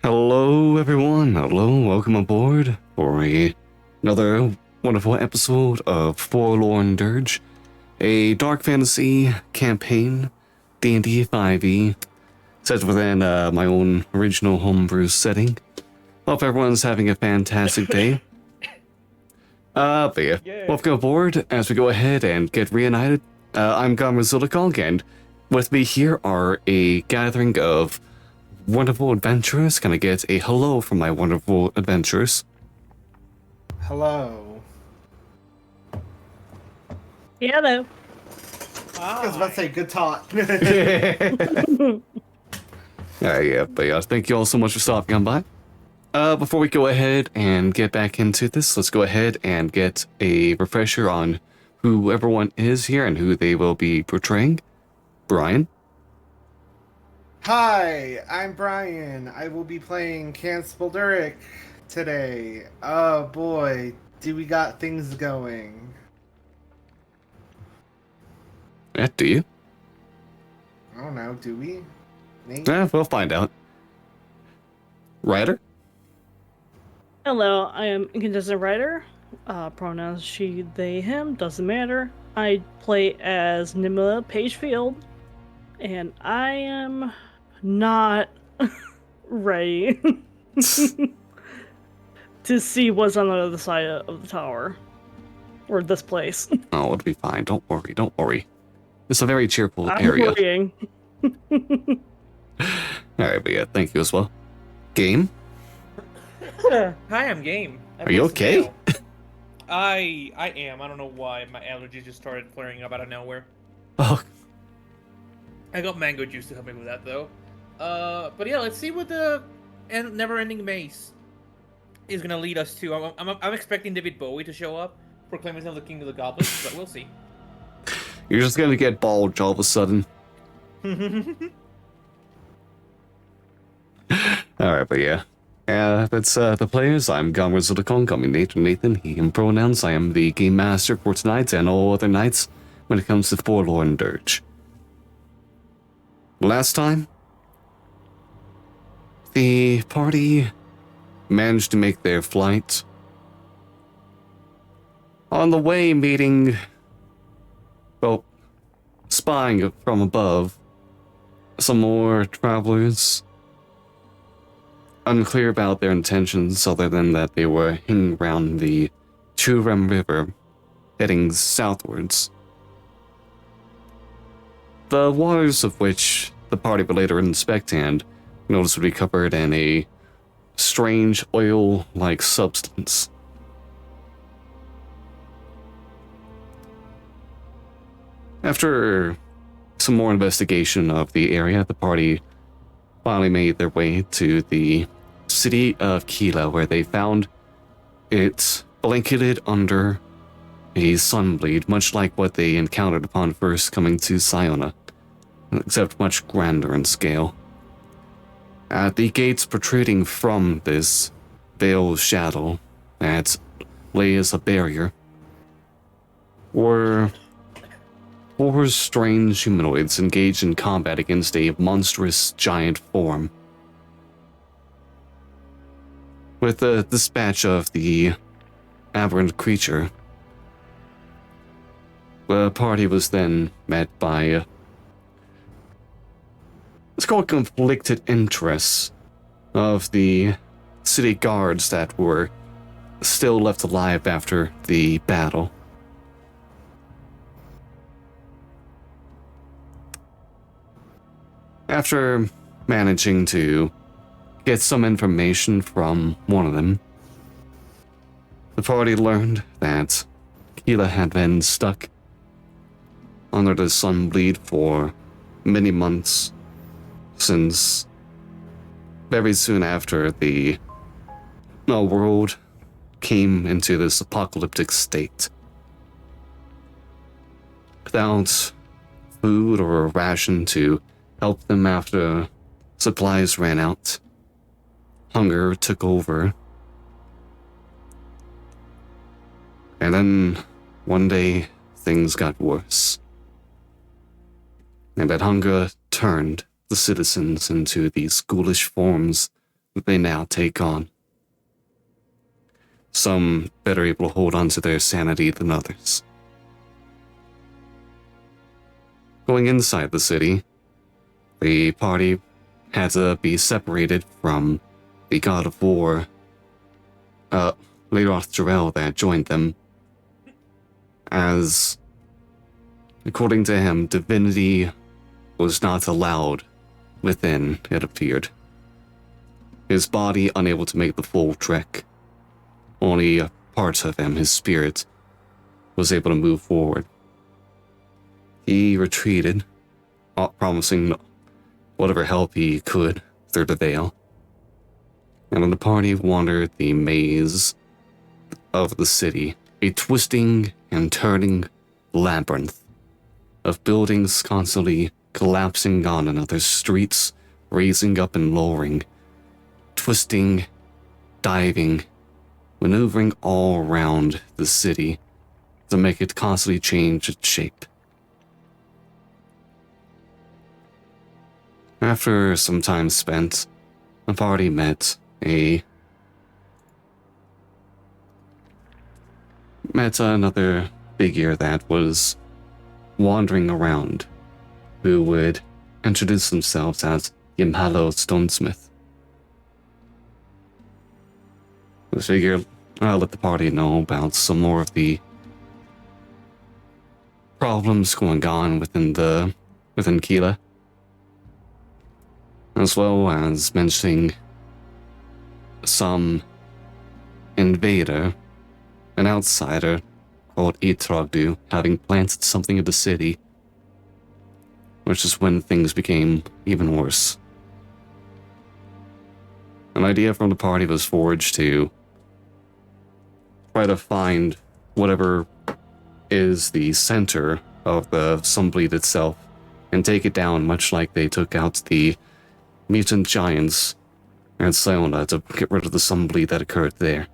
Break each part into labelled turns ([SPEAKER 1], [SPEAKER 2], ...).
[SPEAKER 1] Hello, everyone. Hello, welcome aboard for another wonderful episode of Forlorn Dirge, a dark fantasy campaign, D&D 5e, set within my own original homebrew setting. Hope everyone's having a fantastic day. But yeah, welcome aboard as we go ahead and get reunited. I'm Gamrazulakong, and with me here are a gathering of wonderful adventurers. Can I get a hello from my wonderful adventurers?
[SPEAKER 2] Hello.
[SPEAKER 3] Hello.
[SPEAKER 2] I was about to say good talk.
[SPEAKER 1] But thank you all so much for stopping on by. Before we go ahead and get back into this, let's go ahead and get a refresher on who everyone is here and who they will be portraying. Brian.
[SPEAKER 2] Hi, I'm Brian. I will be playing Kanspalduric today. Oh boy, do we got things going.
[SPEAKER 1] Do you?
[SPEAKER 2] I don't know, do we? Nate?
[SPEAKER 1] We'll find out. Ryder?
[SPEAKER 3] Hello, I am Incandescent Rider. Pronouns she, they, him, doesn't matter. I play as Nimla Pagefield, and I am not ready to see what's on the other side of the tower. Or this place.
[SPEAKER 1] Oh, it'll be fine. Don't worry. It's a very cheerful
[SPEAKER 3] I'm
[SPEAKER 1] area.
[SPEAKER 3] worrying.
[SPEAKER 1] Alright, but yeah, thank you as well. Game?
[SPEAKER 4] Hi, I'm Game.
[SPEAKER 1] Are you okay?
[SPEAKER 4] I am. I don't know why. My allergies just started flaring up out of nowhere.
[SPEAKER 1] Oh,
[SPEAKER 4] I got mango juice to help me with that, though. But yeah, let's see what the never-ending maze is gonna lead us to. I'm expecting David Bowie to show up, proclaiming himself the king of the goblins, but we'll see.
[SPEAKER 1] you're just gonna get bald all of a sudden. Alright, but yeah. That's the players. I'm Gamrazulakong, call me Nathan, he, him pronouns. I am the game master for tonight and all other nights when it comes to Forlorn Dirge. Last time, the party managed to make their flight. On the way, spying from above, some more travelers. Unclear about their intentions other than that they were hanging around the Churem River, heading southwards. The waters of which the party would later inspect and notice would be covered in a strange oil-like substance. After some more investigation of the area, the party finally made their way to the city of Kila, where they found it blanketed under a sunbleed, much like what they encountered upon first coming to Siona, except much grander in scale. At the gates protruding from this veiled shadow that lay as a barrier were four strange humanoids engaged in combat against a monstrous giant form. With the dispatch of the aberrant creature, the party was then met by let's call it conflicted interests of the city guards that were still left alive after the battle. After managing to get some information from one of them, the party learned that Keela had been stuck under the sunbleed for many months since very soon after the world came into this apocalyptic state. Without food or a ration to help them after supplies ran out, hunger took over. And then one day things got worse. And that hunger turned the citizens into these ghoulish forms that they now take on. Some better able to hold on to their sanity than others. Going inside the city, the party had to be separated from the god of war, Leroth Jarrell, that joined them, as, according to him, divinity was not allowed within, it appeared. His body unable to make the full trek. Only a part of him, his spirit, was able to move forward. He retreated, promising whatever help he could through the veil. And when the party wandered the maze of the city, a twisting and turning labyrinth of buildings constantly collapsing on another, streets raising up and lowering, twisting, diving, maneuvering all around the city to make it constantly change its shape. After some time spent, the party met another figure that was wandering around, who would introduce themselves as Yimhalo Stonesmith. This figure let the party know about some more of the problems going on within Keela, as well as mentioning some invader, an outsider called Itrogdu, having planted something in the city, which is when things became even worse. An idea from the party was forged to try to find whatever is the center of the Sunbleed itself and take it down, much like they took out the mutant giants and Siona to get rid of the Sunbleed that occurred there.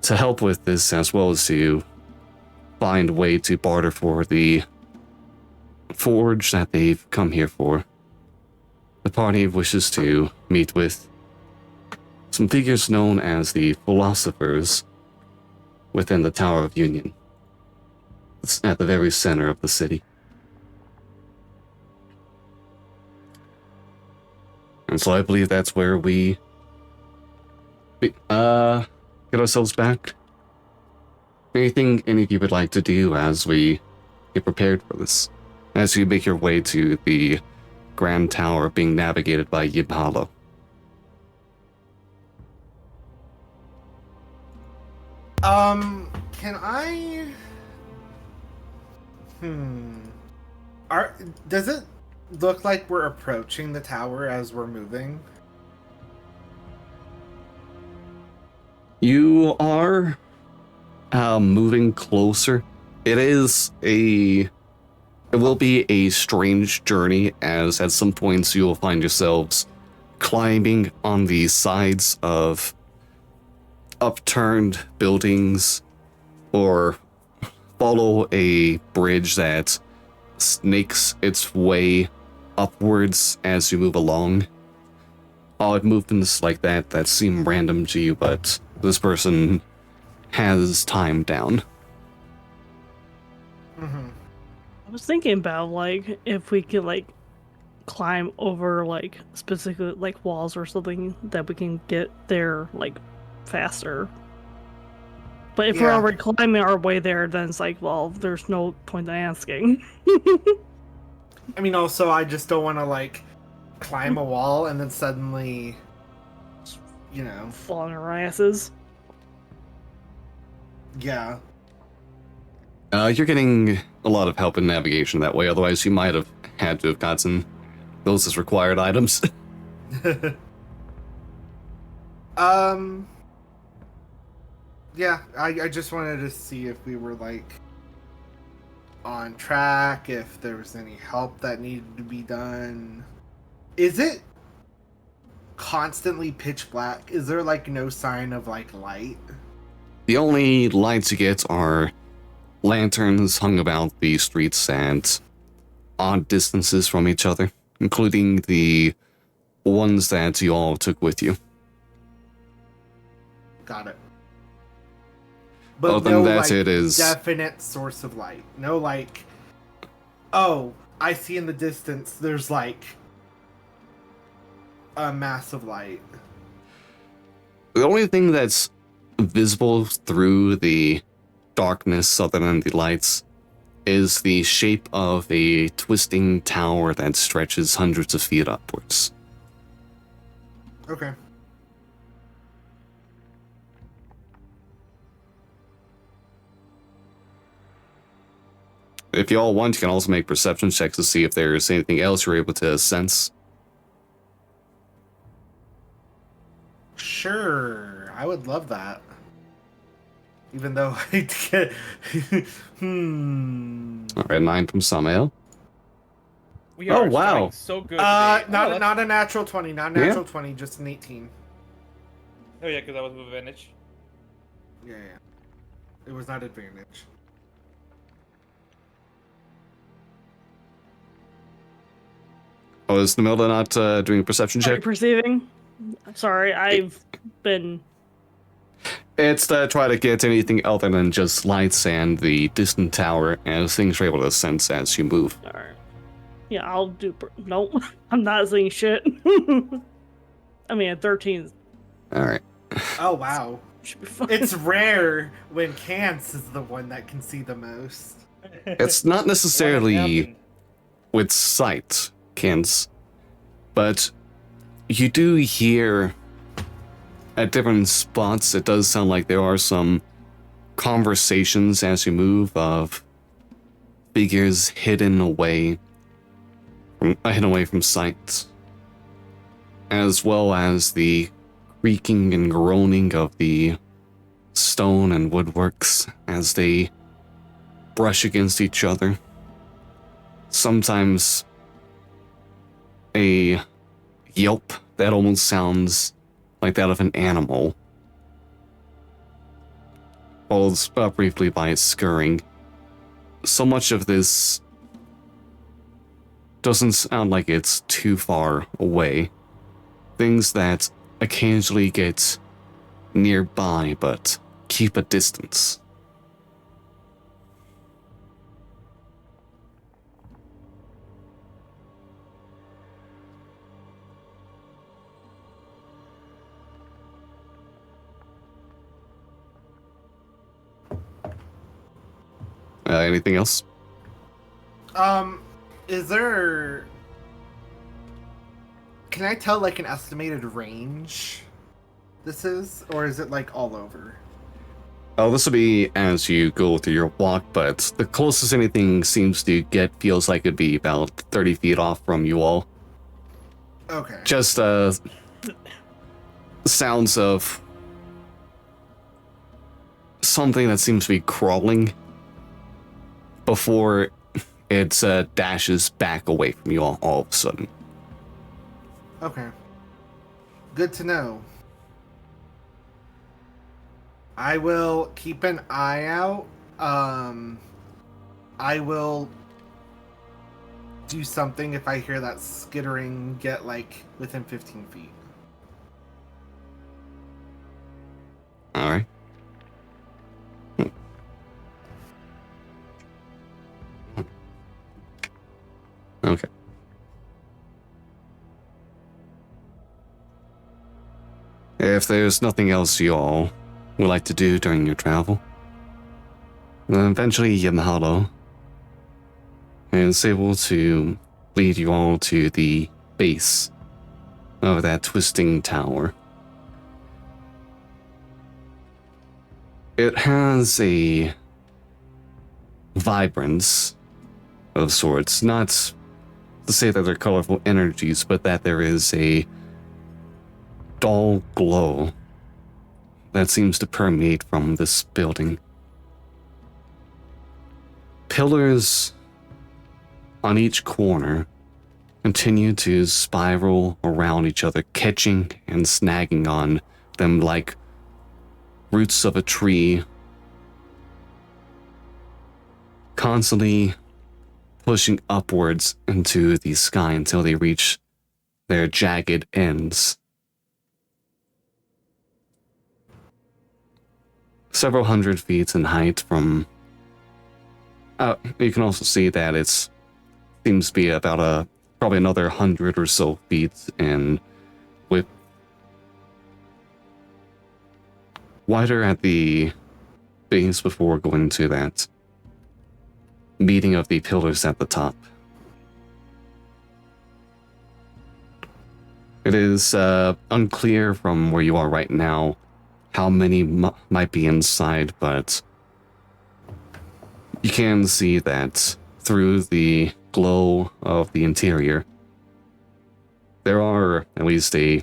[SPEAKER 1] To help with this, as well as to find a way to barter for the forge that they've come here for, the party wishes to meet with some figures known as the philosophers within the Tower of Union. It's at the very center of the city. And so I believe that's where we get ourselves back. Anything any of you would like to do as we get prepared for this? As you make your way to the Grand Tower being navigated by Yimhalo.
[SPEAKER 2] Can I... Does it look like we're approaching the tower as we're moving?
[SPEAKER 1] You are moving closer. It will be a strange journey, as at some points you will find yourselves climbing on the sides of upturned buildings, or follow a bridge that snakes its way upwards as you move along. Odd movements like that seem random to you, but this person has time down.
[SPEAKER 2] Mm-hmm.
[SPEAKER 3] I was thinking about, like, if we could, like, climb over, like, specific, like, walls or something that we can get there, like, faster. But if we're already climbing our way there, then it's like, well, there's no point in asking.
[SPEAKER 2] I mean, also, I just don't want to, like, climb a wall and then suddenly, you know...
[SPEAKER 3] fall on our asses.
[SPEAKER 2] Yeah.
[SPEAKER 1] You're getting a lot of help in navigation that way, otherwise you might have had to have gotten those as required items.
[SPEAKER 2] Yeah, I just wanted to see if we were, like, on track, if there was any help that needed to be done. Is it constantly pitch black? Is there, like, no sign of, like, light?
[SPEAKER 1] The only lights you get are lanterns hung about the streets at odd distances from each other, including the ones that you all took with you.
[SPEAKER 2] Got it. But
[SPEAKER 1] Other
[SPEAKER 2] no,
[SPEAKER 1] than that,
[SPEAKER 2] like,
[SPEAKER 1] it is...
[SPEAKER 2] definite source of light. No, like, oh, I see in the distance there's, like, a massive light.
[SPEAKER 1] The only thing that's visible through the darkness, other than the lights, is the shape of a twisting tower that stretches hundreds of feet upwards.
[SPEAKER 2] Okay.
[SPEAKER 1] If you all want, you can also make perception checks to see if there's anything else you're able to sense.
[SPEAKER 2] Sure, I would love that. Even though I get...
[SPEAKER 1] Alright, 9 from Samael.
[SPEAKER 4] We are
[SPEAKER 1] wow.
[SPEAKER 4] starting so good today.
[SPEAKER 2] Not a natural 20, not a natural 20, just an 18.
[SPEAKER 4] Oh yeah, because I was with advantage.
[SPEAKER 2] Yeah. It was not advantage.
[SPEAKER 1] Oh, is Namilda not doing a perception
[SPEAKER 3] Are you
[SPEAKER 1] check?
[SPEAKER 3] perceiving? Sorry, I've been...
[SPEAKER 1] It's to try to get anything other than just lights and the distant tower, as things are able to sense as you move.
[SPEAKER 3] Alright. Yeah, I'll do... Nope. I'm not seeing shit. I mean, at 13
[SPEAKER 1] Alright.
[SPEAKER 2] Oh, wow.
[SPEAKER 3] should be fine.
[SPEAKER 2] It's rare when Cance is the one that can see the most.
[SPEAKER 1] It's not
[SPEAKER 4] What
[SPEAKER 1] necessarily
[SPEAKER 4] happened?
[SPEAKER 1] with sight, Kins, but you do hear at different spots, it does sound like there are some conversations as you move of figures hidden away from sight, as well as the creaking and groaning of the stone and woodworks as they brush against each other. Sometimes a yelp that almost sounds like that of an animal, followed briefly by a scurrying. So much of this doesn't sound like it's too far away. Things that occasionally get nearby but keep a distance. Anything else?
[SPEAKER 2] Is there... Can I tell, like, an estimated range this is? Or is it, like, all over?
[SPEAKER 1] Oh, this will be as you go through your walk, but the closest anything seems to get feels like it'd be about 30 feet off from you all.
[SPEAKER 2] Okay.
[SPEAKER 1] Just, sounds of something that seems to be crawling before it dashes back away from you all of a sudden.
[SPEAKER 2] Okay. Good to know. I will keep an eye out. I will do something if I hear that skittering get, like, within 15 feet.
[SPEAKER 1] Alright. Okay. If there's nothing else you all would like to do during your travel, then eventually Yamhalo is able to lead you all to the base of that twisting tower. It has a vibrance of sorts, not to say that they're colorful energies, but that there is a dull glow that seems to permeate from this building. Pillars on each corner continue to spiral around each other, catching and snagging on them like roots of a tree, constantly pushing upwards into the sky until they reach their jagged ends. Several hundred feet in height from... you can also see that it seems to be about probably another 100 or so feet in width. Wider at the base before going to that meeting of the pillars at the top. It is unclear from where you are right now how many might be inside, but you can see that through the glow of the interior, there are at least a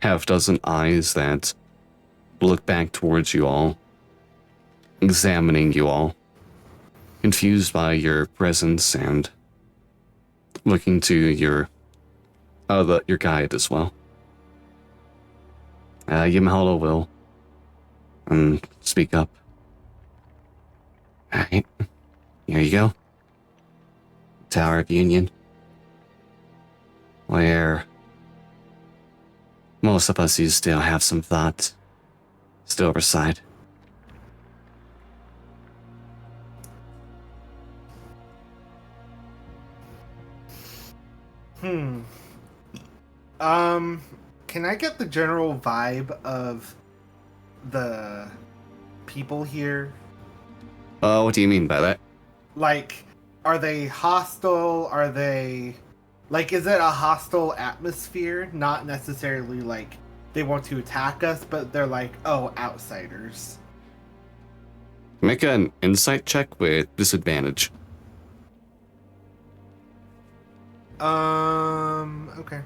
[SPEAKER 1] half dozen eyes that look back towards you all, examining you all, confused by your presence and looking to your guide as well. Yamahalo will speak up. Alright, here you go. Tower of Union, where most of us who still have some thought still reside.
[SPEAKER 2] Can I get the general vibe of the people here?
[SPEAKER 1] What do you mean by that?
[SPEAKER 2] Like, are they hostile? Are they... Like, is it a hostile atmosphere? Not necessarily like they want to attack us, but they're like, oh, outsiders.
[SPEAKER 1] Make an insight check with disadvantage.
[SPEAKER 2] Okay.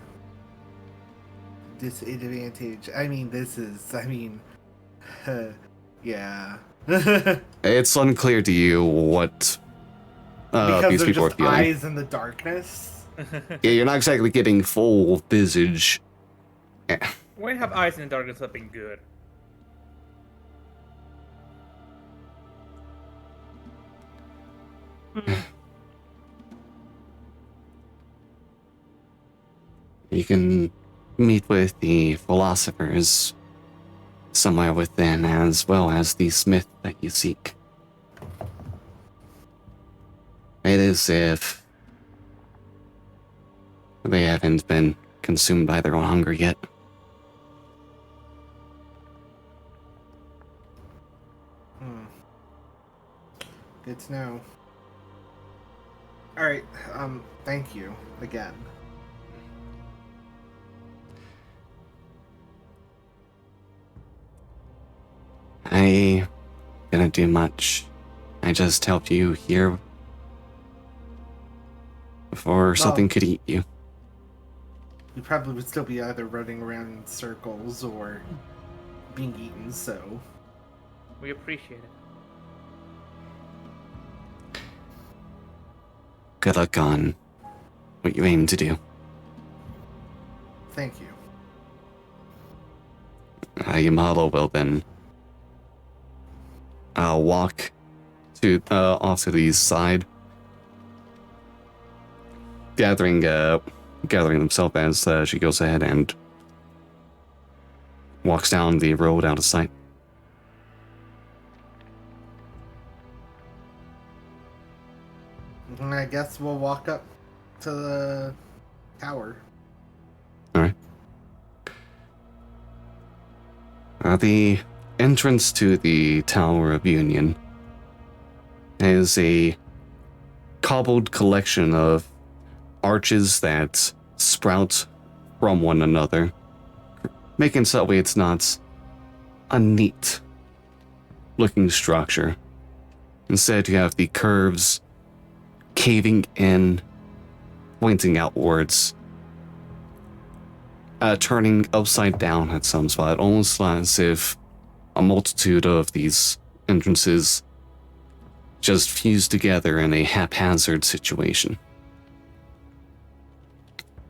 [SPEAKER 2] Disadvantage. Yeah.
[SPEAKER 1] It's unclear to you what
[SPEAKER 2] Because
[SPEAKER 1] these
[SPEAKER 2] they're
[SPEAKER 1] people are
[SPEAKER 2] just
[SPEAKER 1] feeling.
[SPEAKER 2] eyes in the darkness.
[SPEAKER 1] Yeah, you're not exactly getting full visage.
[SPEAKER 4] Why have eyes in the darkness have been good?
[SPEAKER 1] You can meet with the philosophers somewhere within, as well as the smith that you seek. It is if they haven't been consumed by their own hunger yet.
[SPEAKER 2] Good to know. Alright, thank you again.
[SPEAKER 1] I didn't do much. I just helped you here before something could eat you.
[SPEAKER 2] You probably would still be either running around in circles or being eaten, so...
[SPEAKER 4] We appreciate it.
[SPEAKER 1] Good luck on what you aim to do.
[SPEAKER 2] Thank you.
[SPEAKER 1] Yamalo will then walk to off to the side, gathering himself as she goes ahead and walks down the road out of sight.
[SPEAKER 2] And I guess we'll walk up to the tower.
[SPEAKER 1] All right. The entrance to the Tower of Union is a cobbled collection of arches that sprout from one another, making so that way it's not a neat looking structure. Instead, you have the curves caving in, pointing outwards, turning upside down at some spot, almost as if a multitude of these entrances just fused together in a haphazard situation.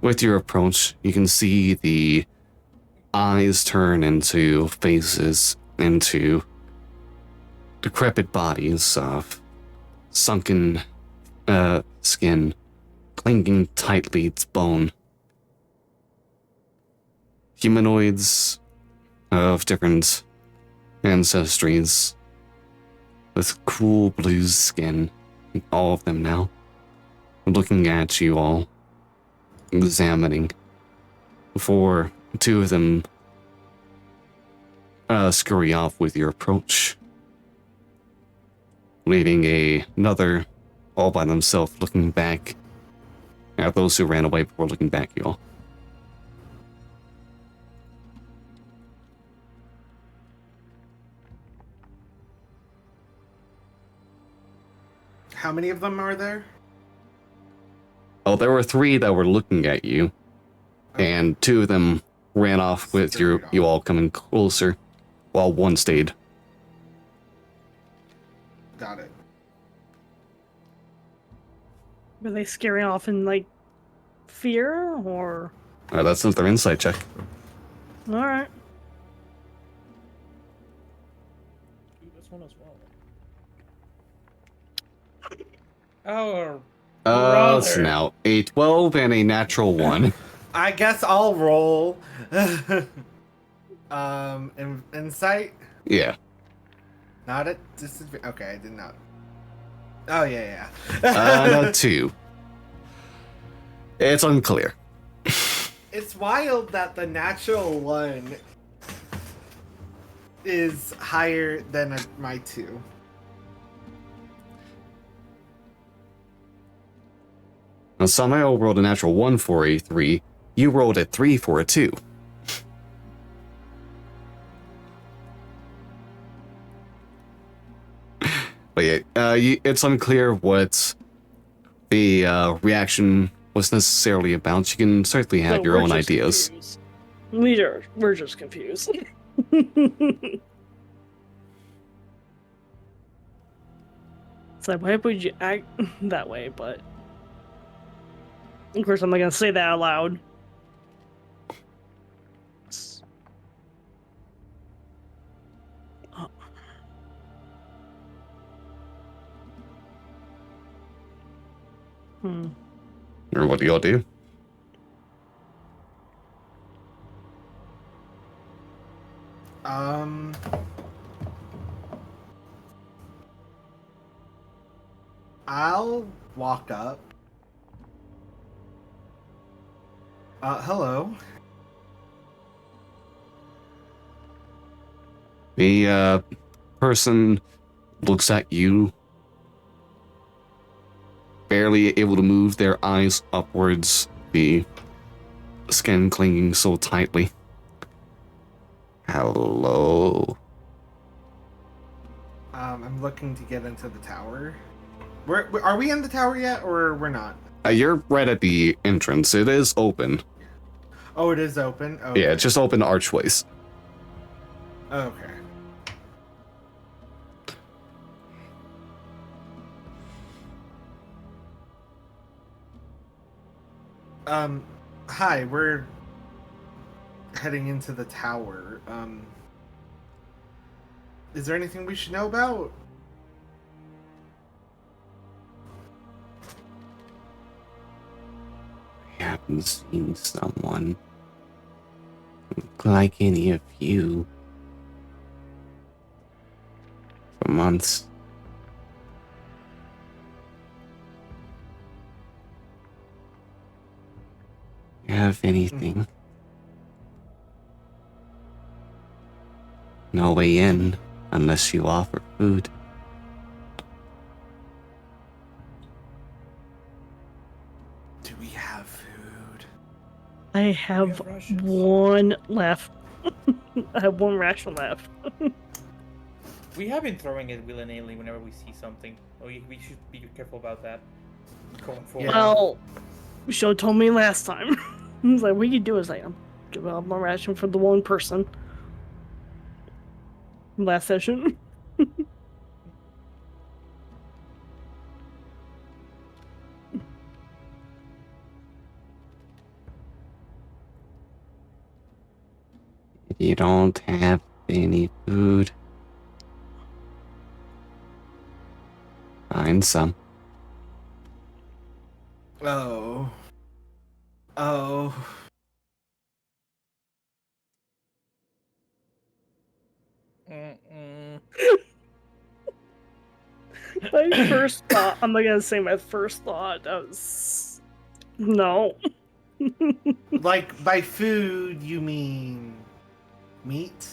[SPEAKER 1] With your approach, you can see the eyes turn into faces, into decrepit bodies of sunken skin, clinging tightly to bone. humanoids of different ancestries with cool blue skin, all of them now, looking at you all, examining, before two of them scurry off with your approach, leaving another all by themselves looking back at those who ran away before looking back at you all.
[SPEAKER 2] How many of them are there?
[SPEAKER 1] Oh, there were three that were looking at you, and two of them ran off with you all coming closer, while one stayed.
[SPEAKER 2] Got it.
[SPEAKER 3] Were they scaring off in like fear or?
[SPEAKER 1] That's another insight check.
[SPEAKER 3] All right.
[SPEAKER 4] This one as well.
[SPEAKER 1] So now a 12 and a natural 1.
[SPEAKER 2] I guess I'll roll. Insight?
[SPEAKER 1] Yeah.
[SPEAKER 2] Not at disadvantage. Okay, I did not. Oh, yeah.
[SPEAKER 1] Not 2. It's unclear.
[SPEAKER 2] It's wild that the natural 1 is higher than my 2.
[SPEAKER 1] Now, Samael rolled a natural 1 for a 3. You rolled a 3 for a 2. But yeah, it's unclear what the reaction was necessarily about. You can certainly have
[SPEAKER 3] No,
[SPEAKER 1] your
[SPEAKER 3] we're
[SPEAKER 1] own
[SPEAKER 3] just
[SPEAKER 1] ideas.
[SPEAKER 3] confused. We're just confused. It's like, why would you act that way? But of course, I'm not gonna say that out loud. Oh.
[SPEAKER 1] Or what do y'all do?
[SPEAKER 2] I'll walk up. Hello.
[SPEAKER 1] The person looks at you, barely able to move their eyes upwards, the skin clinging so tightly. Hello.
[SPEAKER 2] I'm looking to get into the tower. Are we in the tower yet, or we're not?
[SPEAKER 1] You're right at the entrance. It is open.
[SPEAKER 2] Oh, it is open? Okay.
[SPEAKER 1] Yeah, it's just open archways.
[SPEAKER 2] Okay. Hi, we're heading into the tower. Is there anything we should know about?
[SPEAKER 1] I haven't seen someone look like any of you for months. You have anything? No way in unless you offer food.
[SPEAKER 2] Do we have food?
[SPEAKER 3] I have
[SPEAKER 4] rations.
[SPEAKER 3] one left. I have one ration left.
[SPEAKER 4] We have been throwing it willy-nilly whenever we see something. We should be careful about that going forward.
[SPEAKER 2] Yeah.
[SPEAKER 3] Well, Show told me last time. He's like, what you do is like, I'm giving up my ration for the one person. Last session.
[SPEAKER 1] You don't have any food. Find some.
[SPEAKER 2] Oh.
[SPEAKER 4] Mm-mm.
[SPEAKER 3] My first thought, I'm not gonna say my first thought, that was no.
[SPEAKER 2] Like, by food, you mean meat?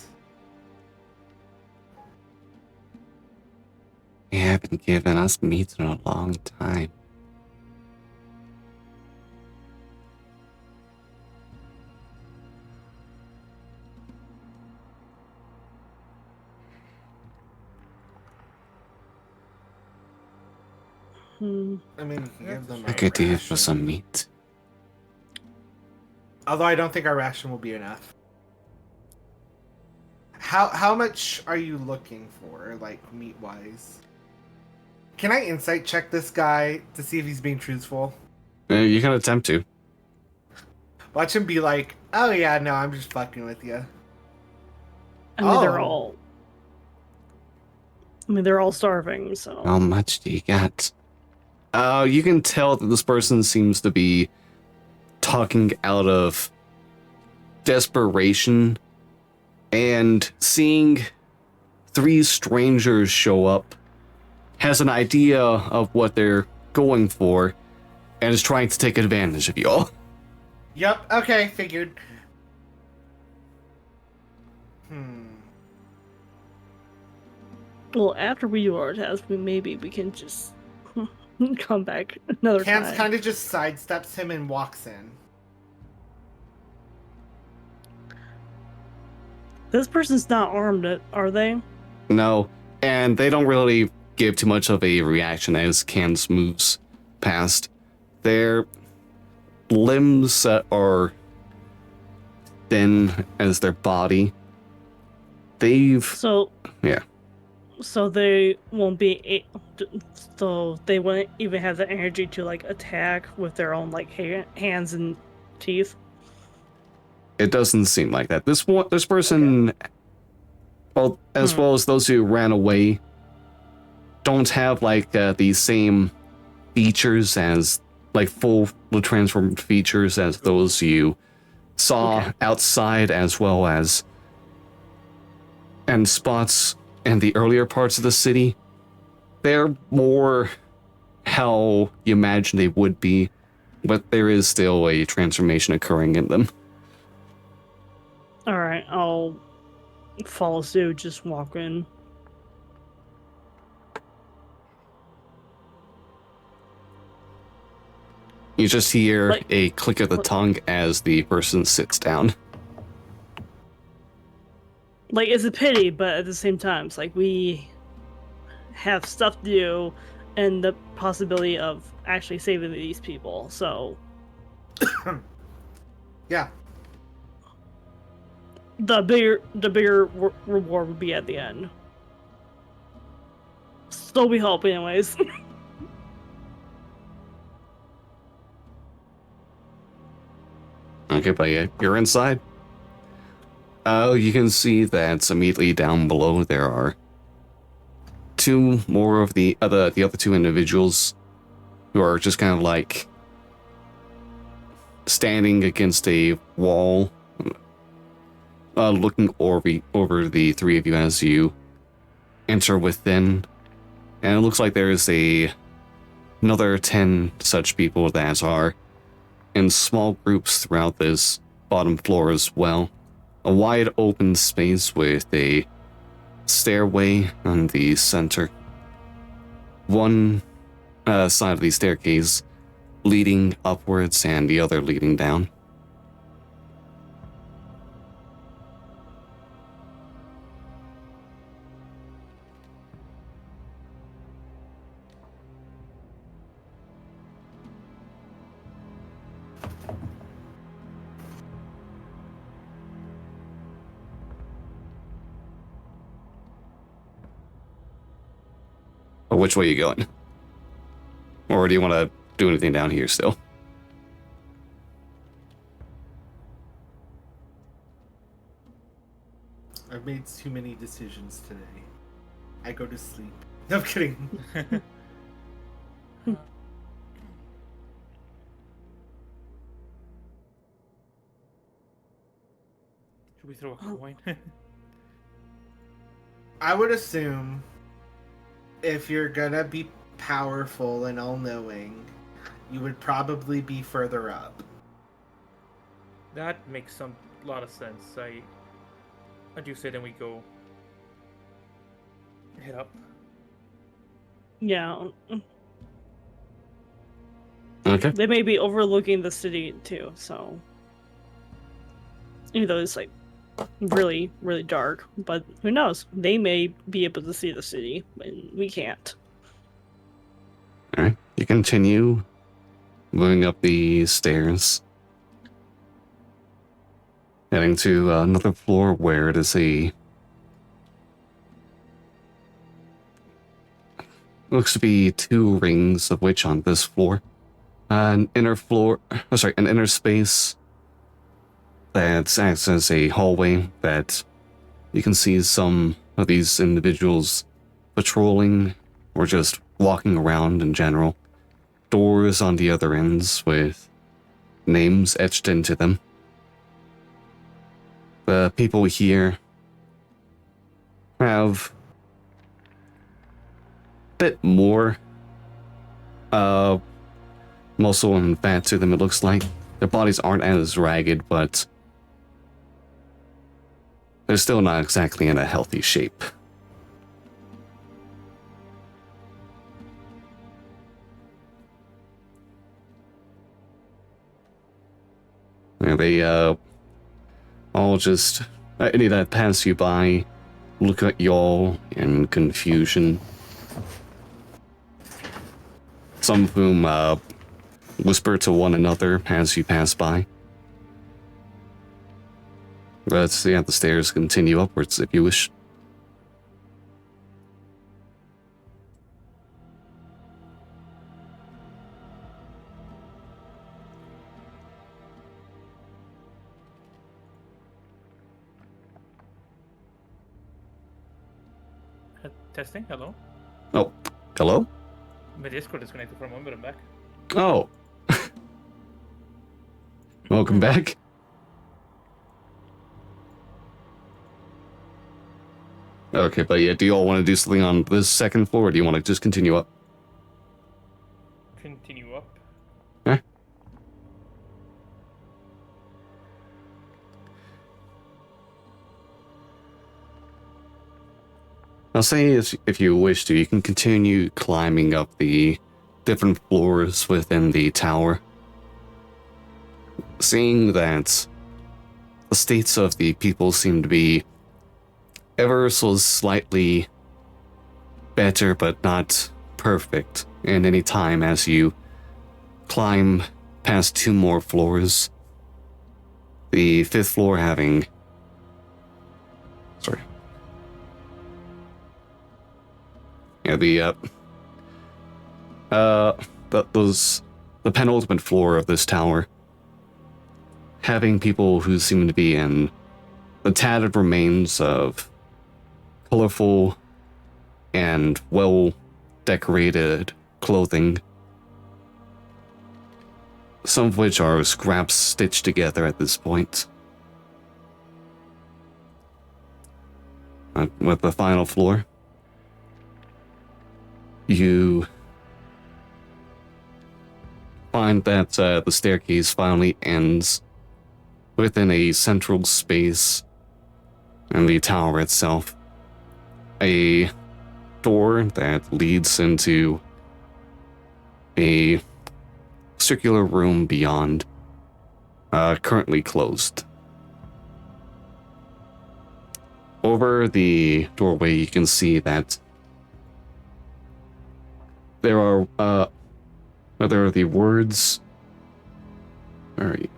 [SPEAKER 1] They haven't given us meat in a long time.
[SPEAKER 3] Hmm.
[SPEAKER 2] I mean, you can give them
[SPEAKER 1] I
[SPEAKER 2] a
[SPEAKER 1] could do for some
[SPEAKER 2] ration.
[SPEAKER 1] meat.
[SPEAKER 2] Although I don't think our ration will be enough. How much are you looking for, like, meat-wise? Can I insight check this guy to see if he's being truthful?
[SPEAKER 1] You can attempt to.
[SPEAKER 2] Watch him be like, oh yeah, no, I'm just fucking with you.
[SPEAKER 3] I mean,
[SPEAKER 2] Oh.
[SPEAKER 3] they're all starving, so.
[SPEAKER 1] How much do you got? You can tell that this person seems to be talking out of desperation, and seeing three strangers show up has an idea of what they're going for and is trying to take advantage of y'all.
[SPEAKER 2] Yep, okay, figured.
[SPEAKER 3] Well, after we do our task, maybe we can just come back another
[SPEAKER 2] Cans
[SPEAKER 3] time.
[SPEAKER 2] kind of just sidesteps him and walks in.
[SPEAKER 3] This person's not armed, are they?
[SPEAKER 1] No, and they don't really give too much of a reaction as Cans moves past. Their limbs are thin as their body.
[SPEAKER 3] So
[SPEAKER 1] Yeah.
[SPEAKER 3] So they won't be. So they wouldn't even have the energy to like attack with their own like hands and teeth.
[SPEAKER 1] It doesn't seem like that. This person, well, as well as those who ran away, don't have like the same features as like full transformed features as those you saw outside, as well as and spots in the earlier parts of the city. They're more how you imagine they would be, but there is still a transformation occurring in them.
[SPEAKER 3] All right, I'll follow suit. Just walk in.
[SPEAKER 1] You just hear
[SPEAKER 3] Like-
[SPEAKER 1] a click of the tongue as the person sits down.
[SPEAKER 3] Like it's a pity, but at the same time, it's like we have stuff to do, and the possibility of actually saving these people. So
[SPEAKER 2] Yeah.
[SPEAKER 3] the bigger reward would be at the end. Still we hope, anyways.
[SPEAKER 1] Okay, but yeah, you're inside. You can see that immediately down below there are two more of the other two individuals who are just kind of like standing against a wall, looking over the three of you as you enter within. And it looks like there is another 10 such people that are in small groups throughout this bottom floor as well. A wide open space with a stairway on the center. One side of the staircase leading upwards and the other leading down. Or which way are you going? Or do you want to do anything down here still?
[SPEAKER 2] I've made too many decisions today. I go to sleep. No, I'm kidding.
[SPEAKER 4] Should we throw a coin?
[SPEAKER 2] I would assume if you're gonna be powerful and all-knowing, you would probably be further up.
[SPEAKER 4] That makes a lot of sense. I do say then we go head up.
[SPEAKER 3] Yeah,
[SPEAKER 1] Okay.
[SPEAKER 3] they may be overlooking the city too, so even though it's like really, really dark, but who knows? They may be able to see the city, and we can't.
[SPEAKER 1] All right. You continue moving up the stairs, heading to another floor where it is looks to be 2 rings, of which on this floor, an inner space that acts as a hallway that you can see some of these individuals patrolling or just walking around in general. Doors on the other ends with names etched into them. The people here have a bit more muscle and fat to them, it looks like. Their bodies aren't as ragged, but they're still not exactly in a healthy shape. And they all just, any that pass you by, look at y'all in confusion. Some of whom whisper to one another as you pass by. But yeah, the stairs continue upwards if you wish.
[SPEAKER 4] Testing. Hello.
[SPEAKER 1] Oh, hello?
[SPEAKER 4] My Discord disconnected for a moment, but I'm back.
[SPEAKER 1] Oh. Welcome back. Okay, but yeah, do you all want to do something on this second floor, or do you want to just continue up?
[SPEAKER 4] Continue up.
[SPEAKER 1] Eh? I'll say if you wish to, you can continue climbing up the different floors within the tower. Seeing that the states of the people seem to be ever so slightly better, but not perfect in any time as you climb past 2 more floors. The 5th floor having... Sorry. Yeah, the penultimate floor of this tower, having people who seem to be in the tattered remains of colorful and well-decorated clothing, some of which are scraps stitched together at this point. With the final floor, you find that the staircase finally ends within a central space in the tower itself. A door that leads into a circular room beyond, currently closed. Over the doorway, you can see that there are the words. The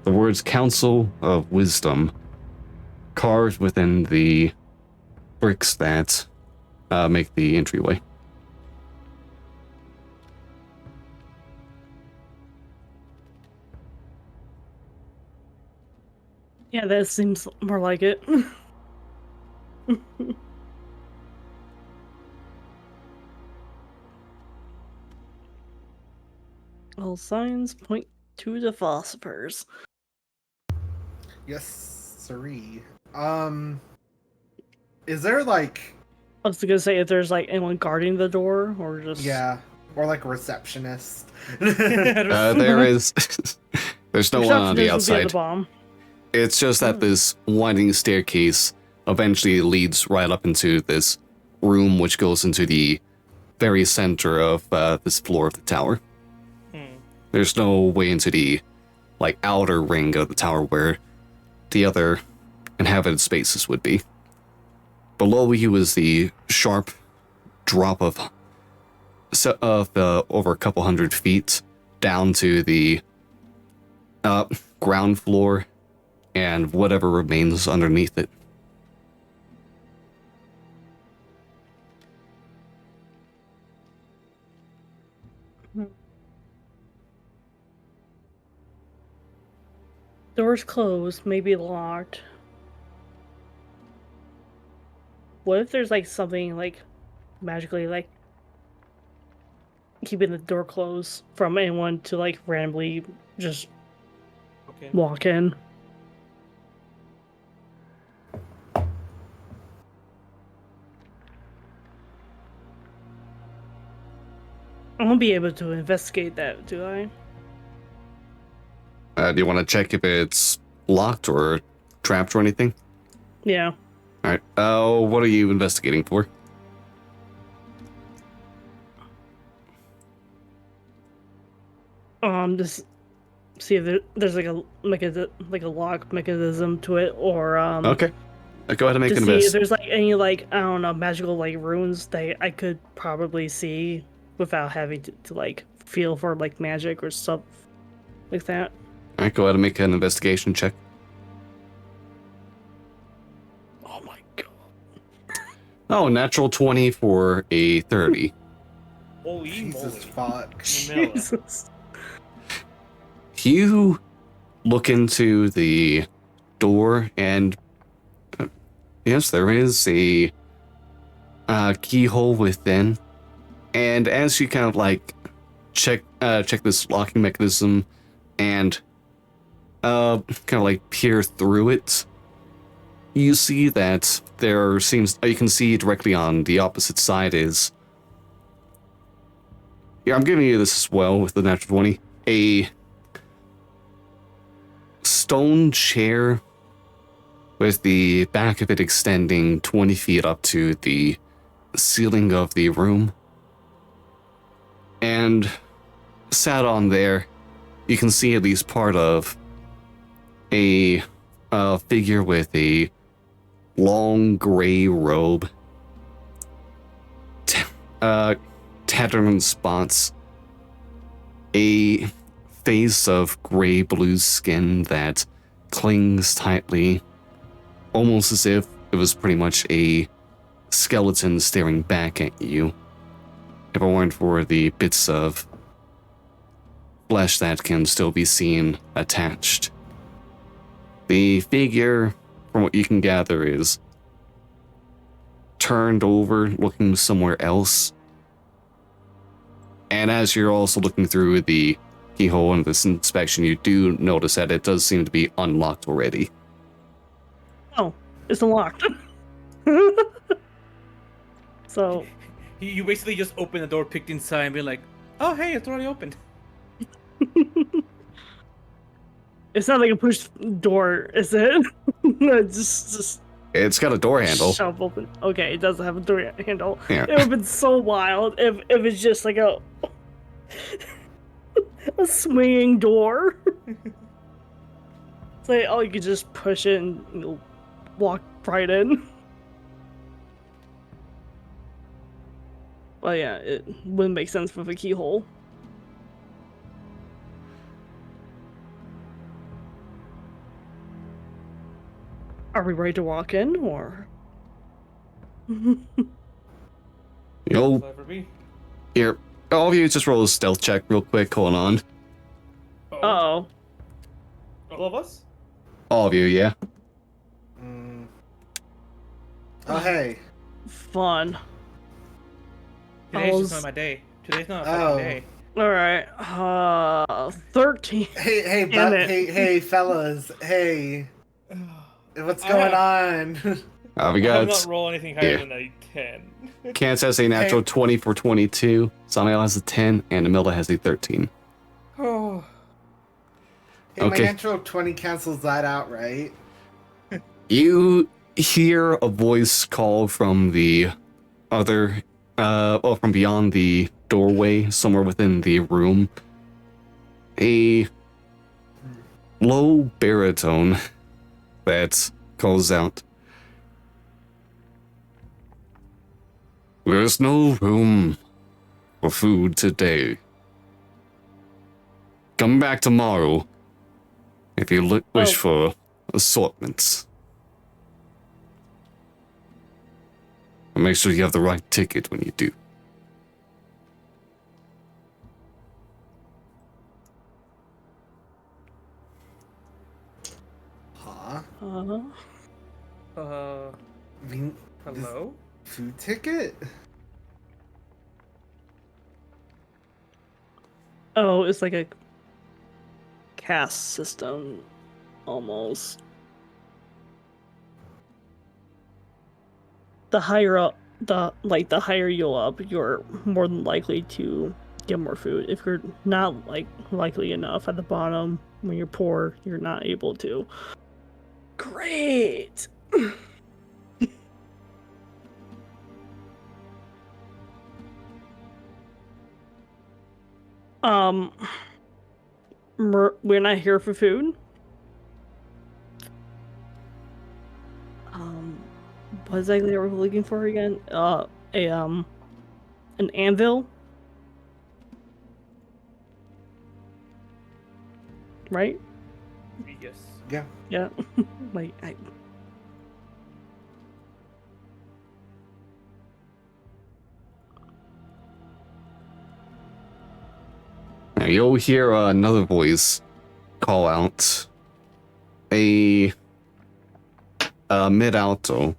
[SPEAKER 1] words "Council of Wisdom" carved within the bricks that make the entryway.
[SPEAKER 3] Yeah, that seems more like it. All signs point to the philosophers.
[SPEAKER 2] Yes, siree. Is there like
[SPEAKER 3] I was gonna say if there's like anyone guarding the door or just
[SPEAKER 2] or like a receptionist?
[SPEAKER 1] There is. There's no one on the
[SPEAKER 3] receptionist would be at
[SPEAKER 1] outside.
[SPEAKER 3] the bomb.
[SPEAKER 1] It's just that this winding staircase eventually leads right up into this room, which goes into the very center of this floor of the tower. There's no way into the like outer ring of the tower where the other inhabited spaces would be. Below you is the sharp drop of over a couple hundred feet down to the ground floor and whatever remains underneath it.
[SPEAKER 3] Doors closed, maybe locked. What if there's like something like magically like keeping the door closed from anyone to like randomly just walk in? I won't be able to investigate that, do I?
[SPEAKER 1] Do you want to check if it's locked or trapped or anything?
[SPEAKER 3] Yeah.
[SPEAKER 1] All right. What are you investigating for?
[SPEAKER 3] Just see if there's like a lock mechanism to it, or
[SPEAKER 1] Okay. Go ahead and make
[SPEAKER 3] to
[SPEAKER 1] an
[SPEAKER 3] see if
[SPEAKER 1] invest.
[SPEAKER 3] there's like any like I don't know magical like runes that I could probably see without having to like feel for like magic or stuff like that.
[SPEAKER 1] All right. Go ahead and make an investigation check.
[SPEAKER 3] Oh my god!
[SPEAKER 1] Oh, natural 20 for a 30.
[SPEAKER 4] Holy
[SPEAKER 2] Jesus
[SPEAKER 4] moly.
[SPEAKER 2] fuck.
[SPEAKER 3] Jesus.
[SPEAKER 1] You look into the door, and yes, there is a keyhole within. And as you kind of like check this locking mechanism and kind of like peer through it, you see that there seems you can see directly on the opposite side is. Yeah, I'm giving you this as well with the natural 20. A stone chair with the back of it extending 20 feet up to the ceiling of the room. And sat on there, you can see at least part of a figure with a long gray robe, tattered in spots, a face of gray-blue skin that clings tightly, almost as if it was pretty much a skeleton staring back at you, if it weren't for the bits of flesh that can still be seen attached. The figure, from what you can gather, is turned over, looking somewhere else. And as you're also looking through the keyhole in this inspection, you do notice that it does seem to be unlocked already.
[SPEAKER 3] Oh, it's unlocked. So
[SPEAKER 4] You basically just open the door, picked inside, and be like, "Oh, hey, it's already opened."
[SPEAKER 3] it's not like a push door, is it? just
[SPEAKER 1] It's got a door handle.
[SPEAKER 3] shove open. Okay, it doesn't have a door handle.
[SPEAKER 1] Yeah.
[SPEAKER 3] It would have been so wild if it's just like a swinging door. It's like, oh, you could just push it and you'll walk right in. Well, yeah, it wouldn't make sense with a keyhole. Are we ready to walk in, or?
[SPEAKER 1] Yo,
[SPEAKER 4] Fly for me.
[SPEAKER 1] here. All of you just roll a stealth check real quick. Hold on.
[SPEAKER 3] Uh-oh.
[SPEAKER 4] All of us?
[SPEAKER 1] All of you, yeah.
[SPEAKER 2] Oh, hey.
[SPEAKER 3] Fun.
[SPEAKER 4] Today's just not my day. Today's not a fucking day.
[SPEAKER 3] Alright, 13.
[SPEAKER 2] Hey,
[SPEAKER 3] Damn it.
[SPEAKER 2] hey, fellas. Hey. What's going on?
[SPEAKER 1] We
[SPEAKER 4] I have
[SPEAKER 1] got
[SPEAKER 4] not rolled anything higher
[SPEAKER 1] yeah.
[SPEAKER 4] than a 10.
[SPEAKER 1] Kance has a natural 20 for 22. Samael has a 10, and Amilda has a 13.
[SPEAKER 4] Oh.
[SPEAKER 2] Hey, my
[SPEAKER 1] Okay.
[SPEAKER 2] natural 20 cancels that out, right?
[SPEAKER 1] You hear a voice call from the other, from beyond the doorway, somewhere within the room. A low baritone that calls out, "There's no room for food today. Come back tomorrow if you wish for assortments. And make sure you have the right ticket when you do."
[SPEAKER 2] Huh? This
[SPEAKER 4] Hello?
[SPEAKER 2] food ticket?
[SPEAKER 3] Oh, it's like a caste system, almost. The higher up, the higher you up, you're more than likely to get more food. If you're not likely enough at the bottom, when you're poor, you're not able to. Great. um, we're not here for food. What exactly are we looking for again? An anvil, right?
[SPEAKER 4] Yes.
[SPEAKER 2] Yeah.
[SPEAKER 3] Yeah. Like I.
[SPEAKER 1] Now you'll hear another voice call out, a mid-alto.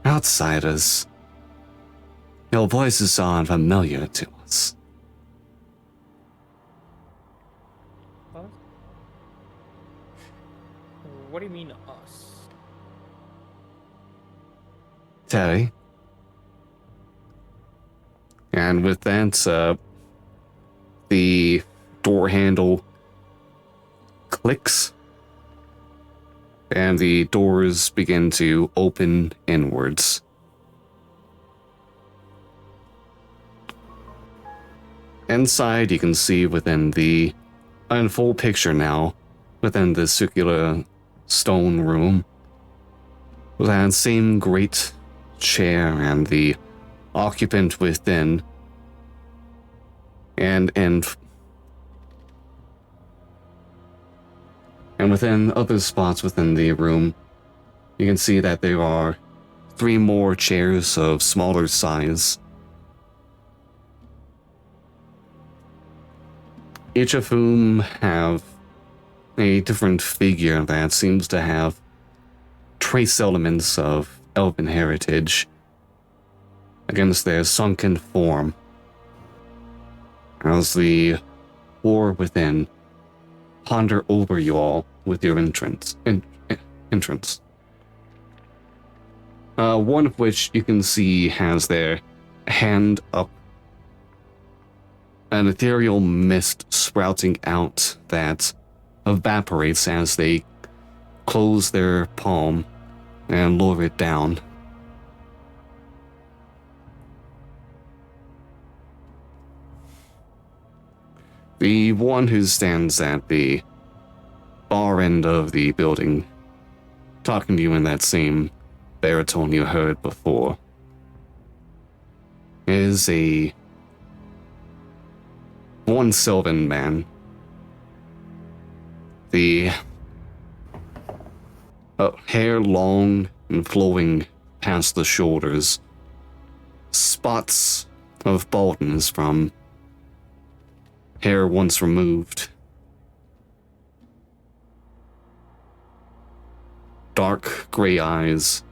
[SPEAKER 1] "Outsiders, your voices are unfamiliar to us.
[SPEAKER 4] What? What do you mean, us?
[SPEAKER 1] Terry." And with that, the door handle clicks, and the doors begin to open inwards. Inside, you can see within the in full picture now, within the circular stone room, that same great chair and the occupant within, and within other spots within the room, you can see that there are 3 more chairs of smaller size, each of whom have a different figure that seems to have trace elements of elven heritage against their sunken form, as the war within ponder over you all with your entrance. One of which you can see has their hand up, an ethereal mist sprouting out that evaporates as they close their palm and lower it down. The one who stands at the far end of the building, talking to you in that same baritone you heard before, is one Sylvan man. The hair long and flowing past the shoulders, spots of baldness from hair once removed, dark gray eyes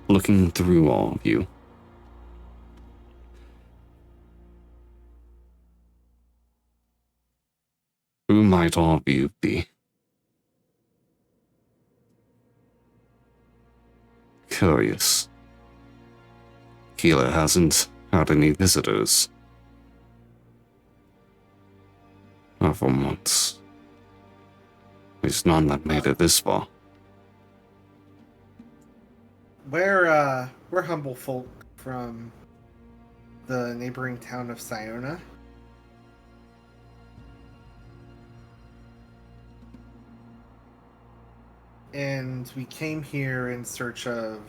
[SPEAKER 1] looking through all of you. Who might all of you be? curious. Keeler hasn't had any visitors. Not for months. There's none that made it this far.
[SPEAKER 2] We're humble folk from the neighboring town of Siona. And we came here in search of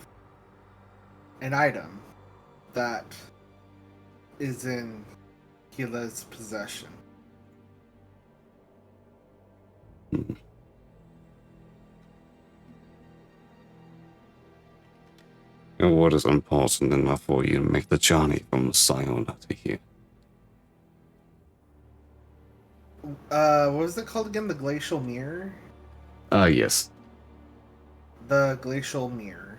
[SPEAKER 2] an item that is in Gila's possession.
[SPEAKER 1] And what is important enough for you to make the journey from Siona to here?
[SPEAKER 2] What was it called again? The Glacial Mirror?
[SPEAKER 1] Yes.
[SPEAKER 2] The Glacial Mirror.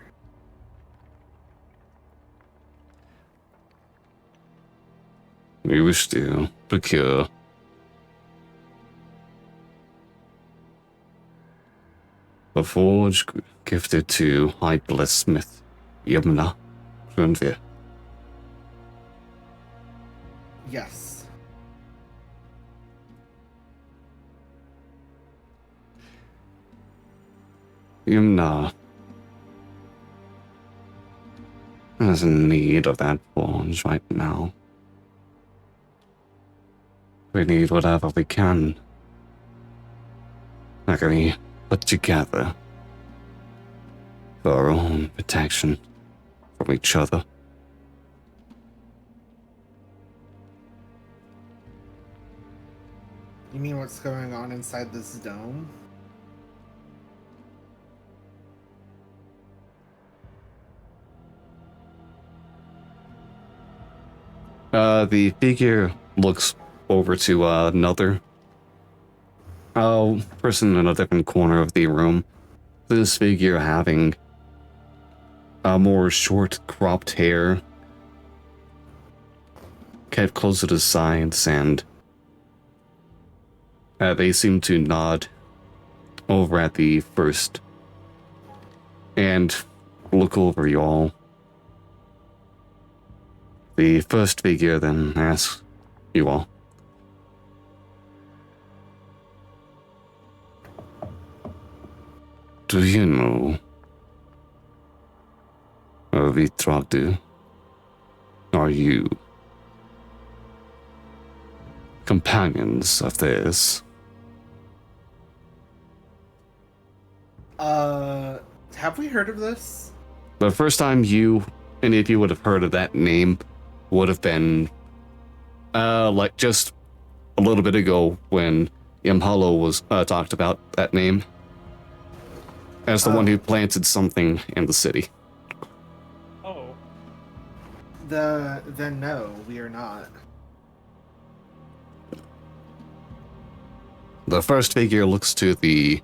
[SPEAKER 1] We wish to procure a forge gifted to High Blessmith Yamna Grunvir.
[SPEAKER 2] Yes.
[SPEAKER 1] Yamna is in need of that forge right now. We need whatever we can that can we put together for our own protection from each other.
[SPEAKER 2] You mean what's going on inside this dome?
[SPEAKER 1] The figure looks over to another person in a different corner of the room. This figure having more short cropped hair, kept close to the sides, and they seem to nod over at the first and look over y'all. The first figure then asks you all, do you know of Vitragdu? Are you companions of theirs?
[SPEAKER 2] Have we heard of this?
[SPEAKER 1] The first time you, any of you would have heard of that name would have been, like just a little bit ago when Imhalo was talked about that name as the one who planted something in the city.
[SPEAKER 4] Oh.
[SPEAKER 2] Then no, we are not.
[SPEAKER 1] The first figure looks to the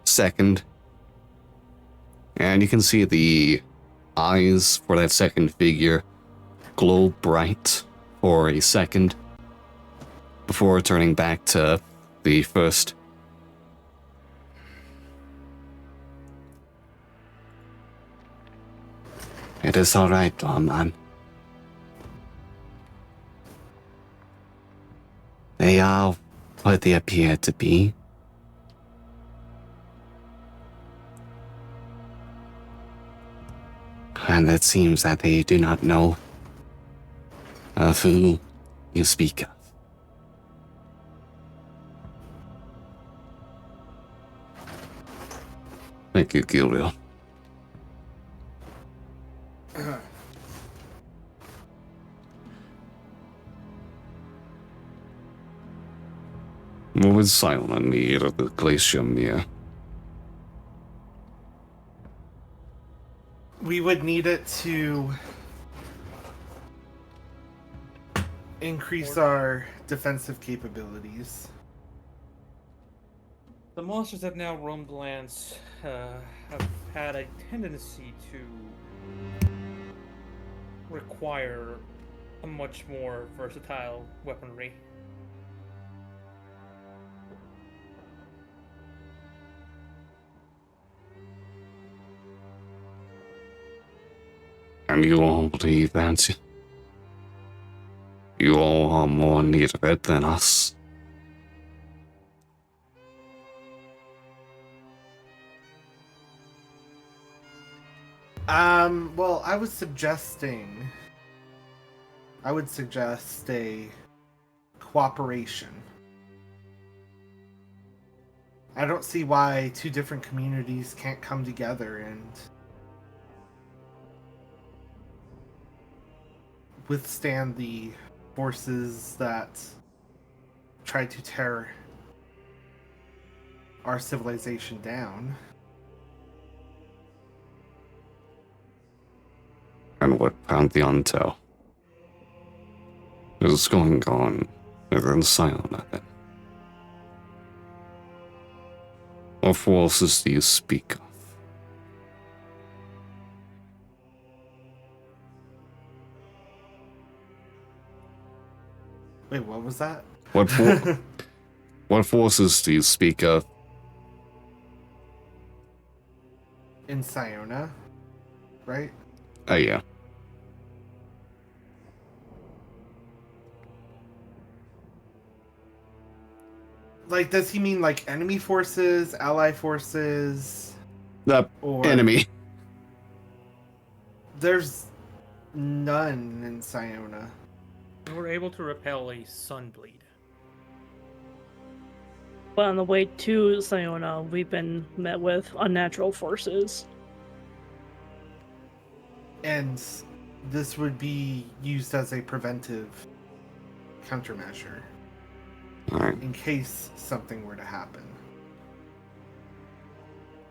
[SPEAKER 1] second, and you can see the eyes for that second figure glow bright for a second before turning back to the first. It is all right, Dorman. They are what they appear to be. And it seems that they do not know of who you speak of. Thank you, Gilreal. What would Silent need of the Glacium here?
[SPEAKER 2] We would need it to increase our defensive capabilities.
[SPEAKER 4] The monsters that now roam the lands have had a tendency to require a much more versatile weaponry.
[SPEAKER 1] And you all believe that you all are more in need of it than us.
[SPEAKER 2] Well, I would suggest a cooperation. I don't see why two different communities can't come together and withstand the forces that try to tear our civilization down.
[SPEAKER 1] And what Pantheon tell is going on within Siona then? What forces do you speak of?
[SPEAKER 2] Wait, what was that?
[SPEAKER 1] What forces do you speak of?
[SPEAKER 2] In Siona, right?
[SPEAKER 1] Oh yeah.
[SPEAKER 2] Like, does he mean like enemy forces, ally forces,
[SPEAKER 1] The
[SPEAKER 2] or
[SPEAKER 1] enemy.
[SPEAKER 2] There's none in Siona.
[SPEAKER 4] We were able to repel a sunbleed.
[SPEAKER 3] But on the way to Siona, we've been met with unnatural forces.
[SPEAKER 2] And this would be used as a preventive countermeasure
[SPEAKER 1] Alright.
[SPEAKER 2] in case something were to happen.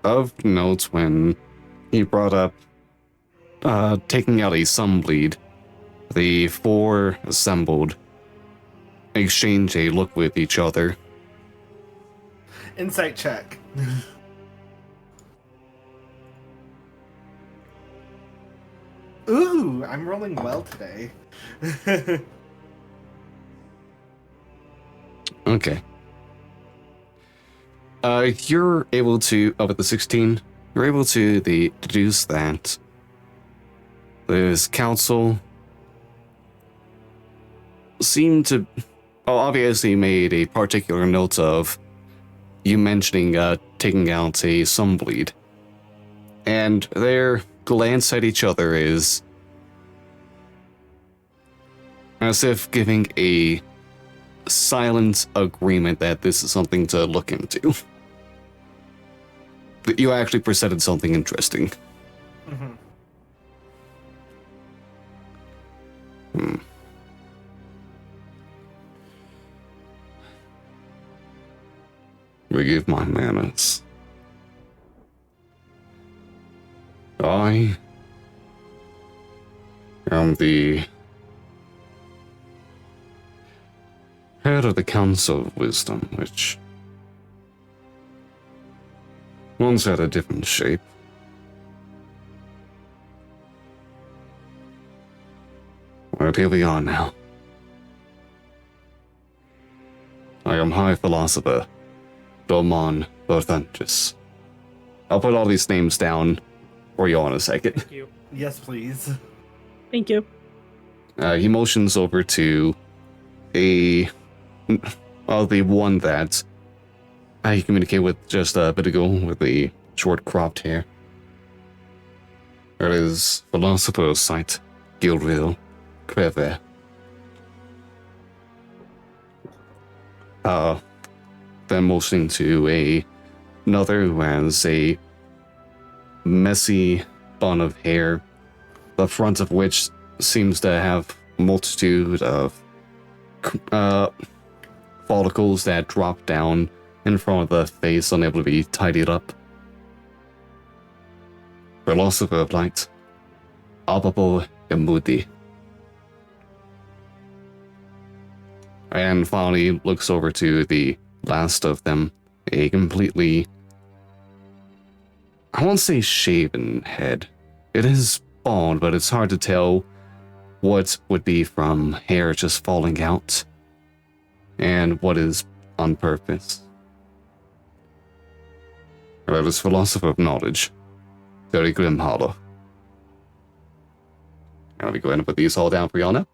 [SPEAKER 1] Of note, when he brought up taking out a sunbleed, the four assembled exchange a look with each other.
[SPEAKER 2] Insight check. Ooh, I'm rolling well today.
[SPEAKER 1] Okay. You're able to, with the 16, you're able to deduce that this council seemed to, obviously made a particular note of you mentioning taking out a sunbleed. And their glance at each other is as if giving a silent agreement that this is something to look into. That you actually presented something interesting.
[SPEAKER 2] Mm-hmm.
[SPEAKER 1] Forgive my manners. I am the head of the Council of Wisdom, which once had a different shape. But here we are now. I am High Philosopher Domon Bothantis. I'll put all these names down for you in a second.
[SPEAKER 4] Thank you.
[SPEAKER 2] Yes, please.
[SPEAKER 3] Thank you.
[SPEAKER 1] He motions over to the one that I communicated with just a bit ago with the short cropped hair. It is Philosopher's Sight, Gilville, Creve. Then motioning to another who has a messy bun of hair, the front of which seems to have a multitude of follicles that drop down in front of the face, unable to be tidied up. Philosopher of Light, Ababo Emudi. And finally looks over to the last of them, a completely, I won't say shaven head. It is bald, but it's hard to tell what would be from hair just falling out and what is on purpose. That is Philosopher of Knowledge, very grim hollow. Let me go ahead and put these all down for y'all now.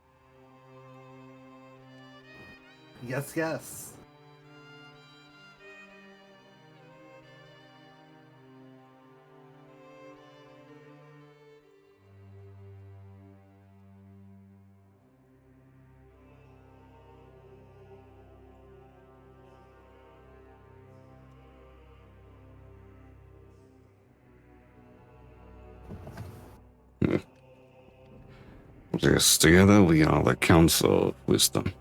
[SPEAKER 2] Yes, yes.
[SPEAKER 1] Yes, together we are the Council of Wisdom.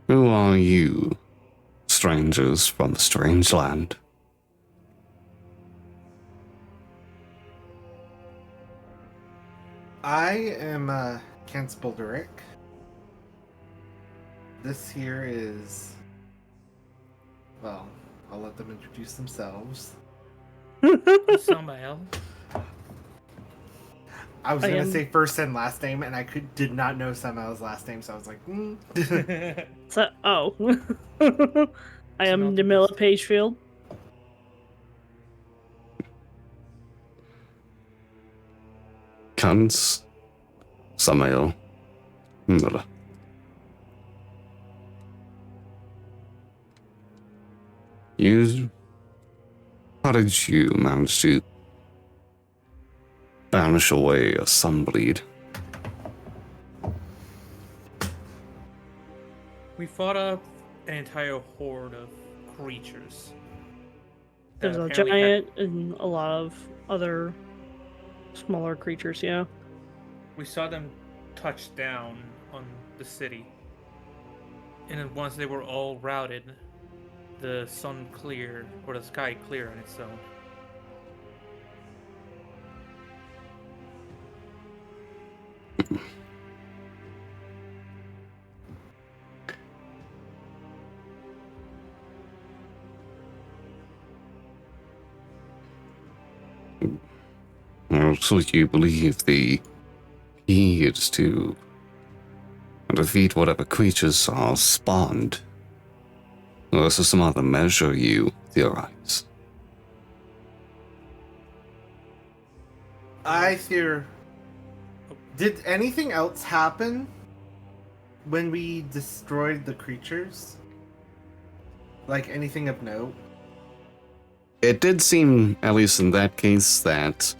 [SPEAKER 1] Who are you, strangers from the strange land?
[SPEAKER 2] I am Kensbalduric. This here is... Well, I'll let them introduce themselves.
[SPEAKER 4] Samael.
[SPEAKER 2] I was
[SPEAKER 3] I
[SPEAKER 2] gonna
[SPEAKER 3] am-
[SPEAKER 2] say first and last name, and I did not know Samael's last name, so I was like,
[SPEAKER 3] So, oh. I am
[SPEAKER 4] not-
[SPEAKER 3] Jamila Pagefield.
[SPEAKER 1] Kans, Samael, Miller. How did you manage to banish away a sunbleed?
[SPEAKER 4] We fought an entire horde of creatures. that
[SPEAKER 3] There's a
[SPEAKER 4] apparently
[SPEAKER 3] giant and a lot of other smaller creatures, yeah.
[SPEAKER 4] we saw them touch down on the city. And then once they were all routed, the sun cleared, or the sky cleared on its own.
[SPEAKER 1] So you believe the key is to defeat whatever creatures are spawned? Or is there some other measure you theorize?
[SPEAKER 2] I hear. Did anything else happen when we destroyed the creatures? Like anything of note?
[SPEAKER 1] It did seem, at least in that case, that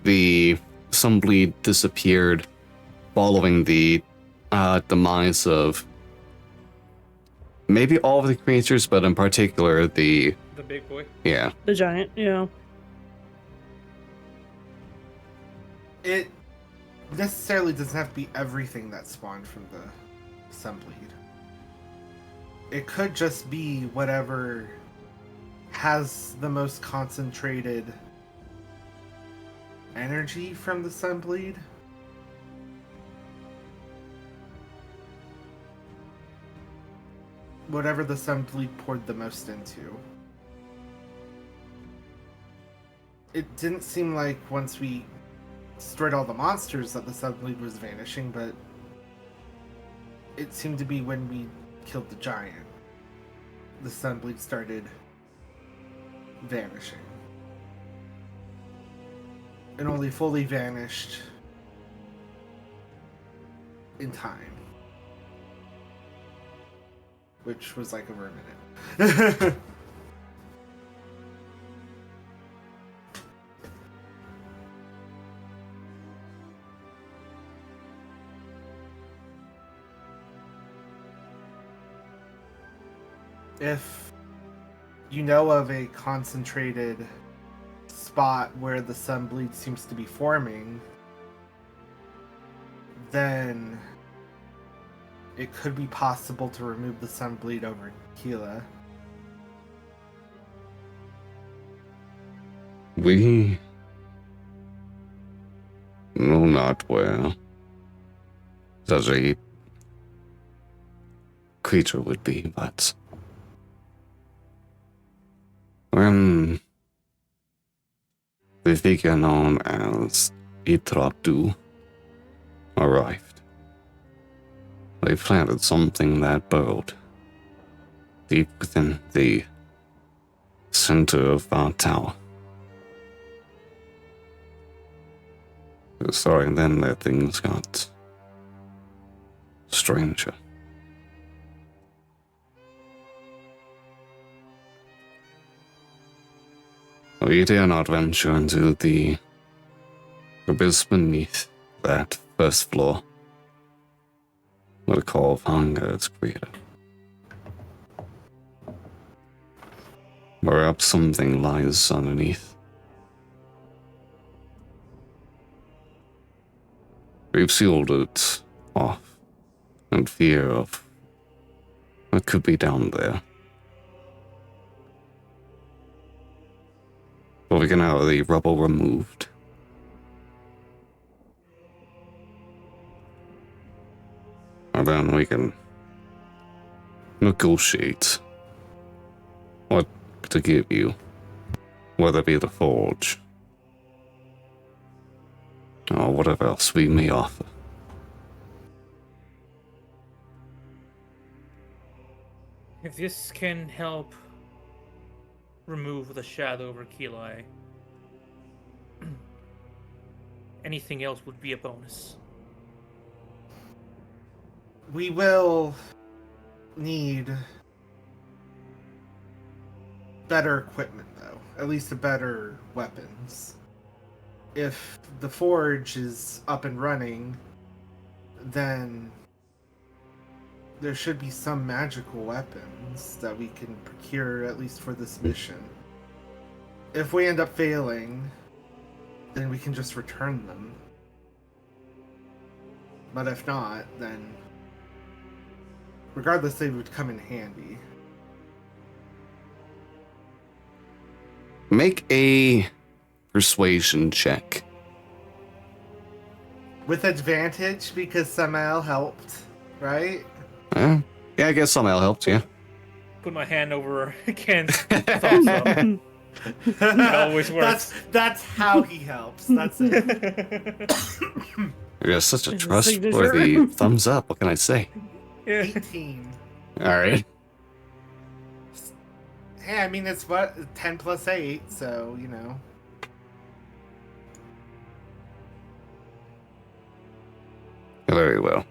[SPEAKER 1] the Sunbleed disappeared following the demise of maybe all of the creatures, but in particular
[SPEAKER 4] The big boy.
[SPEAKER 1] yeah.
[SPEAKER 3] The giant, yeah.
[SPEAKER 2] It necessarily doesn't have to be everything that spawned from the Sunbleed. It could just be whatever has the most concentrated energy from the Sunbleed. Whatever the Sunbleed poured the most into. It didn't seem like once we destroyed all the monsters that the Sunbleed was vanishing, but it seemed to be when we killed the giant. The Sunbleed started vanishing. And only fully vanished in time. Which was like over a minute. If you know of a concentrated spot where the Sunbleed seems to be forming, then it could be possible to remove the Sunbleed over Keela.
[SPEAKER 1] We know not where such a creature would be, but when the figure known as Itraptu arrived, they planted something that burrowed deep within the center of our tower. Sorry, and then that things got stranger. We dare not venture into the abyss beneath that first floor. What a call of hunger it's created. Perhaps something lies underneath. We've sealed it off in fear of what could be down there. But we can have the rubble removed. And then we can negotiate what to give you, whether it be the forge or whatever else we may offer.
[SPEAKER 4] If this can help remove the shadow over Kili, anything else would be a bonus.
[SPEAKER 2] We will need better equipment, though. At least the better weapons. If the forge is up and running, then there should be some magical weapons that we can procure, at least for this mission. If we end up failing, then we can just return them. But if not, then regardless, they would come in handy.
[SPEAKER 1] Make a persuasion check.
[SPEAKER 2] With advantage, because Samael helped, right?
[SPEAKER 1] Yeah, I guess somehow helped, yeah.
[SPEAKER 4] Put my hand over Ken's thumbs up. It always works.
[SPEAKER 2] That's how he helps. That's it.
[SPEAKER 1] You're such a
[SPEAKER 3] It's a
[SPEAKER 1] trustworthy
[SPEAKER 3] signature.
[SPEAKER 1] thumbs up, what can I say?
[SPEAKER 4] Yeah.
[SPEAKER 2] 18.
[SPEAKER 1] Alright.
[SPEAKER 2] Hey, I mean, it's what? 10 plus 8, so, you know.
[SPEAKER 1] Very well.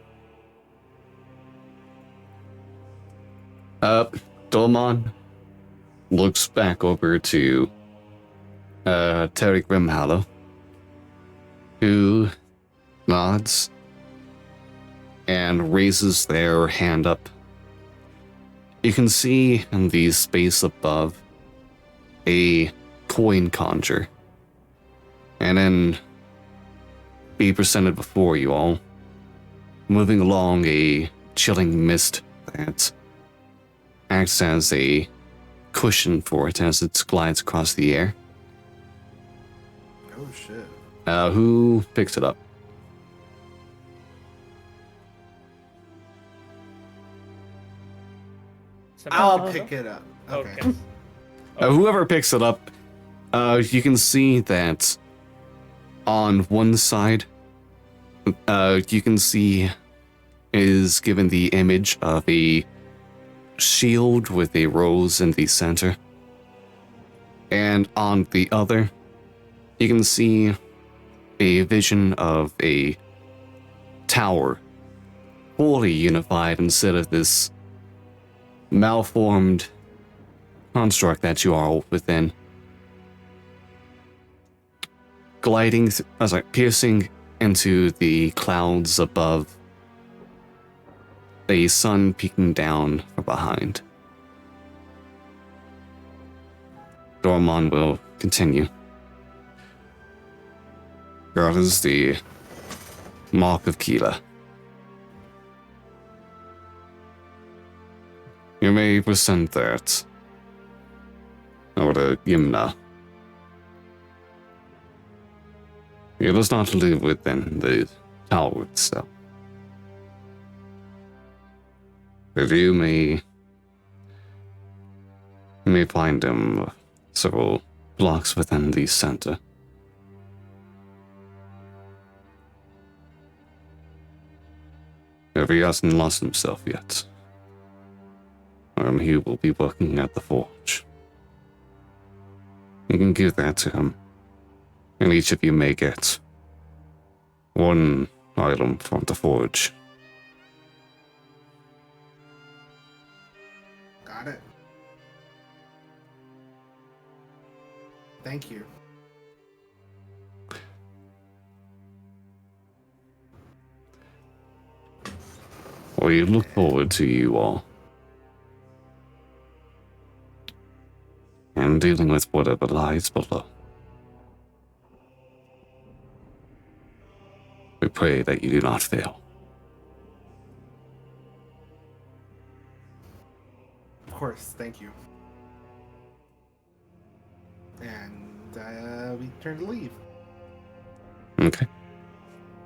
[SPEAKER 1] Dolmon looks back over to Terry Grimhallow, who nods and raises their hand up. You can see in the space above a coin conjure, and then be presented before you all, moving along a chilling mist that acts as a cushion for it as it glides across the air.
[SPEAKER 2] Oh, shit.
[SPEAKER 1] Who picks it up?
[SPEAKER 2] I'll pick it up. Okay.
[SPEAKER 4] Okay.
[SPEAKER 1] Whoever picks it up, you can see that on one side, you can see is given the image of a shield with a rose in the center. And on the other, you can see a vision of a tower, fully unified instead of this malformed construct that you are within. Gliding, piercing into the clouds above, a sun peeking down from behind. Dormon will continue. That is the mark of Kila. You may present that over to Yimna. He does not live within the tower itself. But you may find him several blocks within the center. If he hasn't lost himself yet, he will be working at the forge. You can give that to him, and each of you may get One item from the forge.
[SPEAKER 2] Got it. Thank you.
[SPEAKER 1] We look forward to you all. And dealing with whatever lies below. We pray that you do not fail.
[SPEAKER 2] Of course, thank you. And we turn to leave.
[SPEAKER 1] Okay.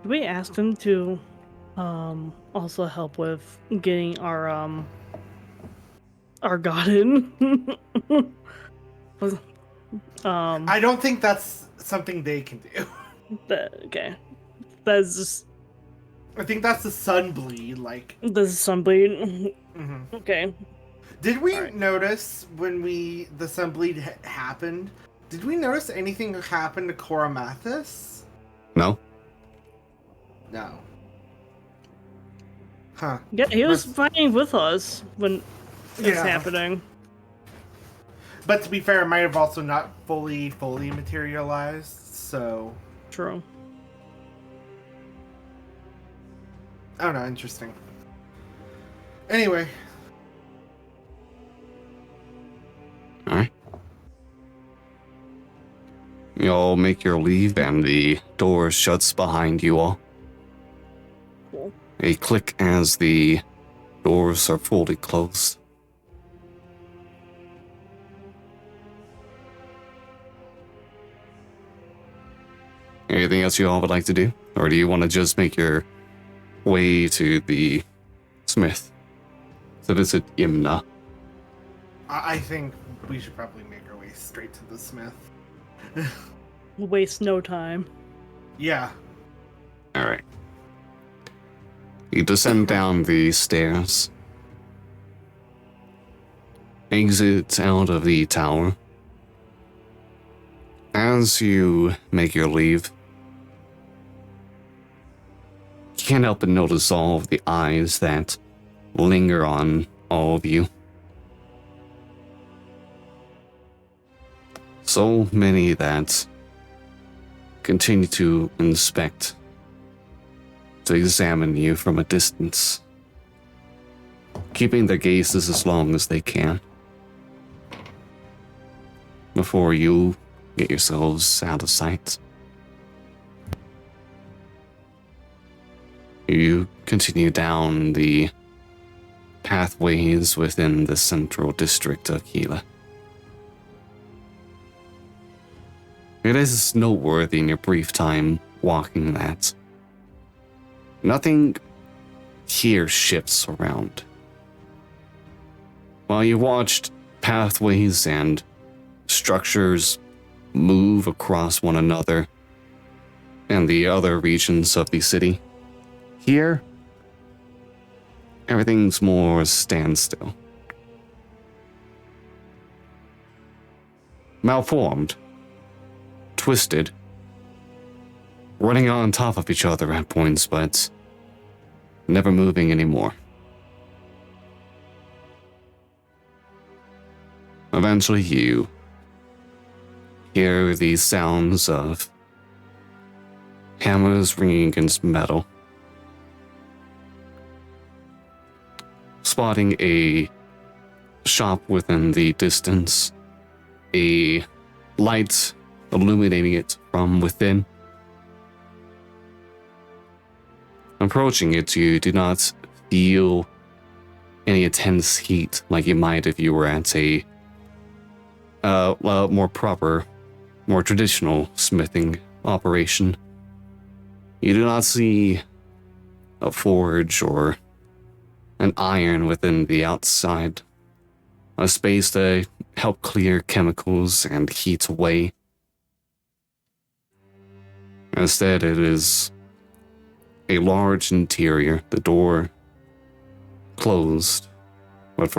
[SPEAKER 3] We asked him to also help with getting our garden.
[SPEAKER 2] I don't think that's something they can do.
[SPEAKER 3] Okay. That's just
[SPEAKER 2] I think that's the sunbleed, like.
[SPEAKER 3] this is sunbleed.
[SPEAKER 2] Mhm.
[SPEAKER 3] Okay.
[SPEAKER 2] Did we
[SPEAKER 3] Alright.
[SPEAKER 2] notice when the sunbleed happened? Did we notice anything happen to Coramathis?
[SPEAKER 1] No?
[SPEAKER 2] No. Huh.
[SPEAKER 3] Yeah, he was
[SPEAKER 2] Must-
[SPEAKER 3] fighting with us when it's
[SPEAKER 2] Yeah.
[SPEAKER 3] happening.
[SPEAKER 2] But to be fair, it might have also not fully materialized, so
[SPEAKER 3] True.
[SPEAKER 2] I don't know, interesting. Anyway,
[SPEAKER 1] Alright. You all make your leave and the door shuts behind you all.
[SPEAKER 3] Cool.
[SPEAKER 1] A click as the doors are fully closed. Anything else you all would like to do? Or do you want to just make your way to the smith to visit Imna?
[SPEAKER 2] I think we should probably make our way straight to the smith.
[SPEAKER 3] Waste no time.
[SPEAKER 2] Yeah.
[SPEAKER 1] Alright. You descend down the stairs. Exit out of the tower. As you make your leave, you can't help but notice all of the eyes that linger on all of you. So many that continue to inspect, to examine you from a distance, keeping their gazes as long as they can before you get yourselves out of sight. You continue down the pathways within the central district of Gila. It is noteworthy in your brief time walking that nothing here shifts around. While you watched pathways and structures move across one another and the other regions of the city, here, everything's more standstill. Malformed, twisted, running on top of each other at points, but never moving anymore. Eventually you hear the sounds of hammers ringing against metal. Spotting a shop within the distance, a light illuminating it from within. Approaching it, you do not feel any intense heat like you might if you were at a more proper, more traditional smithing operation. You do not see a forge or an iron within the outside, a space to help clear chemicals and heat away. Instead, it is a large interior, the door closed, but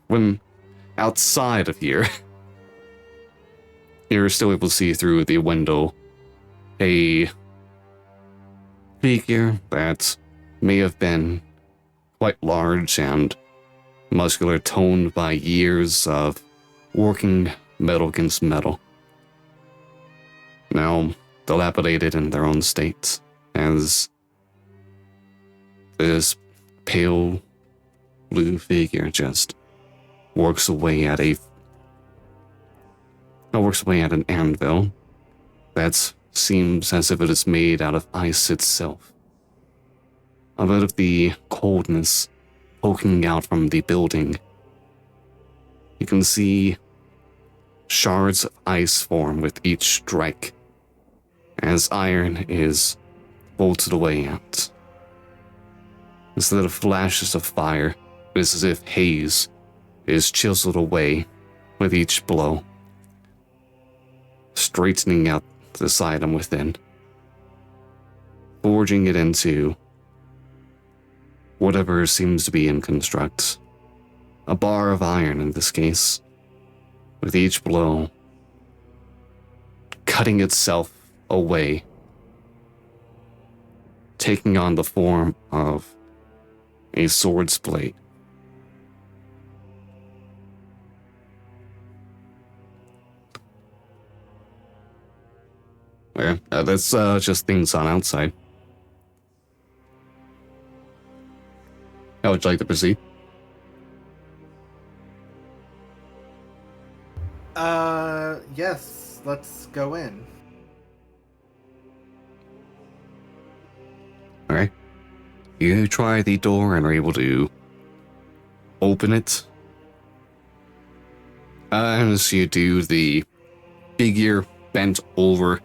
[SPEAKER 1] when outside of here, you're still able to see through the window a figure that may have been quite large and muscular, toned by years of working metal against metal. Now dilapidated in their own state, as this pale blue figure just works away at an anvil that seems as if it is made out of ice itself. A bit of the coldness poking out from the building. You can see shards of ice form with each strike, as iron is bolted away out. Instead of flashes of fire, it is as if haze is chiseled away with each blow, straightening out this item within, forging it into whatever seems to be in construct. A bar of iron in this case, with each blow cutting itself away, taking on the form of a sword's blade. Yeah, that's just things on outside. How would you like to proceed?
[SPEAKER 2] Yes, let's go in.
[SPEAKER 1] Alright. You try the door and are able to open it. As you do, the figure bent over,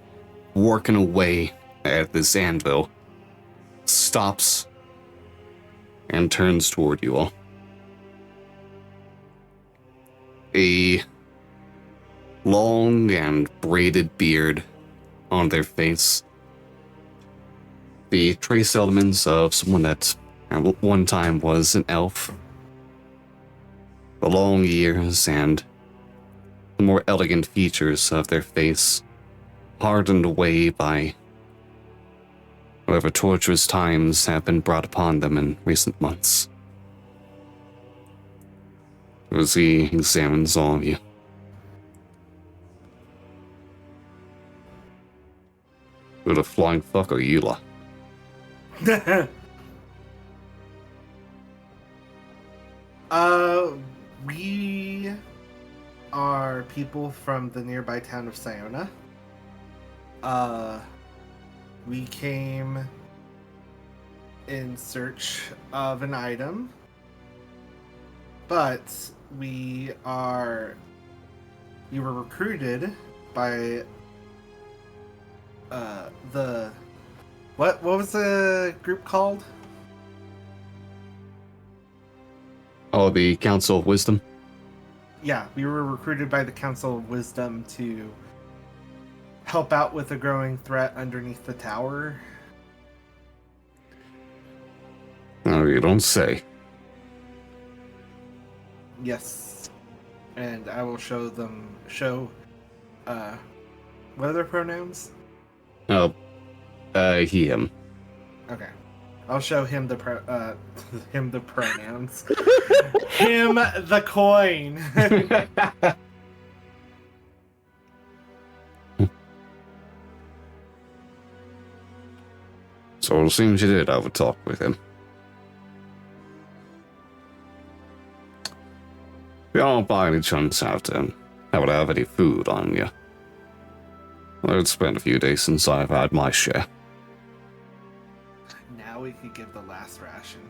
[SPEAKER 1] working away at this anvil, stops and turns toward you all. A long and braided beard on their face. The trace elements of someone that at one time was an elf. The long ears and the more elegant features of their face, hardened away by whatever torturous times have been brought upon them in recent months. As he examines all of you. Who the flying fuck are you lot?
[SPEAKER 2] We are people from the nearby town of Siona. We came in search of an item, but we were recruited by what was the group called?
[SPEAKER 1] Oh, the Council of Wisdom?
[SPEAKER 2] Yeah, we were recruited by the Council of Wisdom to help out with a growing threat underneath the tower.
[SPEAKER 1] Oh, you don't say.
[SPEAKER 2] Yes. And I will show what are their pronouns?
[SPEAKER 1] Oh, he, him.
[SPEAKER 2] Okay. I'll show him the pronouns. Him the coin.
[SPEAKER 1] So it seems you did have a talk with him. You don't by any chance have any food on you. Well, it's been a few days since I've had my share.
[SPEAKER 2] Now we could give the last ration.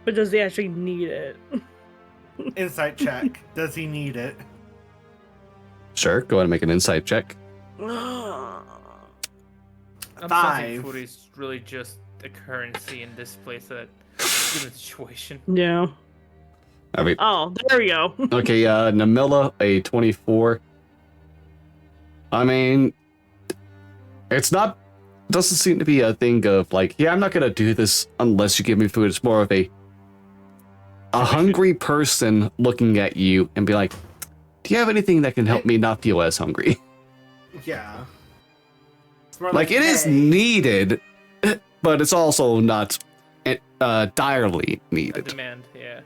[SPEAKER 3] But does he actually need it?
[SPEAKER 2] Insight check. Does he need it?
[SPEAKER 1] Sure, go ahead and make an insight check.
[SPEAKER 4] I'm
[SPEAKER 2] 5.
[SPEAKER 4] sensing food is really just a currency in this place that given the situation.
[SPEAKER 3] Yeah.
[SPEAKER 1] I mean,
[SPEAKER 3] Oh, there we go.
[SPEAKER 1] okay, Namilla, a 24. I mean, doesn't seem to be a thing of like, yeah, I'm not gonna do this unless you give me food. It's more of a, a hungry person looking at you and be like, do you have anything that can help me not feel as hungry?
[SPEAKER 2] Yeah. It's more
[SPEAKER 1] Like, it is
[SPEAKER 2] hey,
[SPEAKER 1] needed, but it's also not direly
[SPEAKER 4] A
[SPEAKER 1] needed.
[SPEAKER 4] demand, yeah.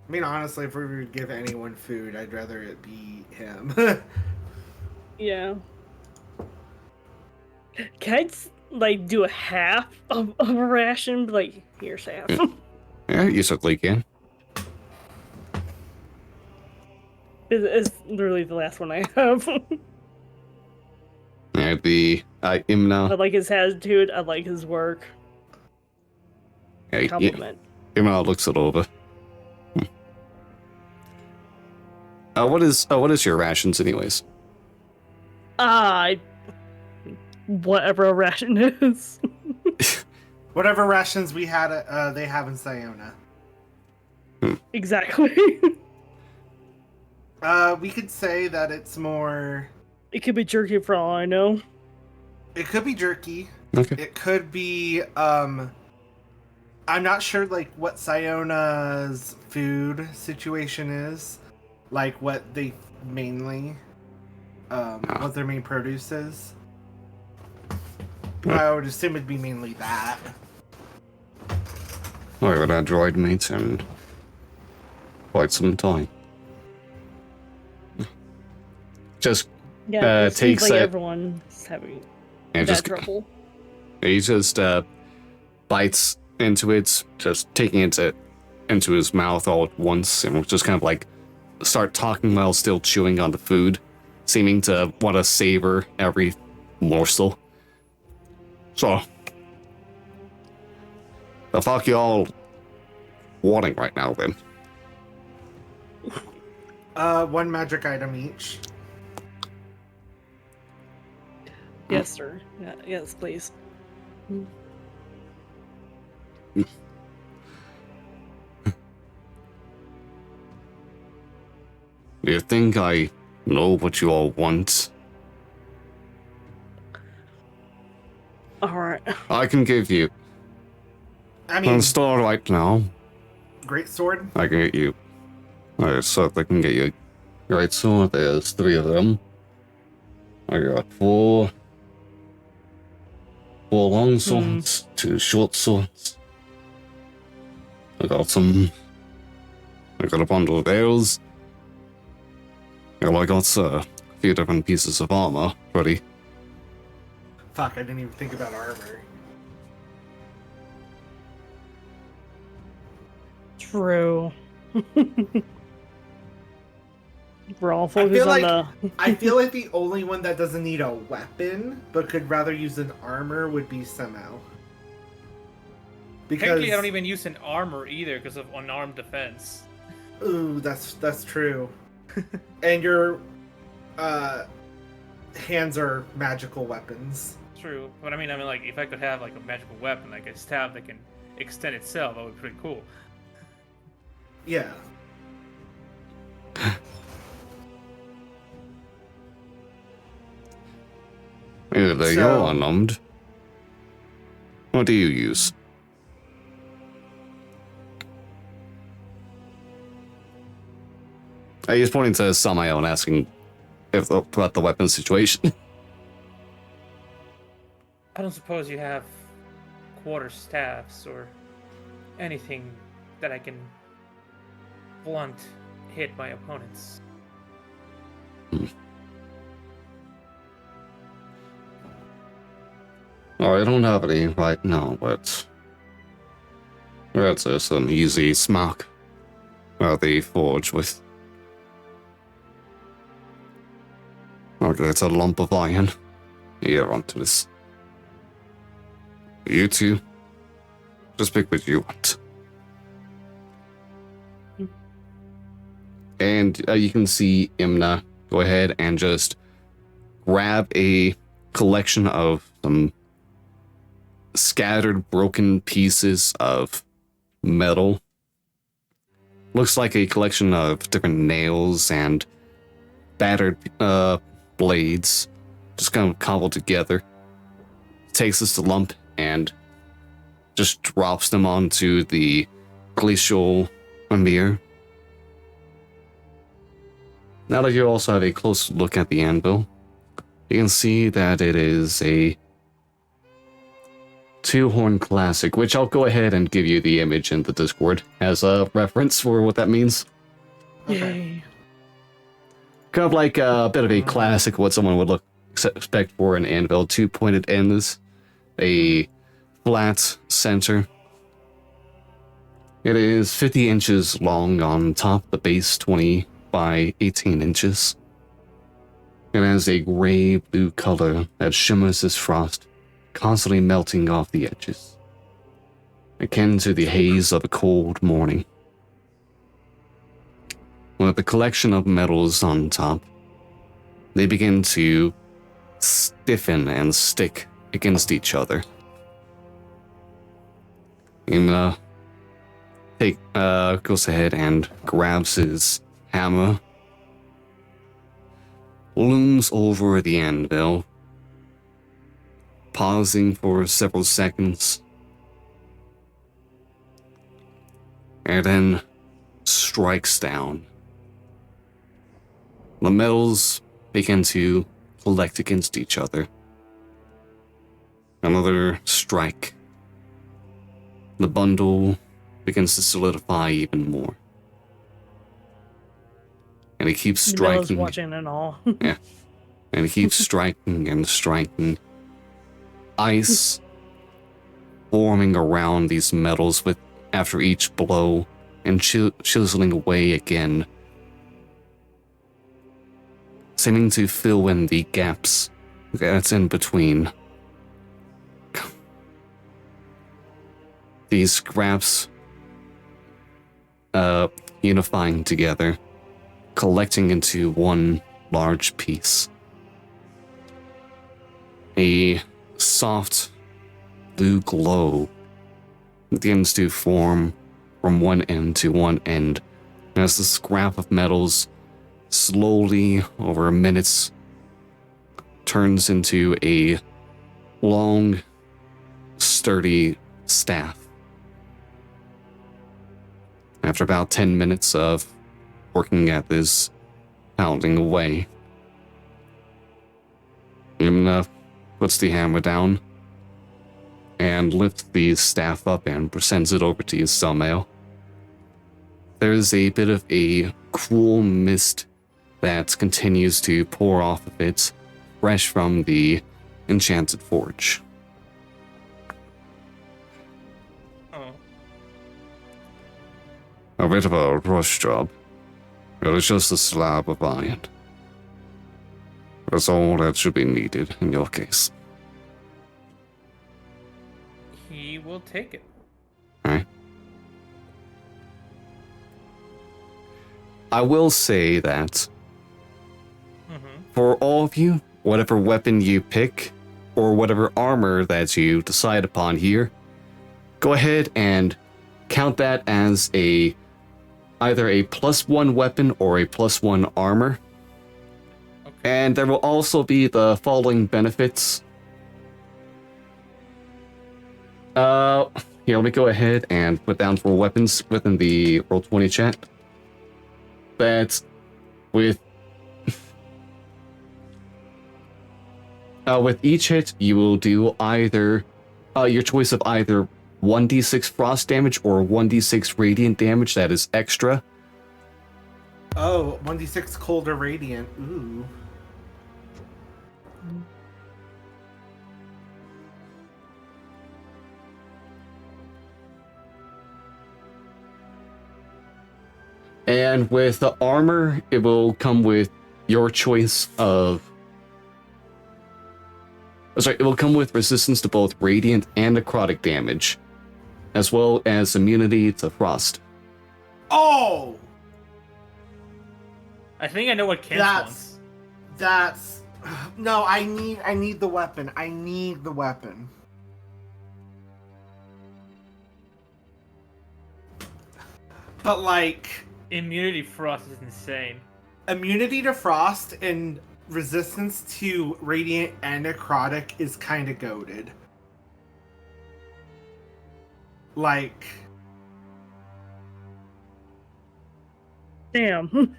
[SPEAKER 2] I mean, honestly, if we were to give anyone food, I'd rather it be him.
[SPEAKER 3] Yeah. Can I like do a half of a ration? Be like, here's half.
[SPEAKER 1] Yeah, you certainly can.
[SPEAKER 3] It's literally the last one I have.
[SPEAKER 1] Yeah, the
[SPEAKER 3] I
[SPEAKER 1] Imna.
[SPEAKER 3] like his attitude. I like his work.
[SPEAKER 1] Yeah,
[SPEAKER 3] Compliment.
[SPEAKER 1] Imna looks it over. What is your rations, anyways?
[SPEAKER 3] Whatever a ration is.
[SPEAKER 2] Whatever rations we had, they have in Siona.
[SPEAKER 3] Exactly.
[SPEAKER 2] We could say that it's more.
[SPEAKER 3] It could be jerky for all I know.
[SPEAKER 2] It could be jerky.
[SPEAKER 1] Okay.
[SPEAKER 2] It could be. I'm not sure, like, what Siona's food situation is. Like, what they mainly. What their main produce is. I would assume it'd be mainly that.
[SPEAKER 1] I haven't had droid meat in quite some time. Just
[SPEAKER 3] Yeah, it seems
[SPEAKER 1] takes
[SPEAKER 3] like
[SPEAKER 1] it
[SPEAKER 3] everyone's having
[SPEAKER 1] and
[SPEAKER 3] that
[SPEAKER 1] just
[SPEAKER 3] trouble.
[SPEAKER 1] he just bites into it, just taking it into his mouth all at once, and just kind of like start talking while still chewing on the food, seeming to want to savor every morsel. So, the fuck y'all wanting right now, then?
[SPEAKER 2] One magic item each.
[SPEAKER 3] Yes, sir. Yeah, yes, please.
[SPEAKER 1] Do you think I know what you all want?
[SPEAKER 3] Alright.
[SPEAKER 1] I can give you.
[SPEAKER 2] I
[SPEAKER 1] On
[SPEAKER 2] mean,
[SPEAKER 1] the store right now,
[SPEAKER 2] great sword.
[SPEAKER 1] I can get you. I certainly can get you. Right, so there's 3 of them. I got 4 long swords, 2 short swords. I got a bundle of arrows. And I got a few different pieces of armor ready.
[SPEAKER 2] Fuck, I didn't even think about armor.
[SPEAKER 3] True. We're all
[SPEAKER 2] I
[SPEAKER 3] focused
[SPEAKER 2] feel
[SPEAKER 3] on
[SPEAKER 2] like
[SPEAKER 3] the.
[SPEAKER 2] I feel like the only one that doesn't need a weapon but could rather use an armor would be Semel. Because
[SPEAKER 4] Technically, I don't even use an armor either because of unarmed defense.
[SPEAKER 2] ooh, that's true. And your hands are magical weapons.
[SPEAKER 4] True, but I mean, like, if I could have like a magical weapon, like a staff that can extend itself, that would be pretty cool.
[SPEAKER 2] Yeah.
[SPEAKER 1] Either
[SPEAKER 2] So-
[SPEAKER 1] you're unarmed. What do you use? He's pointing to Samael and asking about the weapon situation.
[SPEAKER 4] I don't suppose you have quarter staffs or anything that I can blunt hit my opponents.
[SPEAKER 1] Oh, I don't have any right now, but that's just an easy smack where they forge with. Okay, it's a lump of iron. Here, onto this. You two, just pick what you want. And you can see Imna go ahead and just grab a collection of some scattered, broken pieces of metal. Looks like a collection of different nails and battered blades, just kind of cobbled together. Takes this lump and just drops them onto the glacial Amir. Now that you also have a close look at the anvil, you can see that it is a two-horn classic, which I'll go ahead and give you the image in the Discord as a reference for what that means.
[SPEAKER 3] Yay.
[SPEAKER 1] Kind of like a bit of a classic, what someone would expect for an anvil. Two-pointed ends, a flat center. It is 50 inches long on top, the base 20 by 18 inches. It has a gray-blue color that shimmers as frost, constantly melting off the edges, akin to the haze of a cold morning. With a collection of metals on top, they begin to stiffen and stick against each other. And goes ahead and grabs his hammer, looms over the anvil, pausing for several seconds, and then strikes down. The metals begin to collect against each other. Another strike. The bundle begins to solidify even more. And he keeps striking.
[SPEAKER 3] Watching and all.
[SPEAKER 1] Yeah. And he keeps striking and striking. Ice forming around these metals with after each blow and chiseling away again, seeming to fill in the gaps that's in between. These scraps unifying together, collecting into one large piece. A soft blue glow begins to form from one end to one end as the scrap of metals slowly, over minutes, turns into a long, sturdy staff. After about 10 minutes of working at this, pounding away, Imna puts the hammer down and lifts the staff up and presents it over to Selmail. There's a bit of a cool mist that continues to pour off of it, fresh from the enchanted forge.
[SPEAKER 4] Oh.
[SPEAKER 1] A bit of a rush job. It is just a slab of iron. That's all that should be needed in your case.
[SPEAKER 4] He will take it.
[SPEAKER 1] Alright. I will say that for all of you, whatever weapon you pick, or whatever armor that you decide upon here, go ahead and count that as either a +1 weapon or a +1 armor.
[SPEAKER 4] Okay.
[SPEAKER 1] And there will also be the following benefits. Here, let me go ahead and put down for weapons within the Roll20 chat. That with with each hit, you will do either your choice of either 1d6 frost damage or 1d6 radiant damage that is extra.
[SPEAKER 2] Oh, 1d6 cold or radiant. Ooh.
[SPEAKER 1] And with the armor, it will come with your choice of... Sorry, it will come with resistance to both radiant and necrotic damage, as well as immunity to frost.
[SPEAKER 2] Oh!
[SPEAKER 4] I think I know what Kent wants.
[SPEAKER 2] That's... No, I need the weapon. I need the weapon. But like...
[SPEAKER 4] Immunity frost is insane.
[SPEAKER 2] Immunity to frost and resistance to radiant and necrotic is kind of goated. Like,
[SPEAKER 3] Damn.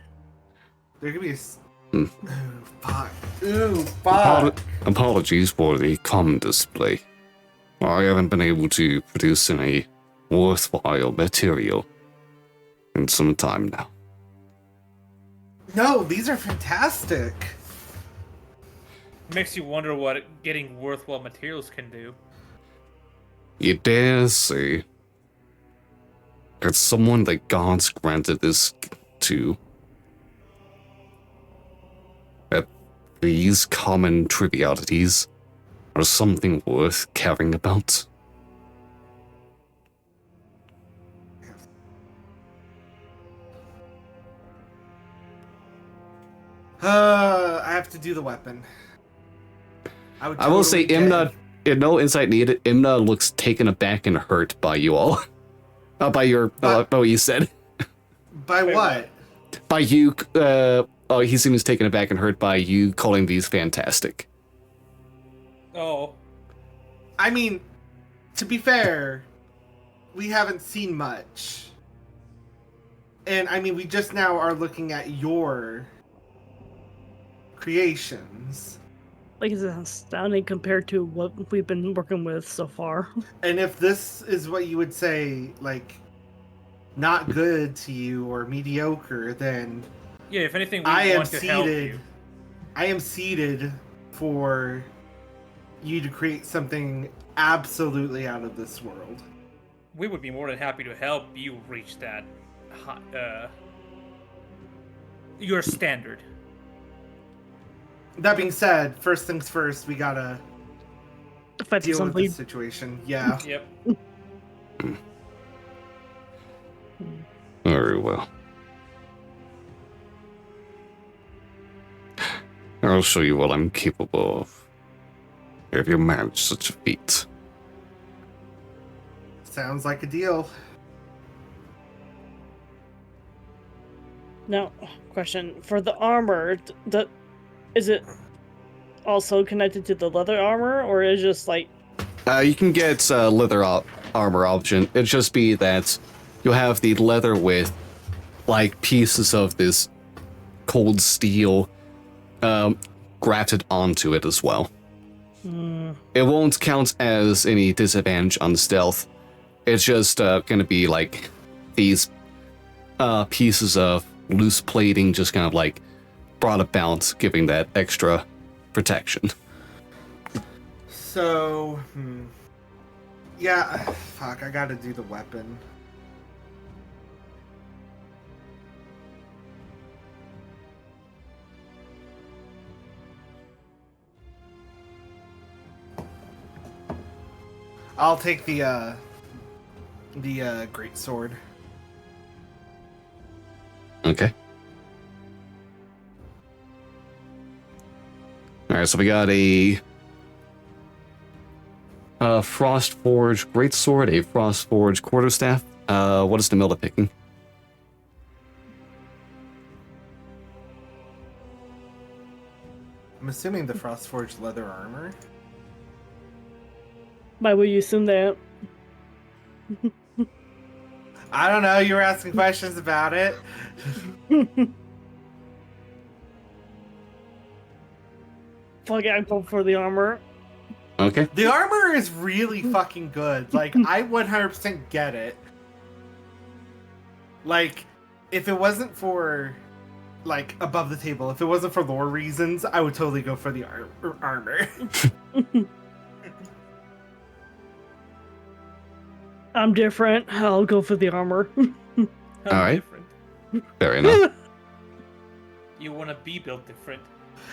[SPEAKER 2] There could be a.
[SPEAKER 1] Hmm.
[SPEAKER 2] Ooh, fuck. Ooh, fuck.
[SPEAKER 1] Apologies for the common display. I haven't been able to produce any worthwhile material in some time now.
[SPEAKER 2] No, these are fantastic.
[SPEAKER 4] Makes you wonder what getting worthwhile materials can do.
[SPEAKER 1] You dare say that someone that God's granted this to, that these common trivialities are something worth caring about?
[SPEAKER 2] I have to do the weapon.
[SPEAKER 1] I will say, Imna, no insight needed. Imna looks taken aback and hurt by you all. By what you said.
[SPEAKER 2] By what?
[SPEAKER 1] By you, he seems taken aback and hurt by you calling these fantastic.
[SPEAKER 4] Oh.
[SPEAKER 2] I mean, to be fair, we haven't seen much. And I mean, we just now are looking at your creations.
[SPEAKER 3] Like, it's astounding compared to what we've been working with so far.
[SPEAKER 2] And if this is what you would say, like, not good to you or mediocre, then
[SPEAKER 4] Yeah, if anything, we
[SPEAKER 2] I am
[SPEAKER 4] want to help
[SPEAKER 2] seated.
[SPEAKER 4] you.
[SPEAKER 2] I am seated for you to create something absolutely out of this world.
[SPEAKER 4] We would be more than happy to help you reach that, your standard.
[SPEAKER 2] That being said, first things first, we gotta
[SPEAKER 3] Fight
[SPEAKER 2] deal with
[SPEAKER 3] something.
[SPEAKER 2] this situation. Yeah.
[SPEAKER 4] Yep.
[SPEAKER 1] Very well. I'll show you what I'm capable of. If you manage such a feat.
[SPEAKER 2] Sounds like a deal.
[SPEAKER 3] Now, question for the armor: is it also connected to the leather armor, or is it just like?
[SPEAKER 1] You can get leather armor option. It'd just be that you'll have the leather with like pieces of this cold steel grafted onto it as well. It won't count as any disadvantage on stealth. It's just gonna be like these pieces of loose plating just kind of like brought about, giving that extra protection.
[SPEAKER 2] So, yeah, fuck, I gotta do the weapon. I'll take the great sword.
[SPEAKER 1] Okay. Alright, so we got a Frost Forge Greatsword, a Frost Forge Quarterstaff. What is Namilda picking?
[SPEAKER 2] I'm assuming the Frostforged leather armor.
[SPEAKER 3] Why would you assume that?
[SPEAKER 2] I don't know, you were asking questions about it.
[SPEAKER 3] Fuck it, I'm going for the armor.
[SPEAKER 1] Okay.
[SPEAKER 2] The armor is really fucking good. Like, I 100% get it. Like, if it wasn't for, like, above the table, if it wasn't for lore reasons, I would totally go for the armor.
[SPEAKER 3] I'm different. I'll go for the armor.
[SPEAKER 4] How
[SPEAKER 1] Alright.
[SPEAKER 4] different.
[SPEAKER 1] Fair enough.
[SPEAKER 4] You want to be built different.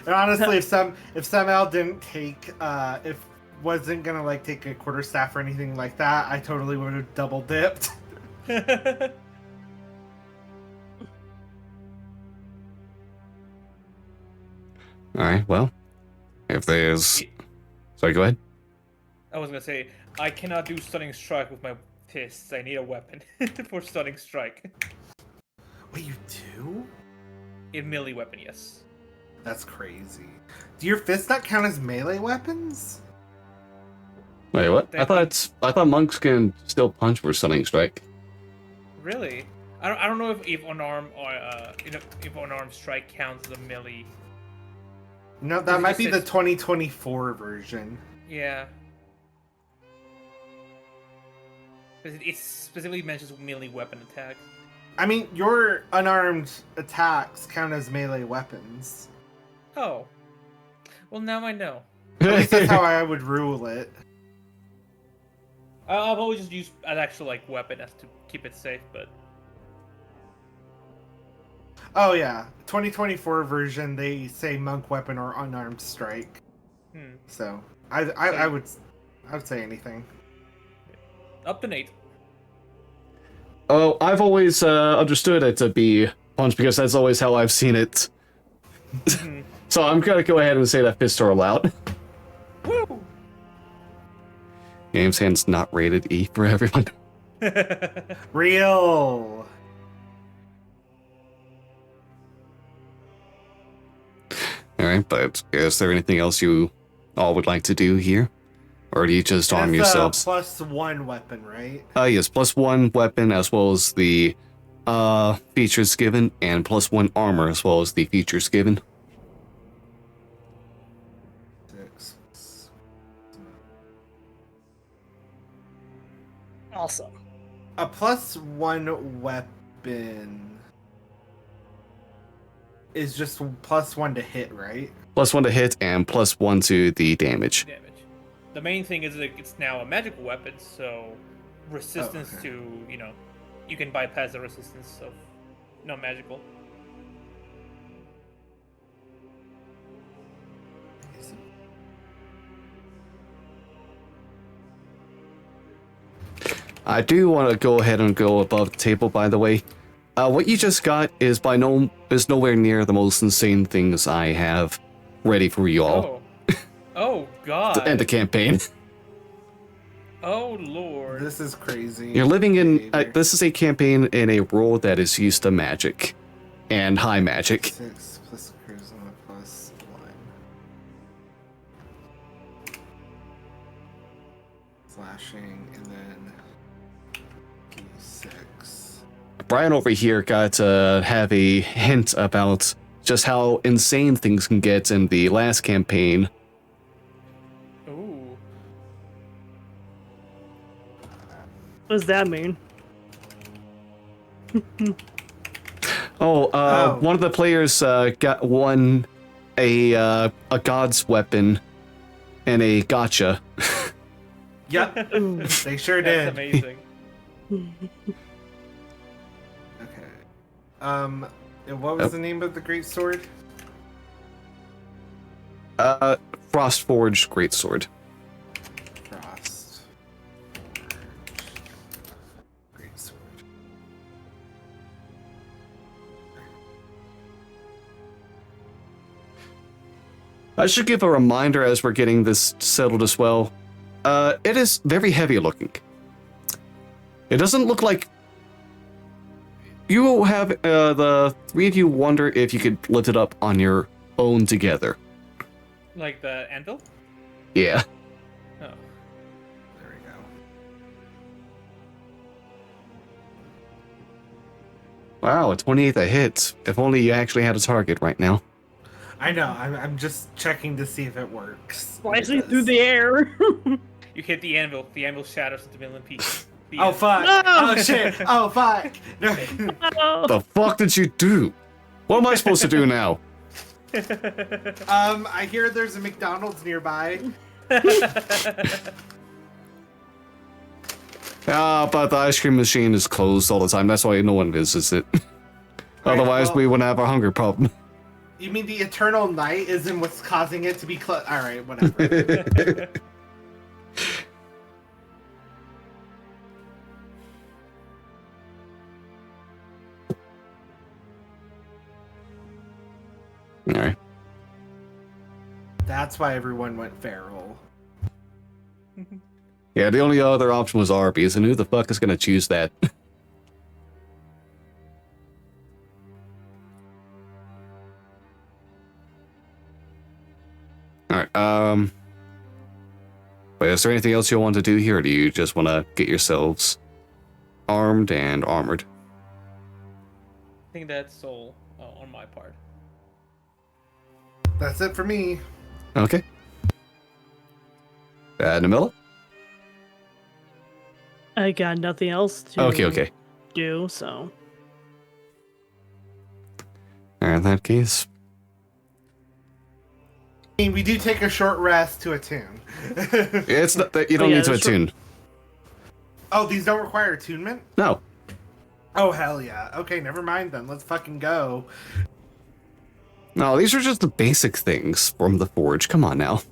[SPEAKER 2] And honestly, if Samuel didn't take, if wasn't gonna, like, take a quarterstaff or anything like that, I totally would have double dipped.
[SPEAKER 1] Alright, well. If there's... Sorry, go ahead.
[SPEAKER 4] I was gonna say, I cannot do stunning strike with my fists. I need a weapon for stunning strike.
[SPEAKER 2] Wait, you do?
[SPEAKER 4] A melee weapon, yes.
[SPEAKER 2] That's crazy. Do your fists not count as melee weapons?
[SPEAKER 1] Wait, what? I thought monks can still punch for stunning strike.
[SPEAKER 4] Really? I don't know if unarmed or if unarmed strike counts as a melee.
[SPEAKER 2] No, that
[SPEAKER 4] It
[SPEAKER 2] might
[SPEAKER 4] just
[SPEAKER 2] be the
[SPEAKER 4] says-
[SPEAKER 2] 2024 version.
[SPEAKER 4] Yeah. Because it specifically mentions melee weapon attack.
[SPEAKER 2] I mean, your unarmed attacks count as melee weapons.
[SPEAKER 4] Oh. Well, now I know.
[SPEAKER 2] At least that's how I would rule it.
[SPEAKER 4] I've always just used an actual like weapon as to keep it safe, but
[SPEAKER 2] Oh yeah, 2024 version. They say monk weapon or unarmed strike. So I would say anything.
[SPEAKER 4] up to Nate.
[SPEAKER 1] Oh, I've always understood it to be punch because that's always how I've seen it. So I'm gonna go ahead and say that fist are allowed.
[SPEAKER 4] Woo!
[SPEAKER 1] Game's hand's not rated E for everyone.
[SPEAKER 2] Real.
[SPEAKER 1] Alright, but is there anything else you all would like to do here? Or do you just arm
[SPEAKER 2] That's
[SPEAKER 1] yourselves?
[SPEAKER 2] +1 weapon, right?
[SPEAKER 1] Yes, +1 weapon as well as the features given, and +1 armor as well as the features given.
[SPEAKER 2] 6.
[SPEAKER 3] Awesome.
[SPEAKER 2] A +1 weapon is just +1 to hit, right?
[SPEAKER 1] +1 to hit and +1 to the damage.
[SPEAKER 4] Damage. The main thing is that it's now a magical weapon, so resistance
[SPEAKER 2] okay.
[SPEAKER 4] to, you can bypass the resistance of non-magical.
[SPEAKER 1] I do want to go ahead and go above the table, by the way. What you just got is is nowhere near the most insane things I have ready for you all.
[SPEAKER 4] Oh God.
[SPEAKER 1] To end the campaign.
[SPEAKER 4] Oh Lord.
[SPEAKER 2] This is crazy.
[SPEAKER 1] You're living in...
[SPEAKER 2] behavior.
[SPEAKER 1] this is a campaign in a world that is used to magic. And high magic.
[SPEAKER 2] 6 plus charisma +1. Slashing and then D6.
[SPEAKER 1] Brian over here got to have a hint about just how insane things can get in the last campaign.
[SPEAKER 4] Ooh.
[SPEAKER 3] What does that mean?
[SPEAKER 2] Oh.
[SPEAKER 1] One of the players got won a god's weapon and a gotcha.
[SPEAKER 2] Yep,
[SPEAKER 3] Ooh.
[SPEAKER 2] they sure
[SPEAKER 4] That's
[SPEAKER 2] did.
[SPEAKER 4] amazing.
[SPEAKER 2] Okay. And what was the name of the great sword?
[SPEAKER 1] Frostforged greatsword.
[SPEAKER 2] Frost. Great sword.
[SPEAKER 1] I should give a reminder as we're getting this settled as well. It is very heavy looking. It doesn't look like... You will have the three of you wonder if you could lift it up on your own together.
[SPEAKER 4] Like the anvil?
[SPEAKER 1] Yeah.
[SPEAKER 4] Oh.
[SPEAKER 2] There we go.
[SPEAKER 1] Wow, a 28 a hit. If only you actually had a target right now.
[SPEAKER 2] I know. I'm just checking to see if it works.
[SPEAKER 3] Slicing
[SPEAKER 2] It
[SPEAKER 3] through
[SPEAKER 2] does.
[SPEAKER 3] the air.
[SPEAKER 4] You hit the anvil. The anvil shatters into a million pieces. The
[SPEAKER 2] Oh
[SPEAKER 4] end.
[SPEAKER 2] fuck!
[SPEAKER 3] No!
[SPEAKER 2] Oh shit! Oh fuck! No.
[SPEAKER 3] Oh.
[SPEAKER 1] The fuck did you do? What am I supposed to do now?
[SPEAKER 2] I hear there's a McDonald's nearby.
[SPEAKER 1] But the ice cream machine is closed all the time. That's why no one visits it. Otherwise,
[SPEAKER 2] well-
[SPEAKER 1] we wouldn't have a hunger problem.
[SPEAKER 2] You mean the eternal night isn't what's causing it to be closed? All right, whatever.
[SPEAKER 1] Alright.
[SPEAKER 2] That's why everyone went feral.
[SPEAKER 1] Yeah, the only other option was Arby's, and who the fuck is gonna choose that? Alright, but is there anything else you want to do here, or do you just want to get yourselves armed and armored?
[SPEAKER 4] think that's all on my part.
[SPEAKER 2] That's it for me.
[SPEAKER 1] Okay. Namilla?
[SPEAKER 3] I got nothing else to
[SPEAKER 1] Okay.
[SPEAKER 3] do, so.
[SPEAKER 1] In that case,
[SPEAKER 2] I mean, we do take a short rest to attune.
[SPEAKER 1] it's not that you don't
[SPEAKER 3] yeah,
[SPEAKER 1] need to
[SPEAKER 3] that's true.
[SPEAKER 1] attune.
[SPEAKER 2] Oh, these don't require attunement?
[SPEAKER 1] No.
[SPEAKER 2] Oh, hell yeah. Okay, never mind then. Let's fucking go.
[SPEAKER 1] No, these are just the basic things from the forge. Come on now.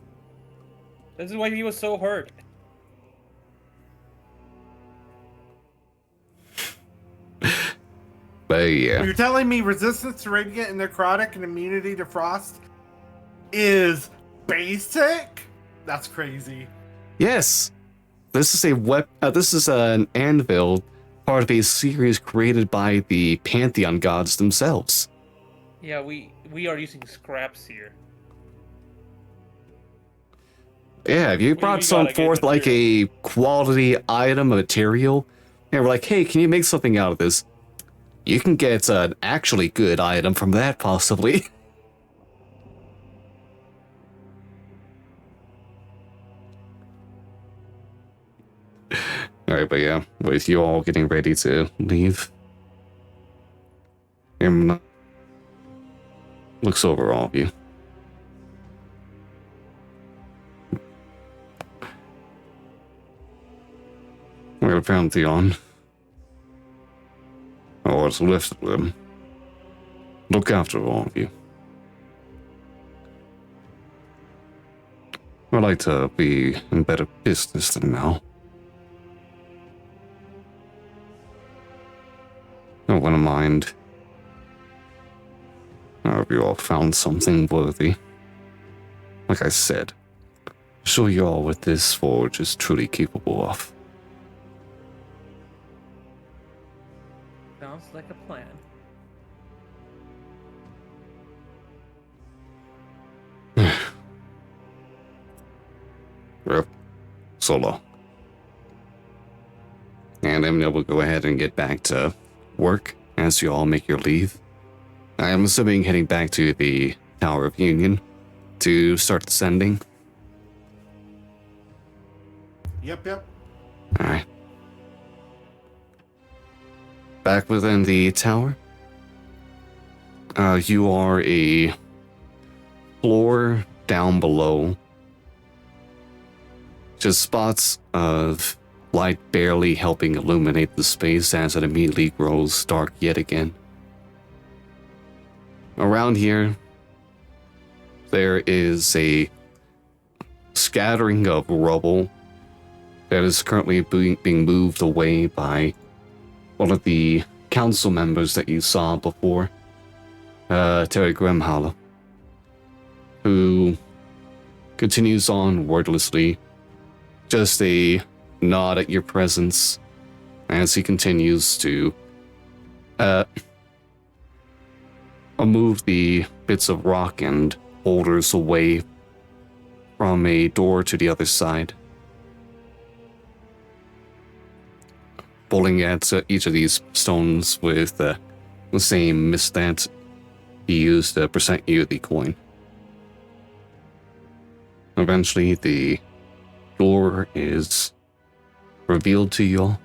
[SPEAKER 4] This is why he was so hurt.
[SPEAKER 1] But yeah.
[SPEAKER 2] You're telling me resistance to radiant and necrotic and immunity to frost is basic? That's crazy.
[SPEAKER 1] Yes. This is this is an anvil, part of a series created by the Pantheon gods themselves.
[SPEAKER 4] Yeah, we are using scraps here.
[SPEAKER 1] Yeah, if you brought
[SPEAKER 4] we
[SPEAKER 1] some
[SPEAKER 4] gotta get
[SPEAKER 1] forth like a
[SPEAKER 4] material.
[SPEAKER 1] quality item, a material, and we're like, hey, can you make something out of this? You can get an actually good item from that, possibly. Alright, but yeah, with you all getting ready to leave, looks over all of you. We're found Theon. Or what's left of them. Look after all of you. I'd like to be in better business than now. I wouldn't mind. I hope you all found something worthy. Like I said, show you all what this forge is truly capable of.
[SPEAKER 4] Sounds like a plan.
[SPEAKER 1] Yep. So long. And then we'll go ahead and get back to work as you all make your leave. I am assuming heading back to the Tower of Union to start descending.
[SPEAKER 2] Yep.
[SPEAKER 1] Alright. Back within the tower. You are a floor down below. Just spots of light barely helping illuminate the space as it immediately grows dark yet again. Around here, there is a scattering of rubble that is currently being moved away by one of the council members that you saw before, Terry Grimhala, who continues on wordlessly, just a nod at your presence as he continues to move the bits of rock and boulders away from a door to the other side. Pulling at each of these stones with the same mist that he used to present you the coin. Eventually, the door is revealed to you all.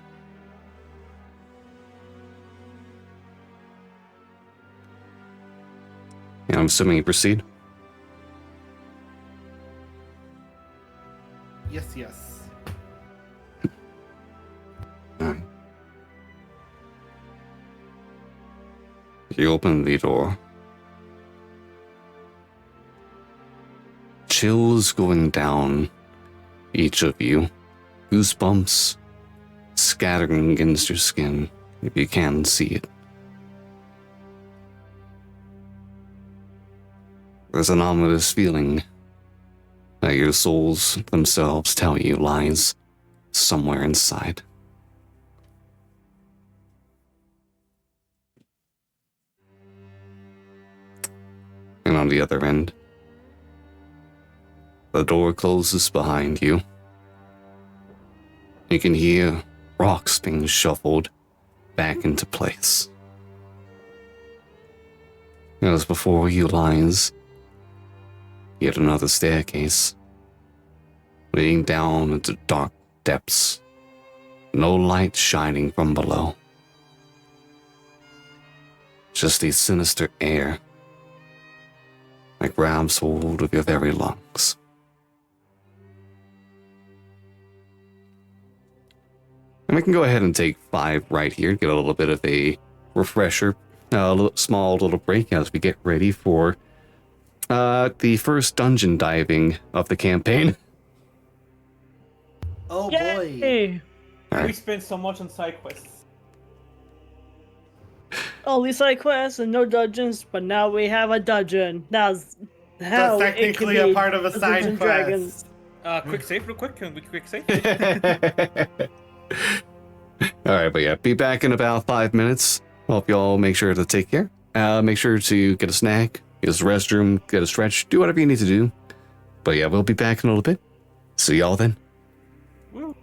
[SPEAKER 1] And I'm assuming you proceed.
[SPEAKER 2] Yes.
[SPEAKER 1] Alright. You open the door. Chills going down each of you. Goosebumps scattering against your skin, if you can see it. There's an ominous feeling that your souls themselves tell you lies somewhere inside. And on the other end, the door closes behind you. You can hear rocks being shuffled back into place. As before you lies yet another staircase leading down into dark depths, no light shining from below. Just a sinister air that grabs hold of your very lungs. And we can go ahead and take 5 right here, get a little bit of a refresher, small little break as we get ready for the first dungeon diving of the campaign.
[SPEAKER 2] Oh boy.
[SPEAKER 3] Yay!
[SPEAKER 4] We spent so much on side quests.
[SPEAKER 3] All these side quests and no dungeons, but now we have a dungeon. That's how
[SPEAKER 2] That's
[SPEAKER 3] it can
[SPEAKER 2] technically
[SPEAKER 3] be
[SPEAKER 2] a part of a
[SPEAKER 3] Dungeons
[SPEAKER 2] side
[SPEAKER 3] and
[SPEAKER 2] quest.
[SPEAKER 3] Dragons.
[SPEAKER 4] Quick save real quick. Can we quick save?
[SPEAKER 1] Alright, but yeah, be back in about 5 minutes. Hope y'all make sure to take care. Make sure to get a snack, use the restroom, get a stretch, do whatever you need to do. But yeah, we'll be back in a little bit. See y'all then.
[SPEAKER 4] Woo.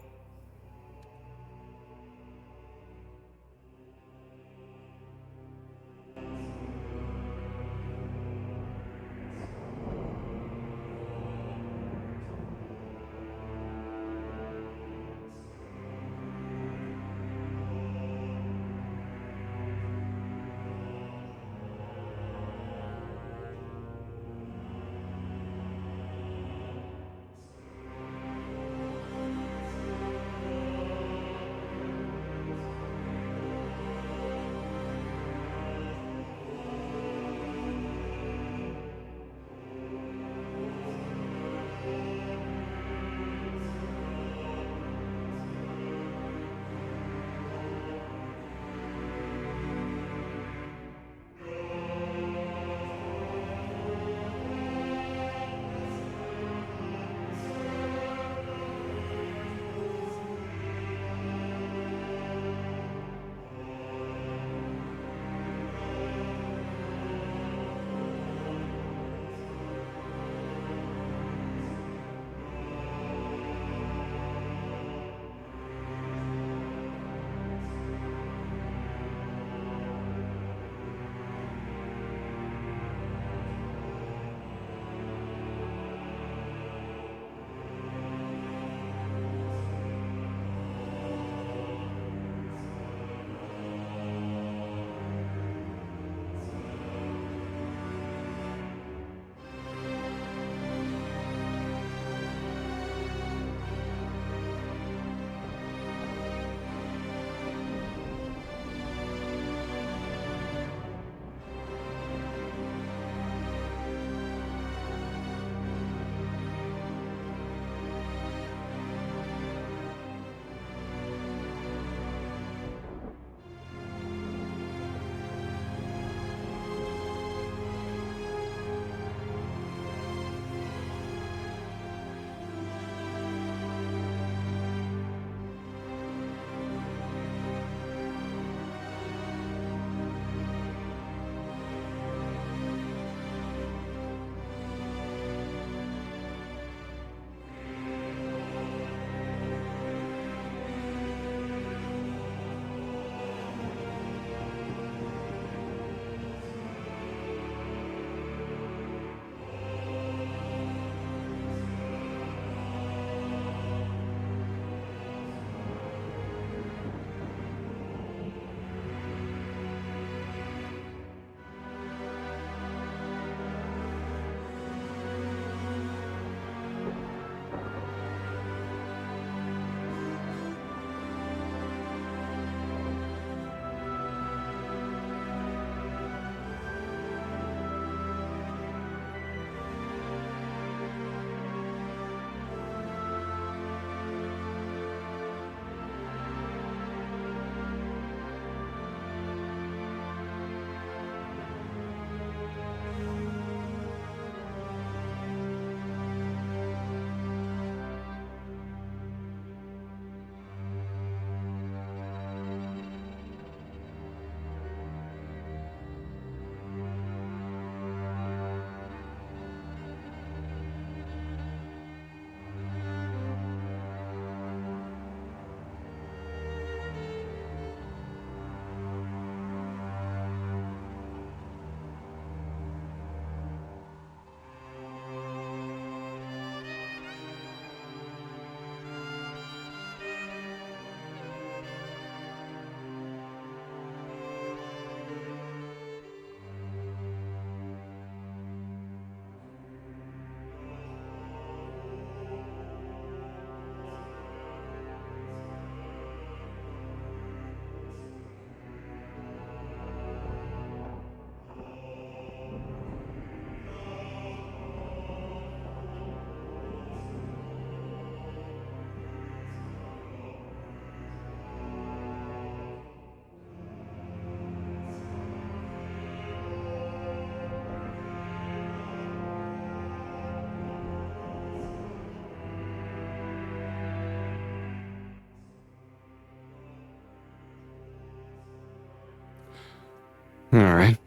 [SPEAKER 1] right.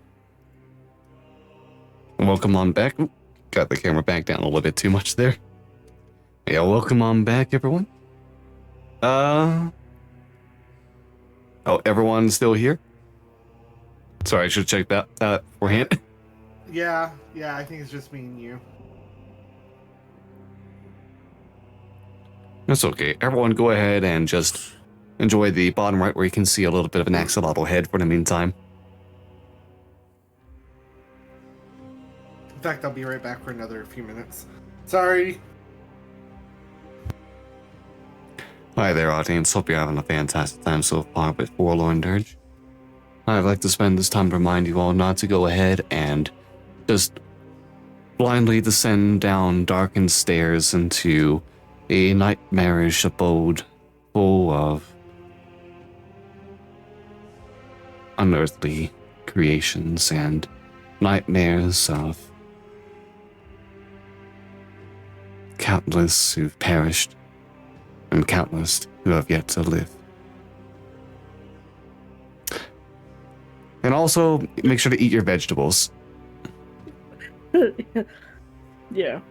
[SPEAKER 1] Welcome on back. Oop, got the camera back down a little bit too much there. Yeah, welcome on back, everyone. Oh, everyone's still here? Sorry, I should check that beforehand.
[SPEAKER 2] Yeah, I think it's just me and you.
[SPEAKER 1] That's okay. Everyone go ahead and just enjoy the bottom right where you can see a little bit of an axolotl head for the meantime.
[SPEAKER 2] In fact, I'll be right back for another few minutes. Sorry.
[SPEAKER 1] Hi there, audience. Hope you're having a fantastic time so far with Forlorn Dirge. I'd like to spend this time to remind you all not to go ahead and just blindly descend down darkened stairs into a nightmarish abode full of unearthly creations and nightmares of countless who've perished and countless who have yet to live. And also, make sure to eat your vegetables.
[SPEAKER 3] Yeah.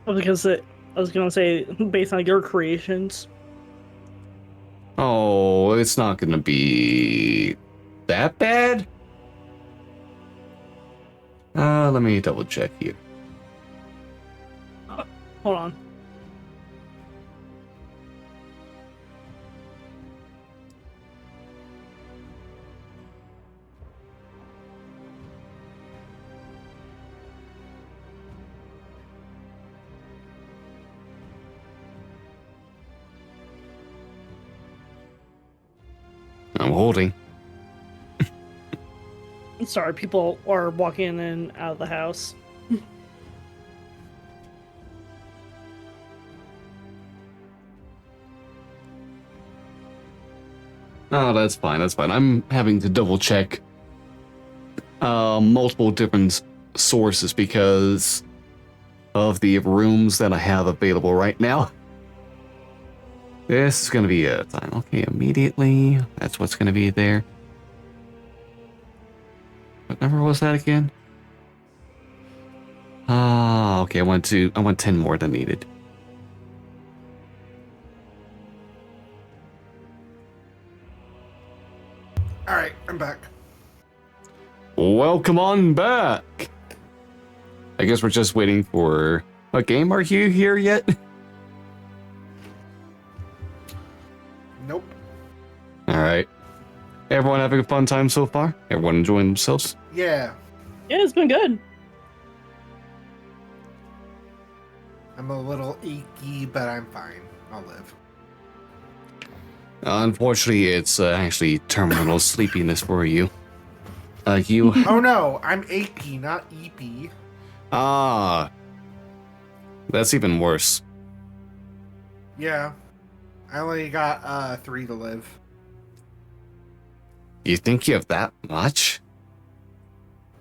[SPEAKER 3] I was gonna say, based on your creations.
[SPEAKER 1] Oh, it's not gonna be that bad? Let me double check here.
[SPEAKER 3] Hold on.
[SPEAKER 1] I'm holding.
[SPEAKER 3] Sorry, people are walking in and out of the house.
[SPEAKER 1] Oh, that's fine, that's fine. I'm having to double check multiple different sources because of the rooms that I have available right now. This is gonna be a time. Okay, immediately. That's what's gonna be there. What number was that again? Ah, okay, I want 10 more than needed.
[SPEAKER 2] Alright, I'm back.
[SPEAKER 1] Welcome on back. I guess we're just waiting for a game. Are you here yet?
[SPEAKER 2] Nope.
[SPEAKER 1] Alright. Everyone having a fun time so far? Everyone enjoying themselves?
[SPEAKER 2] Yeah.
[SPEAKER 3] Yeah, it's been good.
[SPEAKER 2] I'm a little achy, but I'm fine. I'll live.
[SPEAKER 1] Unfortunately, it's actually terminal sleepiness for you. You...
[SPEAKER 2] Oh no, I'm achy, not eepy.
[SPEAKER 1] Ah. That's even worse.
[SPEAKER 2] Yeah. I only got 3 to live.
[SPEAKER 1] You think you have that much?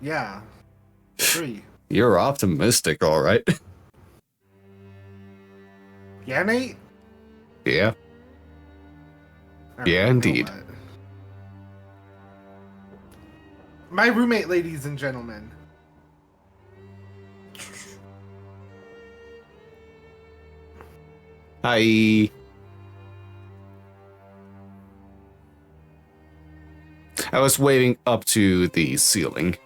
[SPEAKER 2] Yeah. 3.
[SPEAKER 1] You're optimistic, alright.
[SPEAKER 2] Yeah, Nate?
[SPEAKER 1] Yeah.
[SPEAKER 2] Alright,
[SPEAKER 1] Yeah,
[SPEAKER 2] you know
[SPEAKER 1] indeed.
[SPEAKER 2] what? My roommate, ladies and gentlemen.
[SPEAKER 1] Hi. I was waving up to the ceiling.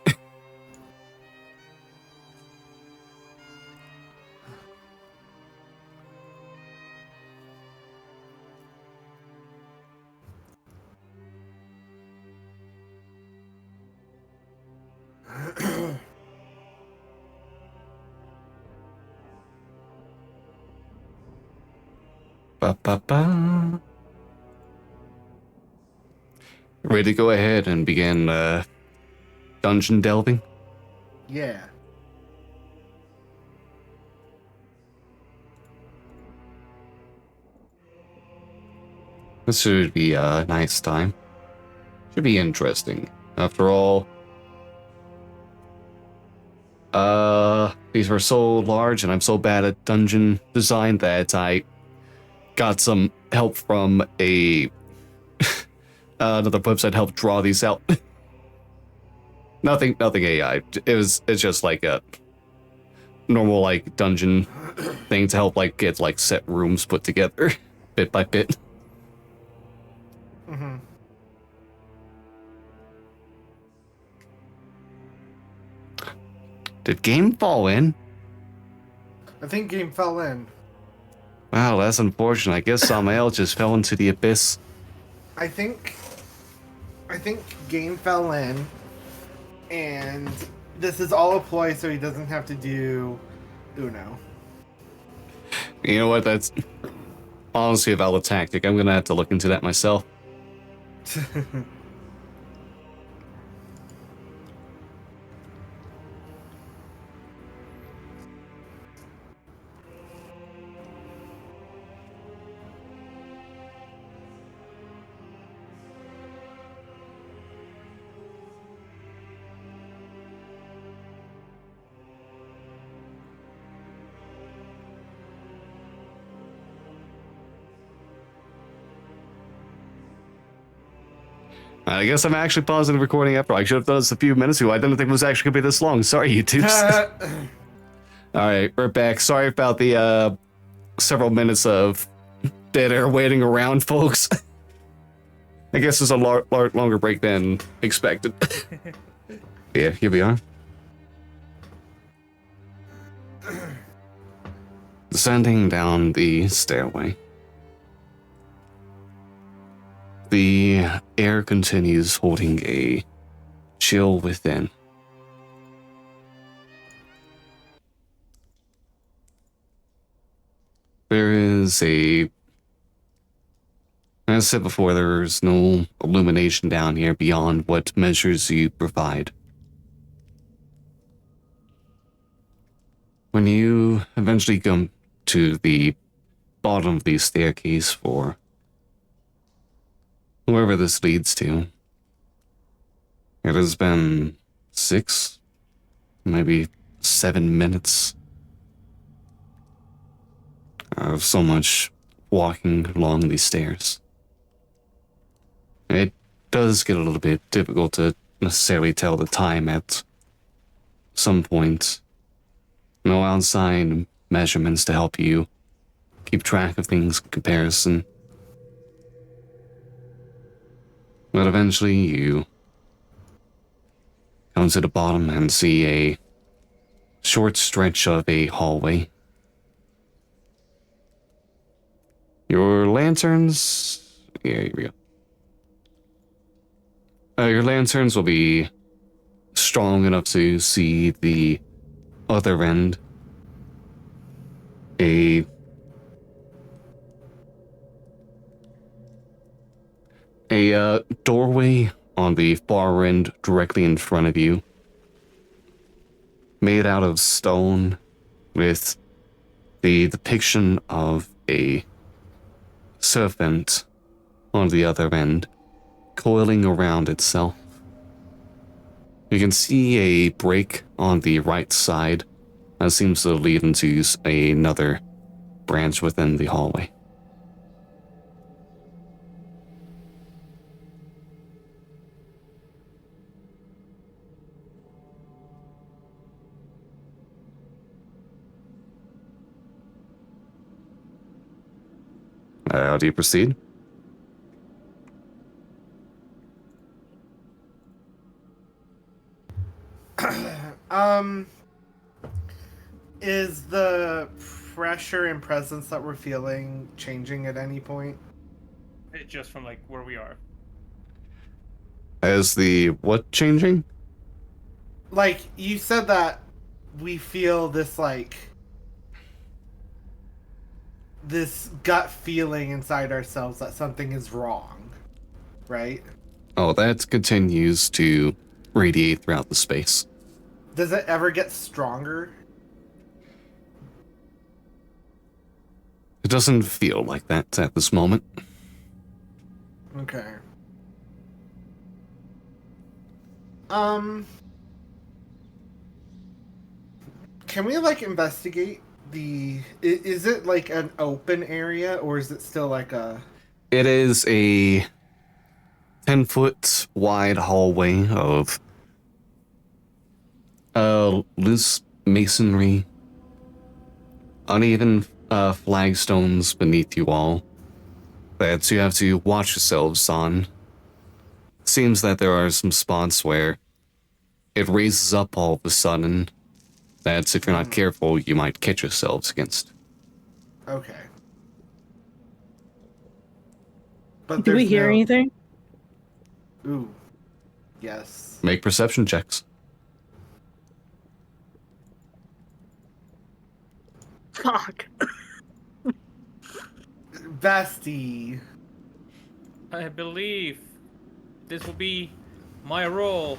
[SPEAKER 1] Ba-ba-ba. Ready to go ahead and begin dungeon delving?
[SPEAKER 2] Yeah.
[SPEAKER 1] This should be a nice time. Should be interesting. After all, These were so large, and I'm so bad at dungeon design that I got some help from a another website helped draw these out. nothing AI. It's just like a normal like dungeon thing to help like get like set rooms put together bit by bit.
[SPEAKER 2] Mm-hmm.
[SPEAKER 1] Did game fall in?
[SPEAKER 2] I think game fell in.
[SPEAKER 1] Wow, that's unfortunate. I guess Samael just fell into the abyss.
[SPEAKER 2] I think game fell in, and this is all a ploy so he doesn't have to do Uno.
[SPEAKER 1] You know what? That's honestly a valid tactic. I'm gonna have to look into that myself. I guess I'm actually pausing the recording after. I should have done this a few minutes ago. I didn't think it was actually going to be this long. Sorry, YouTubes. Alright, we're back. Sorry about the several minutes of dead air waiting around, folks. I guess it's a longer break than expected. Yeah, here we are. Descending down the stairway. The air continues holding a chill within. There is as I said before, there's no illumination down here beyond what measures you provide. When you eventually come to the bottom of the staircase for wherever this leads to, it has been 6, maybe 7 minutes of so much walking along these stairs. It does get a little bit difficult to necessarily tell the time at some point. No outside measurements to help you keep track of things in comparison. But eventually you come to the bottom and see a short stretch of a hallway. Your lanterns... Yeah, here we go. Your lanterns will be strong enough to see the other end. A doorway on the far end directly in front of you, made out of stone with the depiction of a serpent on the other end, coiling around itself. You can see a break on the right side that seems to lead into another branch within the hallway. How do you proceed?
[SPEAKER 2] Is the pressure and presence that we're feeling changing at any point?
[SPEAKER 4] Just from like where we are.
[SPEAKER 1] Is the what changing?
[SPEAKER 2] Like, you said that we feel this, like, this gut feeling inside ourselves that something is wrong, right?
[SPEAKER 1] Oh, that continues to radiate throughout the space.
[SPEAKER 2] Does it ever get stronger?
[SPEAKER 1] It doesn't feel like that at this moment.
[SPEAKER 2] Okay. Can we like investigate the? Is it like an open area or is it still like a?
[SPEAKER 1] It is a 10-foot wide hallway of loose masonry, uneven flagstones beneath you all that you have to watch yourselves on. Seems that there are some spots where it raises up all of a sudden. That's if you're not careful, you might catch yourselves against.
[SPEAKER 2] Okay. But
[SPEAKER 3] Do we
[SPEAKER 2] there's
[SPEAKER 3] hear
[SPEAKER 2] no-
[SPEAKER 3] anything?
[SPEAKER 2] Ooh. Yes.
[SPEAKER 1] Make perception checks.
[SPEAKER 3] Fuck.
[SPEAKER 2] Bestie.
[SPEAKER 4] I believe this will be my role.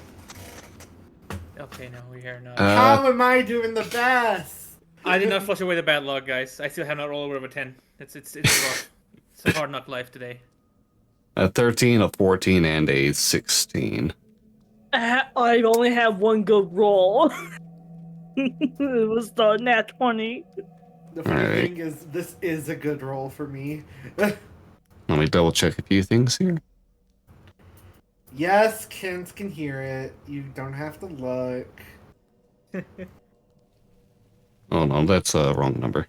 [SPEAKER 4] Okay, no, we're here now.
[SPEAKER 2] How am I doing the best?
[SPEAKER 4] I did not flush away the bad luck, guys. I still have not rolled over a 10. It's rough. It's a hard knock life today.
[SPEAKER 1] A 13, a 14, and a 16.
[SPEAKER 3] I've only had one good roll. It was the nat 20.
[SPEAKER 2] The funny
[SPEAKER 1] Alright.
[SPEAKER 2] thing is, this is a good roll for me.
[SPEAKER 1] Let me double check a few things here.
[SPEAKER 2] Yes, Kent can hear it. You don't have to look.
[SPEAKER 1] Oh no, that's a wrong number.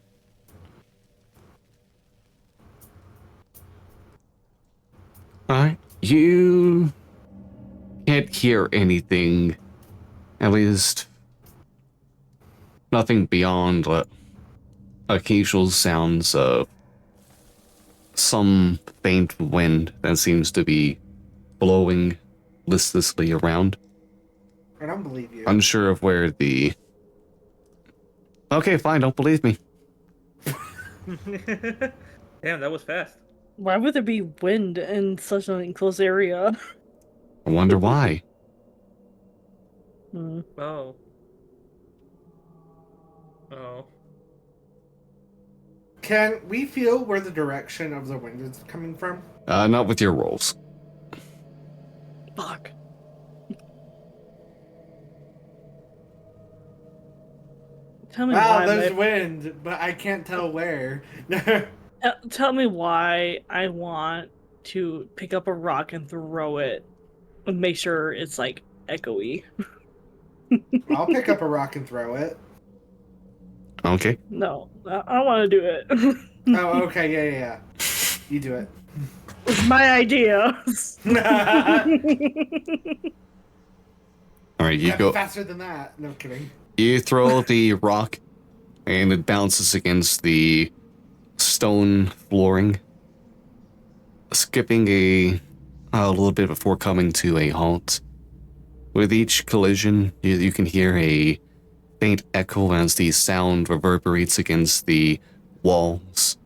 [SPEAKER 1] Alright, you can't hear anything. At least, nothing beyond occasional sounds of some faint wind that seems to be blowing listlessly around.
[SPEAKER 2] I don't believe you.
[SPEAKER 1] Unsure of where the... Okay, fine, don't believe me.
[SPEAKER 4] Damn, that was fast.
[SPEAKER 3] Why would there be wind in such an enclosed area?
[SPEAKER 1] I wonder why.
[SPEAKER 3] Hmm.
[SPEAKER 4] Oh. Oh.
[SPEAKER 2] Can we feel where the direction of the wind is coming from?
[SPEAKER 1] Not with your rolls.
[SPEAKER 3] Fuck. Tell me
[SPEAKER 2] Wow,
[SPEAKER 3] why.
[SPEAKER 2] there's wind, but I can't tell where.
[SPEAKER 3] Tell me why I want to pick up a rock and throw it and make sure it's like echoey.
[SPEAKER 2] I'll pick up a rock and throw it.
[SPEAKER 1] Okay.
[SPEAKER 3] No, I want to do it.
[SPEAKER 2] Oh, okay, yeah. You do it.
[SPEAKER 3] It's my idea.
[SPEAKER 1] Alright, you
[SPEAKER 2] Gotta
[SPEAKER 1] go.
[SPEAKER 2] be faster than that. No kidding.
[SPEAKER 1] You throw the rock, and it bounces against the stone flooring, skipping a little bit before coming to a halt. With each collision, you can hear a faint echo as the sound reverberates against the walls,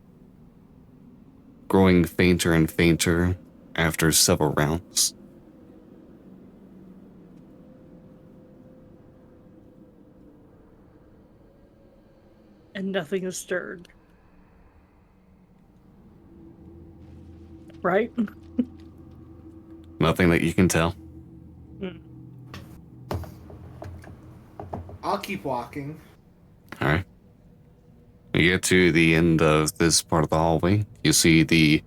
[SPEAKER 1] growing fainter and fainter after several rounds.
[SPEAKER 3] And nothing is stirred. Right?
[SPEAKER 1] Nothing that you can tell.
[SPEAKER 2] I'll keep walking.
[SPEAKER 1] Alright. You get to the end of this part of the hallway. You see the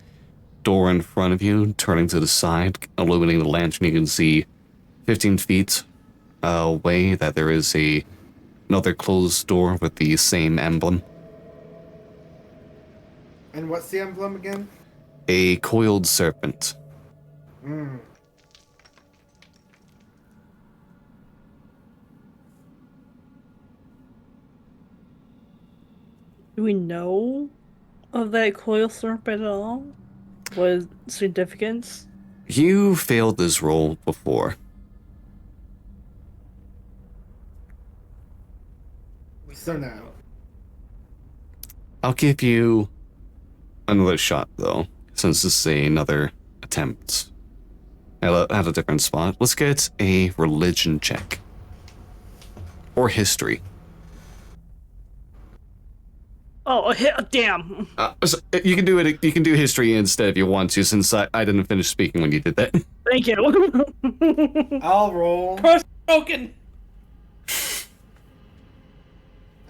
[SPEAKER 1] door in front of you, turning to the side, illuminating the lantern. You can see 15 feet away that there is another closed door with the same emblem.
[SPEAKER 2] And what's the emblem again?
[SPEAKER 1] A coiled serpent.
[SPEAKER 2] Mm.
[SPEAKER 3] Do we know of that coil serpent at all? What significance?
[SPEAKER 1] You failed this roll before.
[SPEAKER 2] So no.
[SPEAKER 1] I'll give you another shot, though, since this is another attempt at a different spot. Let's get a religion check. Or history.
[SPEAKER 3] Oh, damn.
[SPEAKER 1] So you can do it. You can do history instead if you want to, since I didn't finish speaking when you did that.
[SPEAKER 3] Thank you.
[SPEAKER 2] I'll roll.
[SPEAKER 4] Broken.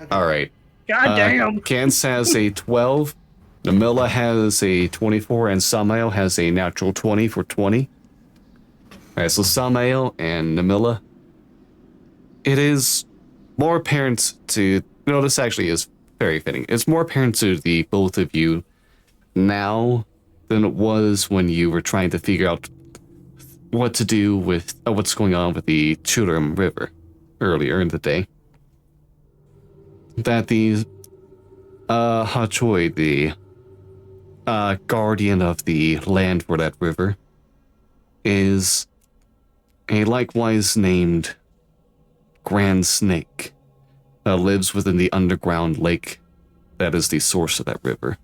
[SPEAKER 2] Okay.
[SPEAKER 1] All right.
[SPEAKER 3] God damn.
[SPEAKER 1] Kance has a 12. Namilla has a 24, and Samael has a natural 20 for 20. Alright, so Samael and Namilla. It is more apparent to... No, this actually is very fitting. It's more apparent to the both of you now than it was when you were trying to figure out what to do with what's going on with the Churum River earlier in the day. That the Hachoi, the guardian of the land for that river, is a likewise named Grand Snake that lives within the underground lake that is the source of that river.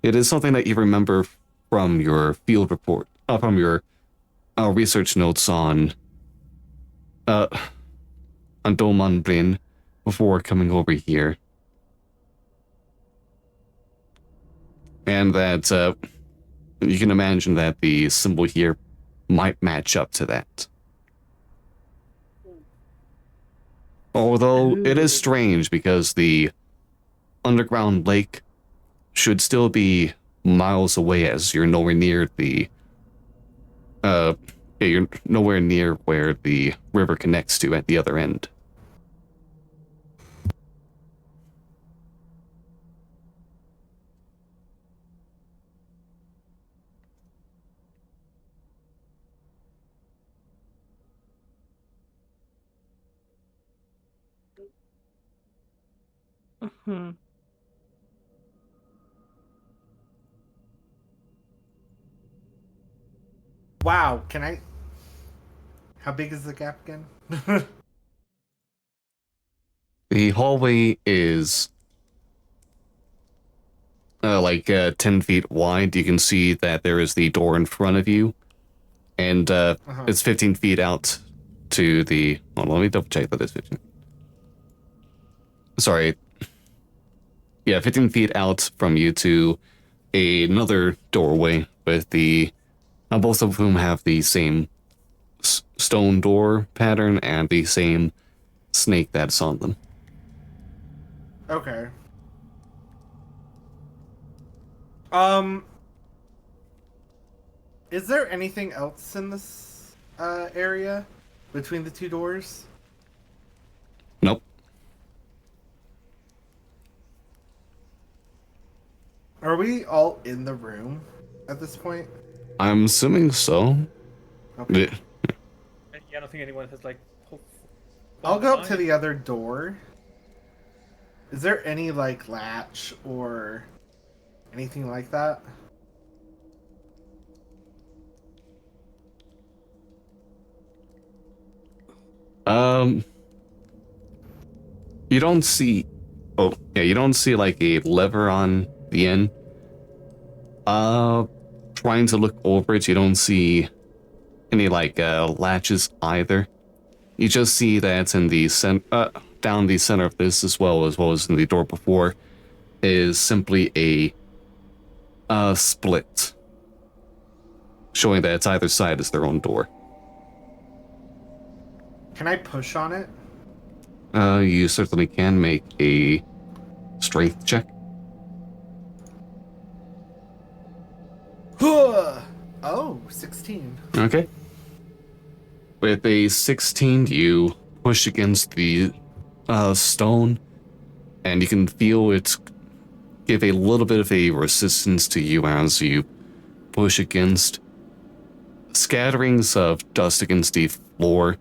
[SPEAKER 1] It is something that you remember from your field report, from your research notes on Domanbrin before coming over here. And that you can imagine that the symbol here might match up to that. Although it is strange because the underground lake should still be miles away, as you're nowhere near the you're nowhere near where the river connects to at the other end.
[SPEAKER 3] Hmm.
[SPEAKER 2] Wow, can I... How big is the gap again?
[SPEAKER 1] The hallway is like 10 feet wide. You can see that there is the door in front of you, and it's 15 feet out to the... Hold on, let me double check that it's 15. Sorry. Yeah, 15 feet out from you to another doorway with the... both of whom have the same stone door pattern and the same snake that's on them.
[SPEAKER 2] Okay. Is there anything else in this area between the two doors?
[SPEAKER 1] Nope.
[SPEAKER 2] Are we all in the room at this point?
[SPEAKER 1] I'm assuming so.
[SPEAKER 2] Okay.
[SPEAKER 4] Yeah, I don't think anyone has like.
[SPEAKER 2] I'll go up to the other door. Is there any like latch or anything like that?
[SPEAKER 1] You don't see... Oh, yeah, you don't see like a lever on the end. Trying to look over it, you don't see any like latches either. You just see that in the down the center of this, as well as in the door before, is simply a split, showing that it's either side is their own door.
[SPEAKER 2] Can I push on it?
[SPEAKER 1] You certainly can make a strength check.
[SPEAKER 2] Oh, 16.
[SPEAKER 1] Okay. With a 16, you push against the stone, and you can feel it give a little bit of a resistance to you as you push against. Scatterings of dust against the floor,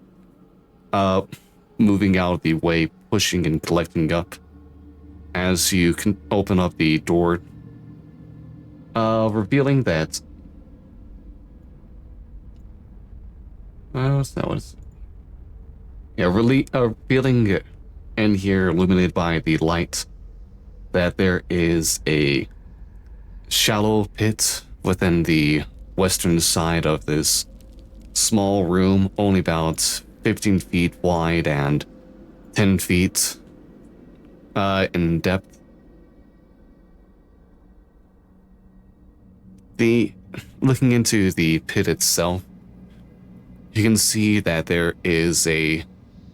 [SPEAKER 1] moving out of the way, pushing and collecting up. As you can open up the door, revealing that... what's that one? Yeah, revealing in here, illuminated by the light, that there is a shallow pit within the western side of this small room, only about 15 feet wide and 10 feet in depth. Looking into the pit itself, you can see that there is a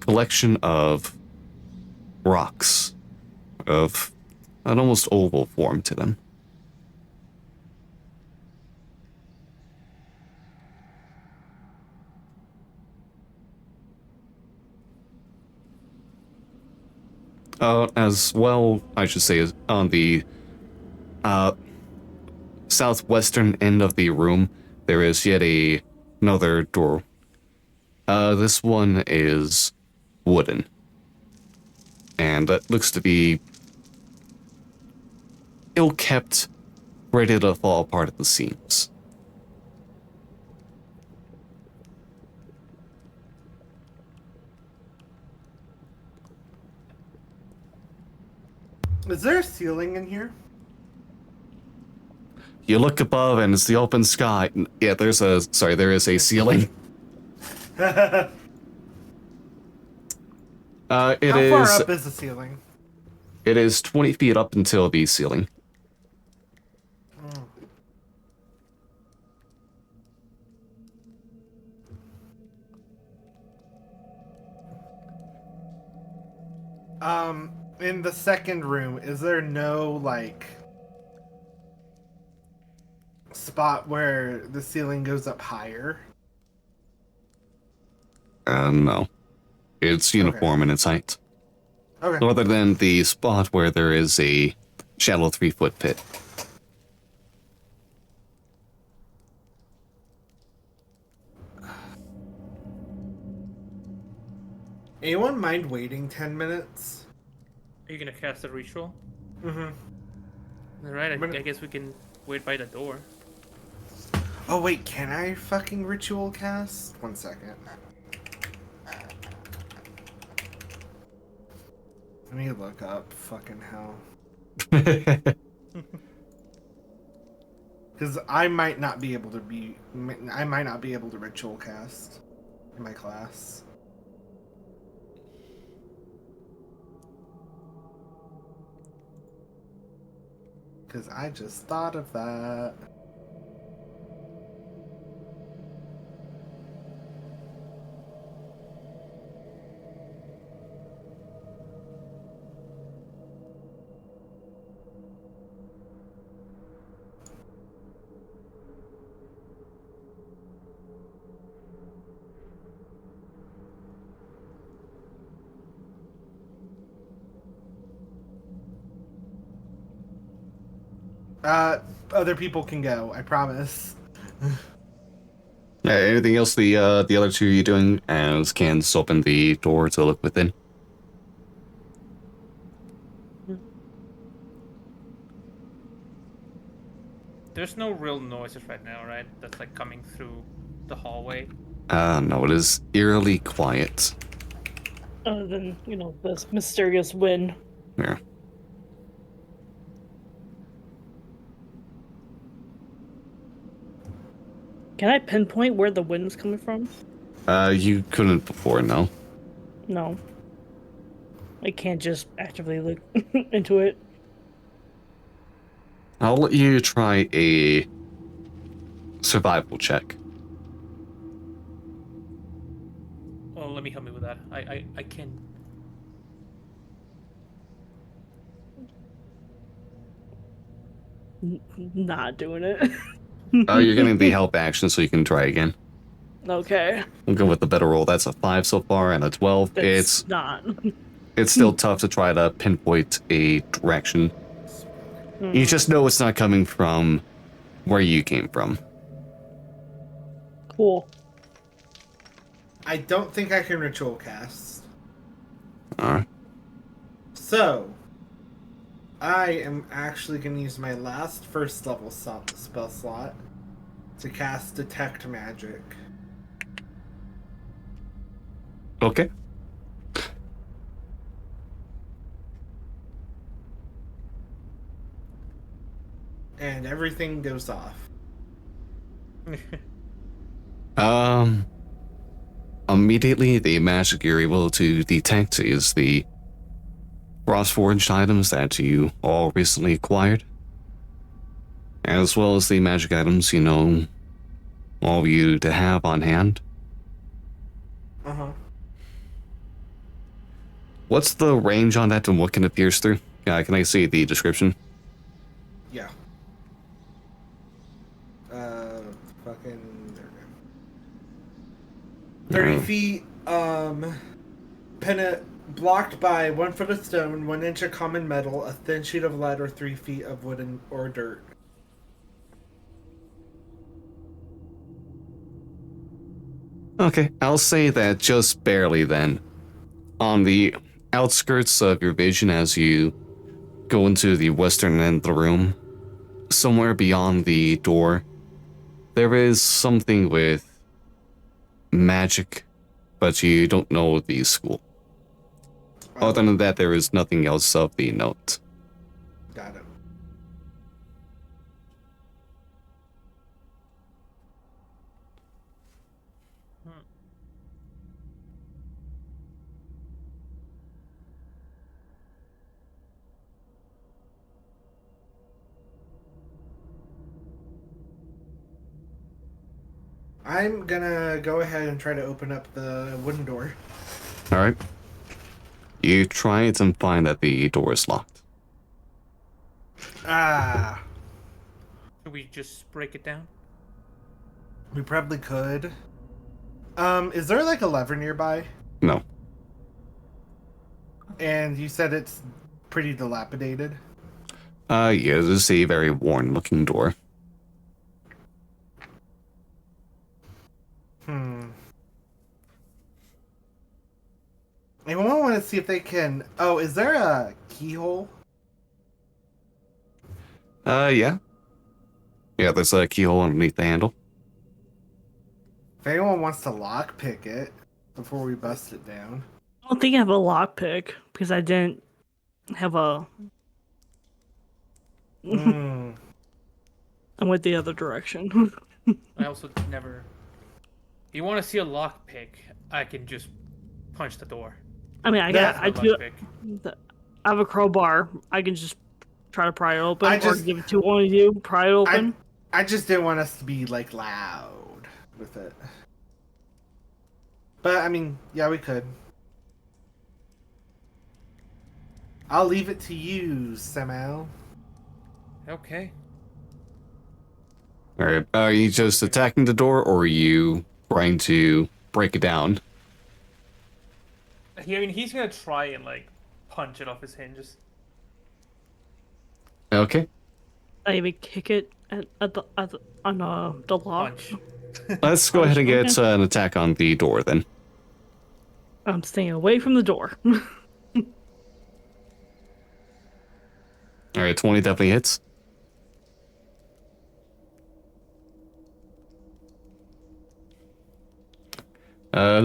[SPEAKER 1] collection of rocks of an almost oval form to them. As well, I should say, is on the southwestern end of the room, there is yet another door. This one is wooden, and that looks to be ill-kept, ready to fall apart at the seams.
[SPEAKER 2] Is there a ceiling in here?
[SPEAKER 1] You look above and it's the open sky. Yeah, there is a ceiling.
[SPEAKER 2] How far up is the ceiling?
[SPEAKER 1] It is 20 feet up until the ceiling.
[SPEAKER 2] In the second room, is there no, like, spot where the ceiling goes up higher?
[SPEAKER 1] No. It's uniform in its height.
[SPEAKER 2] Okay.
[SPEAKER 1] Other than the spot where there is a shallow 3-foot pit.
[SPEAKER 2] Anyone mind waiting 10 minutes?
[SPEAKER 4] Are you gonna cast a ritual?
[SPEAKER 2] Mm-hmm.
[SPEAKER 4] Alright, I guess we can wait by the door.
[SPEAKER 2] Oh, wait, can I fucking ritual cast? 1 second. Let me look up fucking hell. Because I might not be able to ritual cast in my class. Because I just thought of that. Other people can go, I promise.
[SPEAKER 1] Yeah, anything else the other two you doing as Cans open the door to look within?
[SPEAKER 4] There's no real noises right now, right? That's like coming through the hallway.
[SPEAKER 1] No, it is eerily quiet.
[SPEAKER 3] Other than, this mysterious wind.
[SPEAKER 1] Yeah.
[SPEAKER 3] Can I pinpoint where the wind's coming from?
[SPEAKER 1] You couldn't before, no?
[SPEAKER 3] No. I can't just actively look into it.
[SPEAKER 1] I'll let you try a survival check.
[SPEAKER 4] Oh, let me help me with that. I can.
[SPEAKER 3] Not doing it.
[SPEAKER 1] You're getting the help action, so you can try again.
[SPEAKER 3] Okay.
[SPEAKER 1] We'll go with the better roll. That's a 5 so far, and a 12.
[SPEAKER 3] It's not.
[SPEAKER 1] It's still tough to try to pinpoint a direction. You just know it's not coming from where you came from.
[SPEAKER 3] Cool.
[SPEAKER 2] I don't think I can ritual cast.
[SPEAKER 1] Alright.
[SPEAKER 2] So, I am actually going to use my last first level spell slot to cast Detect Magic.
[SPEAKER 1] Okay.
[SPEAKER 2] And everything goes off.
[SPEAKER 1] Immediately the magic you're able to detect is the Frostforged items that you all recently acquired, as well as the magic items all of you to have on hand.
[SPEAKER 2] Uh-huh.
[SPEAKER 1] What's the range on that and what can it pierce through? Can I see the description?
[SPEAKER 2] Yeah. Fucking. There we go. 30
[SPEAKER 1] Oh.
[SPEAKER 2] feet. Blocked by 1 foot of stone, 1 inch of common metal, a thin sheet of lead, or 3 feet of wooden or dirt.
[SPEAKER 1] Okay, I'll say that just barely then. On the outskirts of your vision as you go into the western end of the room, somewhere beyond the door, there is something with magic, but you don't know the school. Other than that, there is nothing else of the note.
[SPEAKER 2] Got it. I'm gonna go ahead and try to open up the wooden door.
[SPEAKER 1] Alright. You try it and find that the door is locked.
[SPEAKER 2] Ah,
[SPEAKER 4] Should we just break it down?
[SPEAKER 2] we probably could. Is there like a lever nearby?
[SPEAKER 1] No.
[SPEAKER 2] And you said it's pretty dilapidated.
[SPEAKER 1] Yeah, this is a very worn looking door.
[SPEAKER 2] Anyone want to see if they can... Oh, is there a keyhole?
[SPEAKER 1] Yeah. Yeah, there's a keyhole underneath the handle.
[SPEAKER 2] If anyone wants to lockpick it before we bust it down.
[SPEAKER 3] I don't think I have a lockpick because I didn't have a. I went the other direction.
[SPEAKER 4] I also never. If you want to see a lockpick, I can just punch the door.
[SPEAKER 3] I mean, I
[SPEAKER 4] That's a
[SPEAKER 3] do.
[SPEAKER 4] lockpick.
[SPEAKER 3] I have a crowbar. I can just try to pry it open,
[SPEAKER 2] I
[SPEAKER 3] or give it to one of you. Pry it open.
[SPEAKER 2] I just didn't want us to be like loud with it. But I mean, yeah, we could. I'll leave it to you, Samuel.
[SPEAKER 4] Okay.
[SPEAKER 1] Alright, are you just attacking the door or are you trying to break it down?
[SPEAKER 4] I mean, he's gonna try and like punch it off his hinges.
[SPEAKER 1] Okay.
[SPEAKER 3] I even kick it on the lock.
[SPEAKER 4] Punch.
[SPEAKER 1] Let's go ahead and get
[SPEAKER 3] Okay.
[SPEAKER 1] an attack on the door then.
[SPEAKER 3] I'm staying away from the door.
[SPEAKER 1] Alright, 20 definitely hits.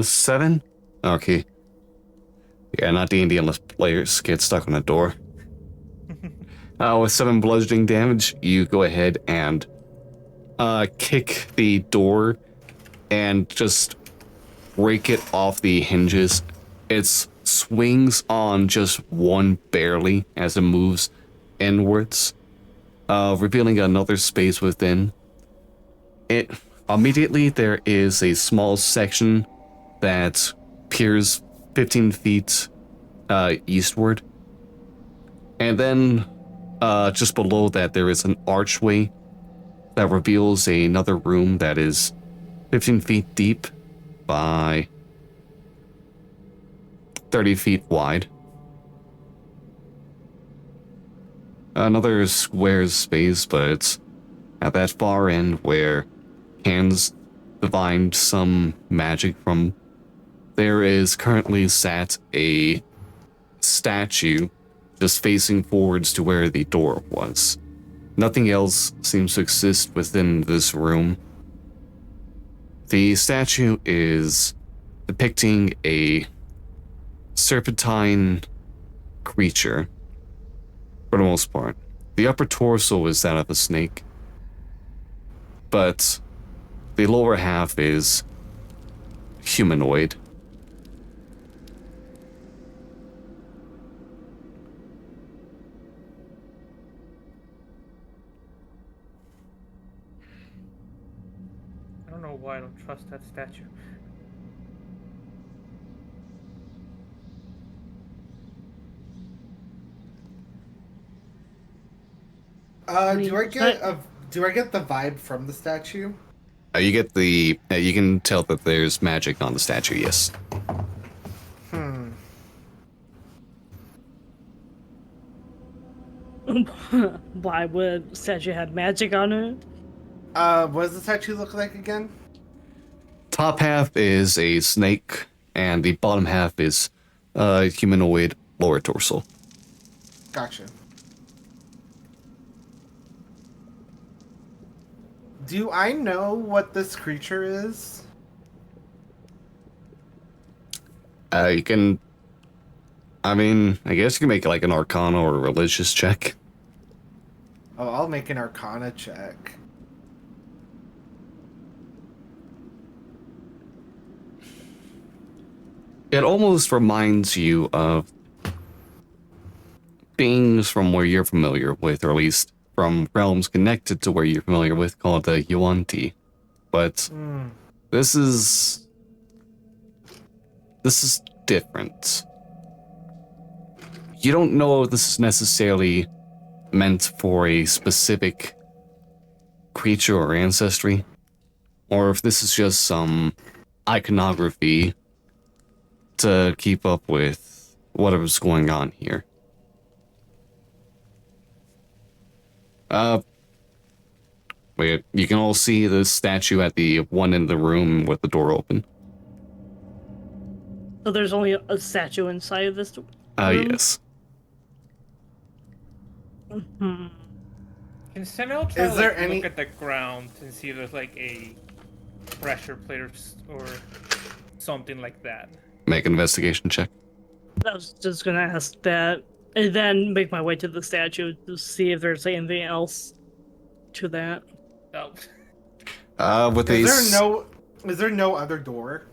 [SPEAKER 1] Seven? Okay. Yeah, not D&D unless players get stuck on a door. With 7 bludgeoning damage, you go ahead and kick the door and just break it off the hinges. It swings on just one barely as it moves inwards, revealing another space within. It immediately there is a small section that peers 15 feet eastward, and then just below that there is an archway that reveals another room that is 15 feet deep by 30 feet wide. Another square space, but it's at that far end where hands divined some magic from. There is currently sat a statue just facing forwards to where the door was. Nothing else seems to exist within this room. The statue is depicting a serpentine creature, for the most part. The upper torso is that of a snake, but the lower half is humanoid.
[SPEAKER 4] I don't know why I don't trust that statue.
[SPEAKER 2] Do I get the vibe from the statue?
[SPEAKER 1] You get the. You can tell that there's magic on the statue. Yes.
[SPEAKER 3] Why would statue have magic on it?
[SPEAKER 2] What does the statue look like again?
[SPEAKER 1] Top half is a snake, and the bottom half is humanoid lower torso.
[SPEAKER 2] Gotcha. Do I know what this creature is?
[SPEAKER 1] You can. I mean, I guess you can make like an Arcana or a religious check.
[SPEAKER 2] Oh, I'll make an Arcana check.
[SPEAKER 1] It almost reminds you of beings from where you're familiar with, or at least from realms connected to where you're familiar with, called the Yuan-Ti. But this is different. You don't know if this is necessarily meant for a specific creature or ancestry, or if this is just some iconography to keep up with whatever's going on here. Wait, you can all see the statue at the one end of the room with the door open.
[SPEAKER 3] So there's only a statue inside of this room?
[SPEAKER 1] Yes.
[SPEAKER 3] Hmm.
[SPEAKER 4] Can Samuel try
[SPEAKER 2] Is
[SPEAKER 4] to
[SPEAKER 2] there
[SPEAKER 4] like,
[SPEAKER 2] any-
[SPEAKER 4] look at the ground and see if there's like a pressure plate or something like that?
[SPEAKER 1] Make an investigation check.
[SPEAKER 3] I was just gonna ask that, and then make my way to the statue to see if there's anything else to that.
[SPEAKER 4] Oh.
[SPEAKER 1] With
[SPEAKER 2] Is there no other door?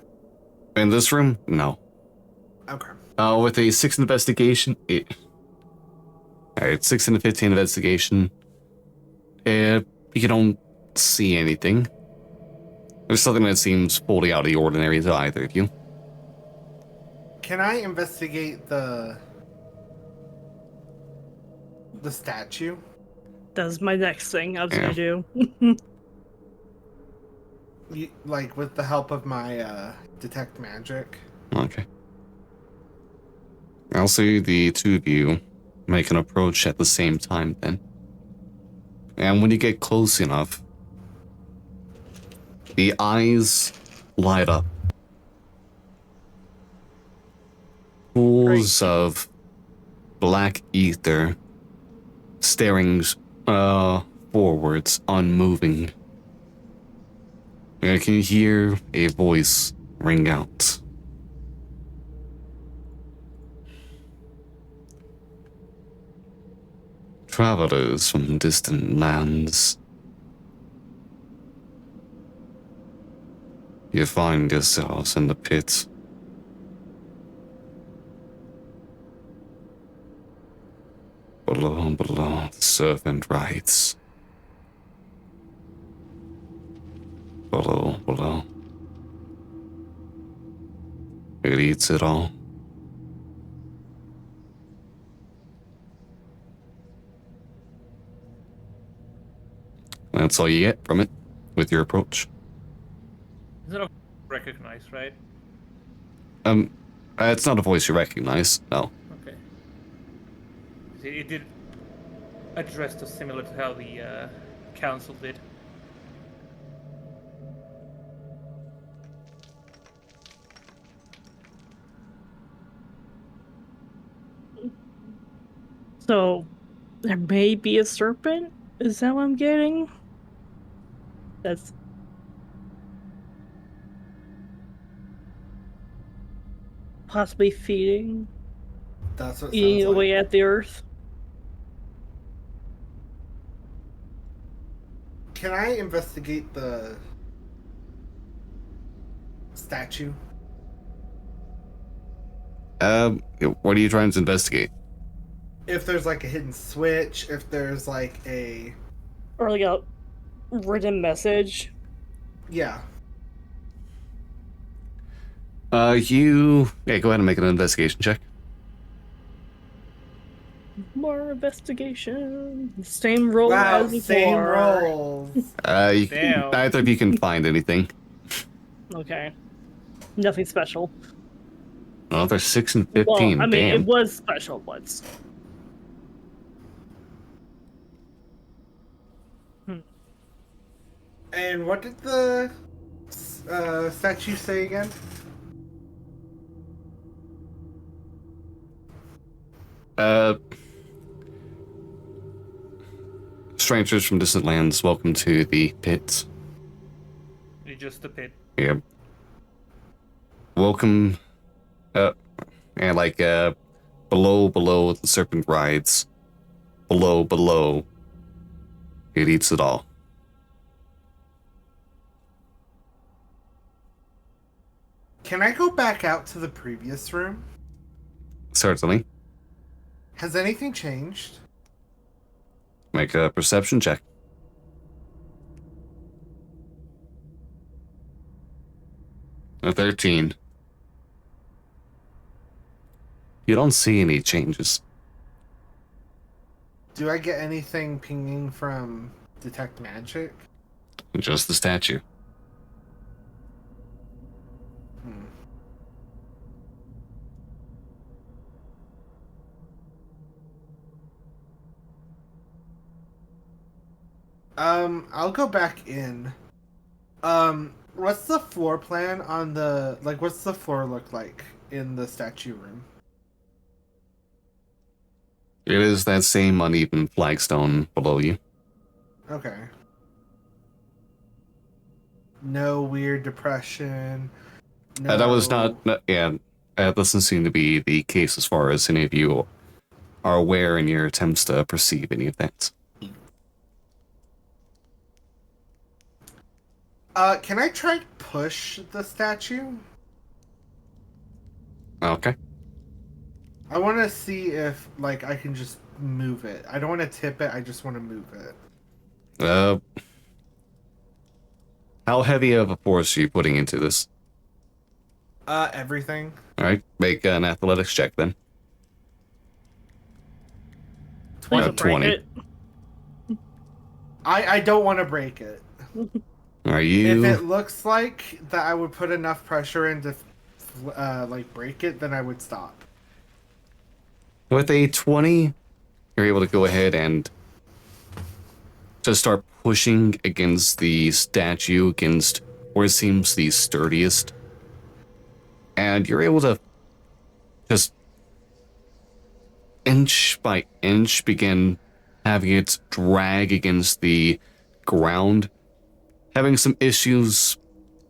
[SPEAKER 1] in this room? No.
[SPEAKER 2] Okay.
[SPEAKER 1] With a 6 investigation. Alright, 6 and a 15 investigation. You don't see anything. There's something that seems fully out of the ordinary to either of you.
[SPEAKER 2] Can I investigate the statue?
[SPEAKER 3] That's my next thing I was gonna do.
[SPEAKER 2] Like with the help of my detect magic.
[SPEAKER 1] Okay. I'll see the two of you make an approach at the same time then. And when you get close enough, the eyes light up. Pools of black ether staring forwards, unmoving. I can hear a voice ring out. Travelers from distant lands, you find yourselves in the pit. Below, the servant writes. Below. It eats it all. That's all you get from it with your approach.
[SPEAKER 4] It's not recognized, right?
[SPEAKER 1] It's not a voice you recognize, no.
[SPEAKER 4] Okay. It did address us similar to how the council did.
[SPEAKER 3] So, there may be a serpent? Is that what I'm getting? That's... possibly feeding,
[SPEAKER 2] That's what
[SPEAKER 3] eating
[SPEAKER 2] sounds
[SPEAKER 3] away
[SPEAKER 2] like.
[SPEAKER 3] at the earth.
[SPEAKER 2] Can I investigate the statue?
[SPEAKER 1] What are you trying to investigate?
[SPEAKER 2] If there's like a hidden switch, if there's like a...
[SPEAKER 3] Or like a written message.
[SPEAKER 2] Yeah.
[SPEAKER 1] Yeah, go ahead and make an investigation check.
[SPEAKER 3] Mm-hmm. More investigation. Same roll
[SPEAKER 2] Wow,
[SPEAKER 3] as
[SPEAKER 2] same
[SPEAKER 3] before.
[SPEAKER 2] rolls.
[SPEAKER 4] Damn.
[SPEAKER 1] Neither of you can find anything.
[SPEAKER 3] Okay. Nothing special.
[SPEAKER 1] Well, they're 6 and
[SPEAKER 3] Well,
[SPEAKER 1] 15.
[SPEAKER 3] I mean,
[SPEAKER 1] Damn.
[SPEAKER 3] it was special once.
[SPEAKER 2] And what did the statue say again?
[SPEAKER 1] Strangers from distant lands, welcome to the pits.
[SPEAKER 4] You're just a pit.
[SPEAKER 1] Yeah. Welcome, and like, below the serpent rides. Below, it eats it all.
[SPEAKER 2] Can I go back out to the previous room?
[SPEAKER 1] Certainly.
[SPEAKER 2] Has anything changed?
[SPEAKER 1] Make a perception check. A 13. You don't see any changes.
[SPEAKER 2] Do I get anything pinging from Detect Magic?
[SPEAKER 1] Just the statue.
[SPEAKER 2] I'll go back in. What's the floor plan on the, like, what's the floor look like in the statue room?
[SPEAKER 1] It is that same uneven flagstone below you.
[SPEAKER 2] Okay. No weird depression. No.
[SPEAKER 1] That was not, yeah, that doesn't seem to be the case as far as any of you are aware in your attempts to perceive any of that.
[SPEAKER 2] Can I try to push the statue?
[SPEAKER 1] Okay.
[SPEAKER 2] I want to see if, like, I can just move it. I don't want to tip it, I just want to move it.
[SPEAKER 1] How heavy of a force are you putting into this?
[SPEAKER 2] Everything.
[SPEAKER 1] Alright, make an athletics check then.
[SPEAKER 3] Please don't break
[SPEAKER 1] 20.
[SPEAKER 3] it.
[SPEAKER 2] I don't want to break it.
[SPEAKER 1] Are you...
[SPEAKER 2] If it looks like that I would put enough pressure in to, like, break it, then I would stop.
[SPEAKER 1] With a 20, you're able to go ahead and just start pushing against the statue, against where it seems the sturdiest. And you're able to just inch by inch begin having it drag against the ground, having some issues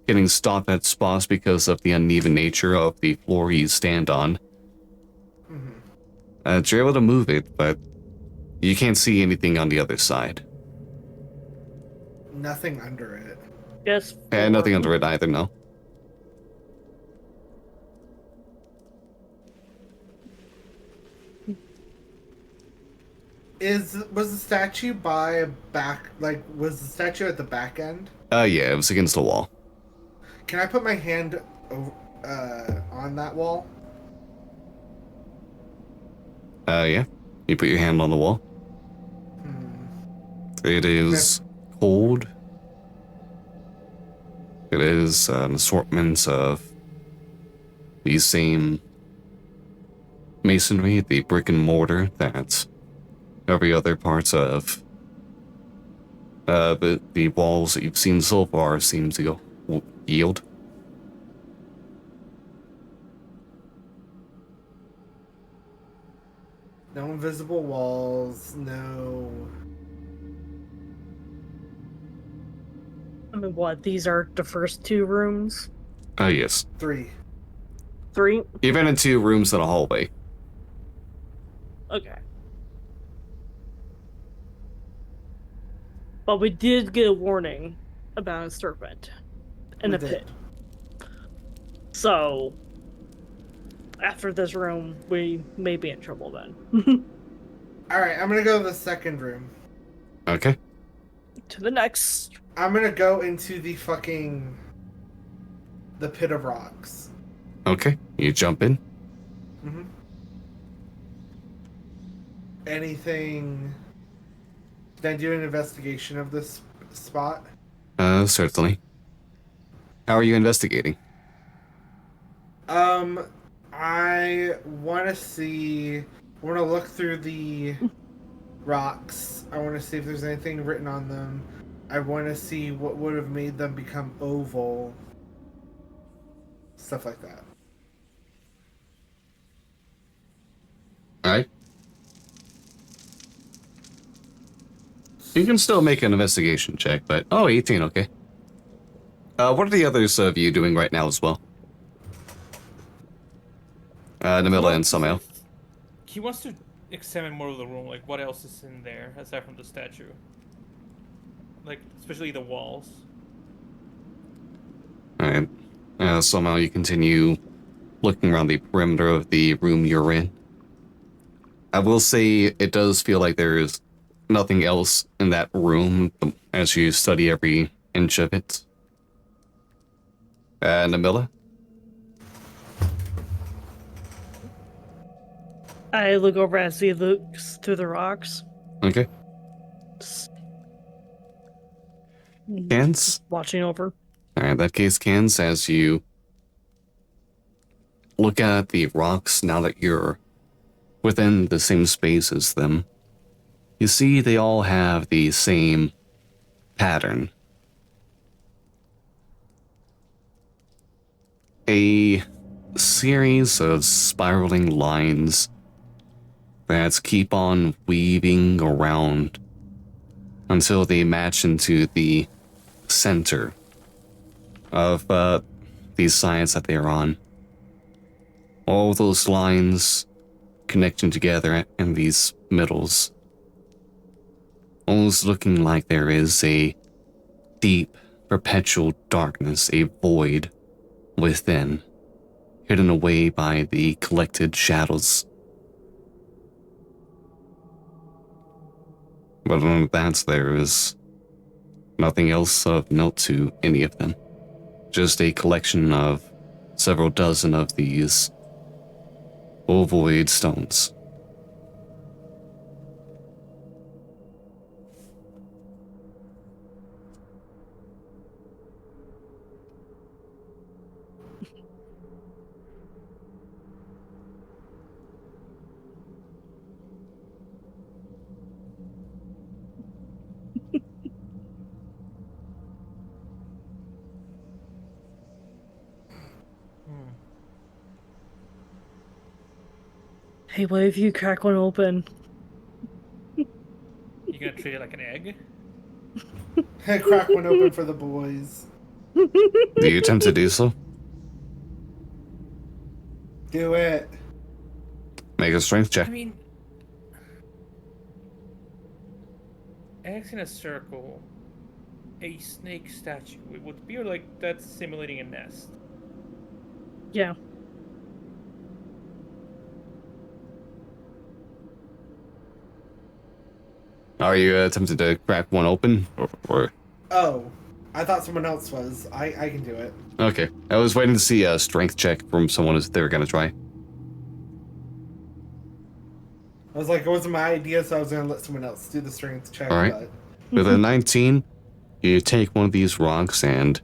[SPEAKER 1] getting stopped at spots because of the uneven nature of the floor you stand on. You're able to move it, but you can't see anything on the other side.
[SPEAKER 2] Nothing under it.
[SPEAKER 3] Yes.
[SPEAKER 1] And nothing under it either, no.
[SPEAKER 2] Was the statue by a back, like, was the statue at the back end?
[SPEAKER 1] Yeah, it was against the wall.
[SPEAKER 2] Can I put my hand on that wall?
[SPEAKER 1] Yeah. You put your hand on the wall. It is cold. It is an assortment of the same masonry, the brick and mortar that every other part of the walls that you've seen so far seem to yield.
[SPEAKER 2] No invisible walls, no...
[SPEAKER 3] I mean, what? These are the first two rooms?
[SPEAKER 1] Yes.
[SPEAKER 2] 3.
[SPEAKER 3] 3?
[SPEAKER 1] You've been in 2 rooms and a hallway.
[SPEAKER 3] Okay. But we did get a warning about a serpent in
[SPEAKER 2] We
[SPEAKER 3] the
[SPEAKER 2] did.
[SPEAKER 3] pit. So, after this room, we may be in trouble then.
[SPEAKER 2] Alright, I'm gonna go to the second room.
[SPEAKER 1] Okay.
[SPEAKER 3] To the next.
[SPEAKER 2] I'm gonna go into the fucking... the pit of rocks.
[SPEAKER 1] Okay. You jump in.
[SPEAKER 2] anything? Can I do an investigation of this spot?
[SPEAKER 1] Certainly. How are you investigating?
[SPEAKER 2] I want to see. I want to look through the rocks. I want to see if there's anything written on them. I want to see what would have made them become oval. Stuff like that.
[SPEAKER 1] Alright. You can still make an investigation check, but... Oh, 18, okay. What are the others of you doing right now as well? Namilla and Samael.
[SPEAKER 4] He wants to examine more of the room, like what else is in there aside from the statue. Like, especially the walls.
[SPEAKER 1] Alright. Somehow you continue looking around the perimeter of the room you're in. I will say it does feel like there's nothing else in that room as you study every inch of it. Namilla?
[SPEAKER 3] I look over as he looks through the rocks.
[SPEAKER 1] Okay. Cans?
[SPEAKER 3] Watching over.
[SPEAKER 1] Alright, in that case, Cans, as you look at the rocks now that you're within the same space as them, you see they all have the same pattern. A series of spiraling lines that keep on weaving around until they match into the center of these sides that they're on. All those lines connecting together in these middles, almost looking like there is a deep, perpetual darkness, a void within, hidden away by the collected shadows. But other than that, there is nothing else of note to any of them. Just a collection of several dozen of these ovoid stones.
[SPEAKER 3] Hey, what if you crack one open?
[SPEAKER 4] You gonna treat it like an egg?
[SPEAKER 2] I crack one open for the boys.
[SPEAKER 1] Do you attempt to do so?
[SPEAKER 2] Do it.
[SPEAKER 1] Make a strength check.
[SPEAKER 4] I mean, eggs in a circle, a snake statue. It would be like that's simulating a nest.
[SPEAKER 3] Yeah.
[SPEAKER 1] Are you attempting to crack one open? Or...
[SPEAKER 2] Oh, I thought someone else was. I can do it.
[SPEAKER 1] Okay. I was waiting to see a strength check from someone if they were going to try.
[SPEAKER 2] I was like, it wasn't my idea, so I was going to let someone else do the strength check.
[SPEAKER 1] All right.
[SPEAKER 2] But...
[SPEAKER 1] With a 19, you take one of these rocks and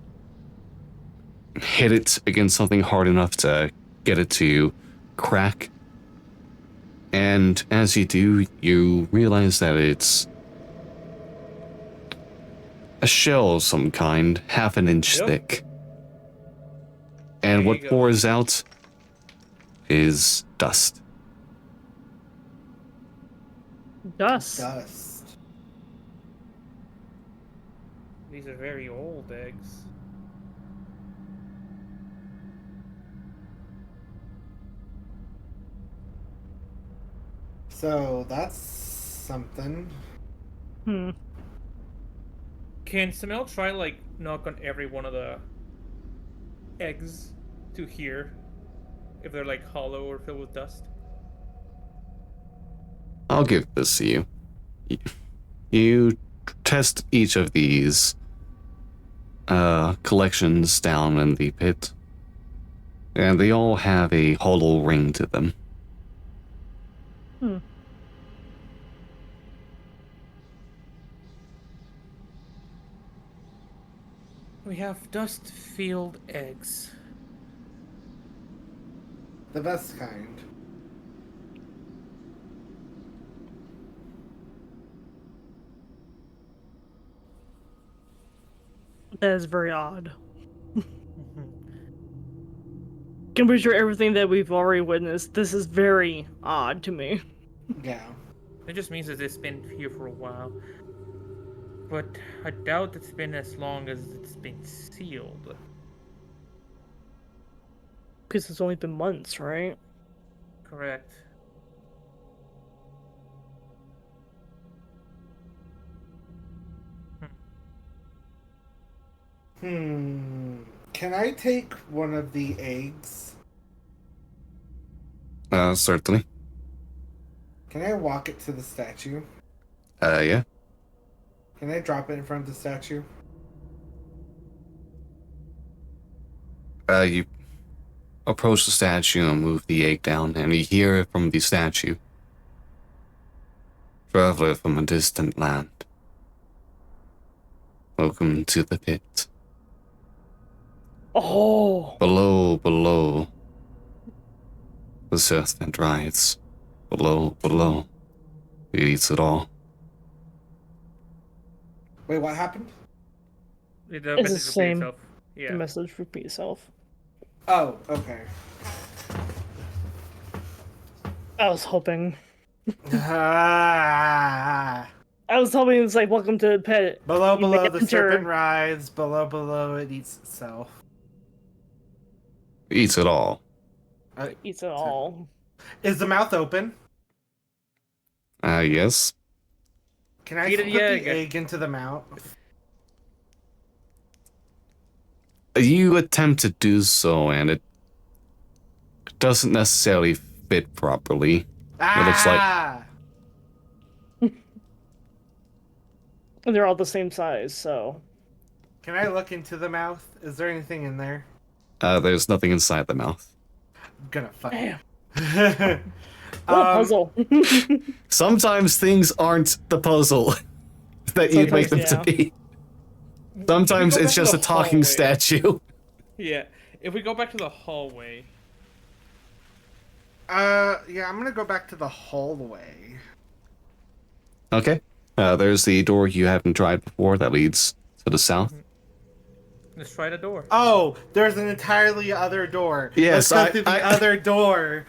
[SPEAKER 1] hit it against something hard enough to get it to crack. And as you do, you realize that it's a shell of some kind, half an inch thick. And
[SPEAKER 4] There
[SPEAKER 1] what
[SPEAKER 4] you go.
[SPEAKER 1] pours out is dust.
[SPEAKER 3] Dust.
[SPEAKER 2] Dust.
[SPEAKER 4] These are very old eggs.
[SPEAKER 2] So that's something.
[SPEAKER 3] Hmm.
[SPEAKER 4] Can Samel try like knock on every one of the eggs to hear if they're like hollow or filled with dust?
[SPEAKER 1] I'll give this to you. You test each of these collections down in the pit, and they all have a hollow ring to them.
[SPEAKER 3] Hmm.
[SPEAKER 4] We have dust-filled eggs.
[SPEAKER 2] The best kind.
[SPEAKER 3] That is very odd. Compared to everything that we've already witnessed, this is very odd to me.
[SPEAKER 2] Yeah.
[SPEAKER 4] It just means that it's been here for a while. But I doubt it's been as long as it's been sealed.
[SPEAKER 3] Because it's only been months, right?
[SPEAKER 4] Correct.
[SPEAKER 2] Can I take one of the eggs?
[SPEAKER 1] Certainly.
[SPEAKER 2] Can I walk it to the statue?
[SPEAKER 1] Yeah.
[SPEAKER 2] Can I drop it in front of the statue?
[SPEAKER 1] You approach the statue and move the egg down, and you hear from the statue. Traveler from a distant land. Welcome to the pit.
[SPEAKER 3] Oh!
[SPEAKER 1] Below. The serpent rides. Below. It eats it all.
[SPEAKER 2] Wait, what happened?
[SPEAKER 4] The
[SPEAKER 3] It's the
[SPEAKER 4] message repeats
[SPEAKER 3] same.
[SPEAKER 4] itself. Yeah.
[SPEAKER 3] The message repeat itself.
[SPEAKER 2] Oh, okay.
[SPEAKER 3] I was hoping.
[SPEAKER 2] Ah.
[SPEAKER 3] I was hoping it was like, welcome to the pit.
[SPEAKER 2] Below,
[SPEAKER 3] You may
[SPEAKER 2] the
[SPEAKER 3] enter.
[SPEAKER 2] serpent rides. Below, it eats itself.
[SPEAKER 1] It eats it all.
[SPEAKER 3] Eats it all.
[SPEAKER 2] Is the mouth open?
[SPEAKER 1] Yes.
[SPEAKER 2] Can I
[SPEAKER 4] Eat
[SPEAKER 2] put
[SPEAKER 4] it,
[SPEAKER 2] the
[SPEAKER 4] yeah,
[SPEAKER 2] egg into the mouth?
[SPEAKER 1] You attempt to do so, and it doesn't necessarily fit properly.
[SPEAKER 2] Ah!
[SPEAKER 1] It looks like-
[SPEAKER 3] They're all the same size, so.
[SPEAKER 2] Can I look into the mouth? Is there anything in there?
[SPEAKER 1] There's nothing inside the mouth.
[SPEAKER 2] I'm gonna fuck
[SPEAKER 3] Damn.
[SPEAKER 2] it.
[SPEAKER 3] What a puzzle.
[SPEAKER 1] Sometimes things aren't the puzzle that you'd make them
[SPEAKER 3] Sometimes,
[SPEAKER 1] to be. Sometimes
[SPEAKER 4] If we go
[SPEAKER 1] it's
[SPEAKER 4] back
[SPEAKER 1] just
[SPEAKER 4] to
[SPEAKER 1] a
[SPEAKER 4] the
[SPEAKER 1] talking
[SPEAKER 4] hallway-
[SPEAKER 1] statue.
[SPEAKER 4] Yeah. If we go back to the hallway,
[SPEAKER 2] Yeah, I'm gonna go back to the hallway.
[SPEAKER 1] Okay. There's the door you haven't tried before that leads to the south.
[SPEAKER 4] let's try the door.
[SPEAKER 2] Oh, there's an entirely other door.
[SPEAKER 1] Yes,
[SPEAKER 2] Let's go through the
[SPEAKER 1] I-
[SPEAKER 2] other door.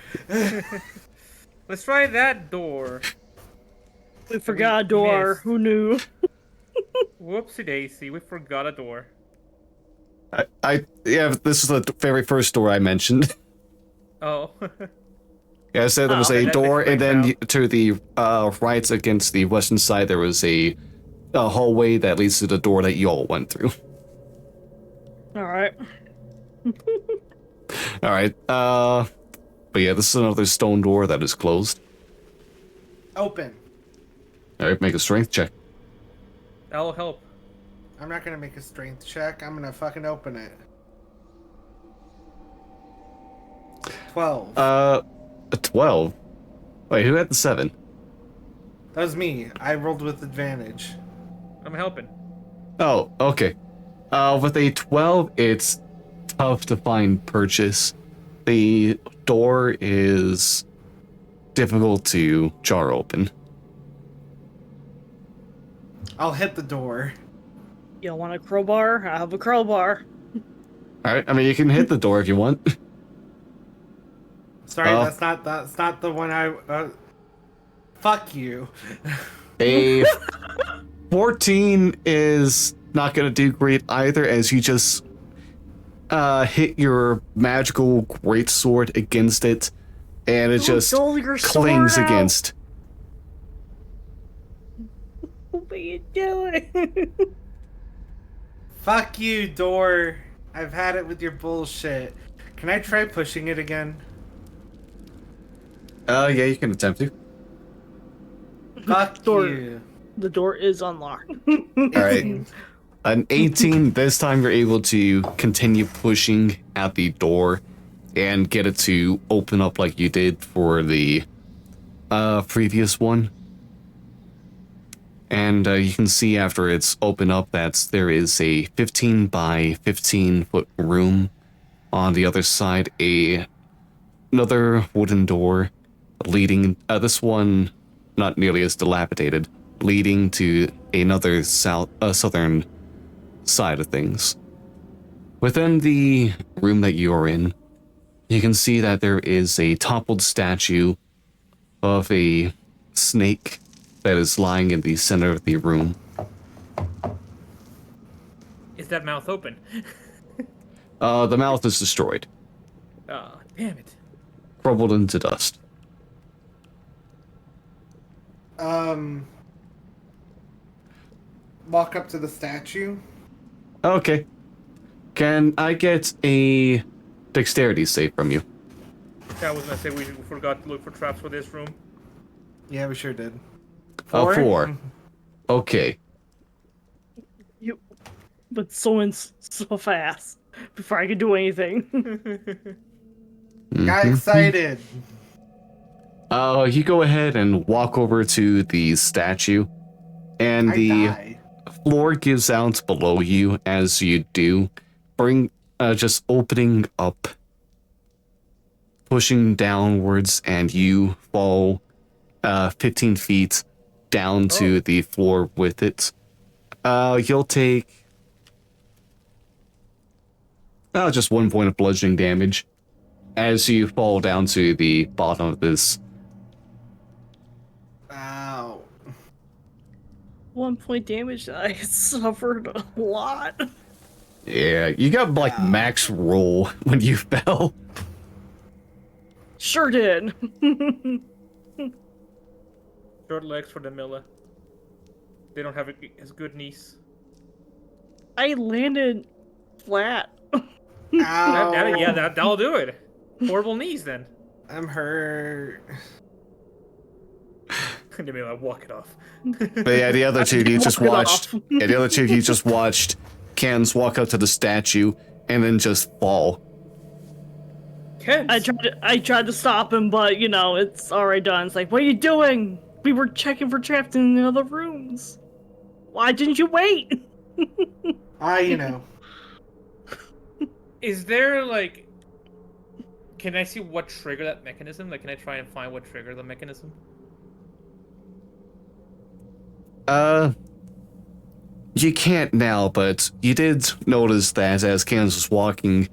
[SPEAKER 4] Let's try that door.
[SPEAKER 3] We forgot a door.
[SPEAKER 4] missed.
[SPEAKER 3] Who knew?
[SPEAKER 4] Whoopsie daisy, we forgot a door.
[SPEAKER 1] Yeah, this is the very first door I mentioned.
[SPEAKER 4] Oh.
[SPEAKER 1] Yeah, I said there was
[SPEAKER 3] Oh,
[SPEAKER 1] a
[SPEAKER 4] that
[SPEAKER 1] door, and then
[SPEAKER 4] explains
[SPEAKER 1] to the right against the western side, there was a hallway that leads to the door that you all went through.
[SPEAKER 3] Alright.
[SPEAKER 1] All right. But yeah, this is another stone door that is closed.
[SPEAKER 2] Open.
[SPEAKER 1] All right, make a strength check.
[SPEAKER 4] That'll help.
[SPEAKER 2] I'm not gonna make a strength check. I'm gonna fucking open it. 12.
[SPEAKER 1] A 12. Wait, who had the 7?
[SPEAKER 2] That was me. I rolled with advantage.
[SPEAKER 4] I'm helping.
[SPEAKER 1] Oh, okay. With a 12, it's tough to find purchase. The door is difficult to jar open.
[SPEAKER 2] I'll hit the door.
[SPEAKER 3] You want a crowbar? I have a crowbar.
[SPEAKER 1] All right, I mean, you can hit the door if you want.
[SPEAKER 2] Sorry,
[SPEAKER 1] Oh.
[SPEAKER 2] that's not the one I. Fuck you.
[SPEAKER 1] A 14 is not going to do great either, as you just hit your magical greatsword against it, and it just
[SPEAKER 3] Dull your
[SPEAKER 1] clings
[SPEAKER 3] sword out.
[SPEAKER 1] against.
[SPEAKER 3] What are you doing?
[SPEAKER 2] Fuck you, door. I've had it with your bullshit. Can I try pushing it again?
[SPEAKER 1] Yeah, you can attempt to.
[SPEAKER 2] Fuck
[SPEAKER 3] Door.
[SPEAKER 2] you.
[SPEAKER 3] The door is unlocked.
[SPEAKER 1] All right. An 18, this time you're able to continue pushing at the door and get it to open up like you did for the previous one. And you can see after it's open up that there is a 15 by 15 foot room. On the other side, another wooden door leading, this one not nearly as dilapidated, leading to another southern side of things. Within the room that you are in, you can see that there is a toppled statue of a snake that is lying in the center of the room.
[SPEAKER 4] Is that mouth open?
[SPEAKER 1] The mouth is destroyed,
[SPEAKER 4] Ah, damn it.
[SPEAKER 1] crumbled into dust.
[SPEAKER 2] Walk up to the statue.
[SPEAKER 1] Okay. Can I get a dexterity save from you?
[SPEAKER 4] Yeah, I was gonna say we forgot to look for traps for this room.
[SPEAKER 2] Yeah, we sure did.
[SPEAKER 1] 4. Okay.
[SPEAKER 3] You, but so fast before I could do anything.
[SPEAKER 2] Got excited.
[SPEAKER 1] You go ahead and walk over to the statue, and the floor gives out below you as you do, just opening up, pushing downwards, and you fall 15 feet down to the floor with it. You'll take just 1 point of bludgeoning damage as you fall down to the bottom of this.
[SPEAKER 2] Ow.
[SPEAKER 3] 1 point damage. I suffered a lot.
[SPEAKER 1] Yeah, you got like max roll when you fell.
[SPEAKER 3] Sure did.
[SPEAKER 4] Short legs for the Miller. They don't have as good knees.
[SPEAKER 3] I landed flat.
[SPEAKER 2] Ow.
[SPEAKER 4] That'll do it. Horrible knees then.
[SPEAKER 2] I'm hurt.
[SPEAKER 4] They may like walk it off.
[SPEAKER 1] But yeah, the other two you just watched. Yeah, the other two you just watched. Cans walk up to the statue and then just fall.
[SPEAKER 4] Ken.
[SPEAKER 3] I tried to stop him, but you know it's already done. It's like, what are you doing? We were checking for traps in the other rooms. Why didn't you wait?
[SPEAKER 2] You know.
[SPEAKER 4] Is there like? Can I see what triggered that mechanism? Like, can I try and find what triggered the mechanism?
[SPEAKER 1] You can't now, but you did notice that as Cans was walking,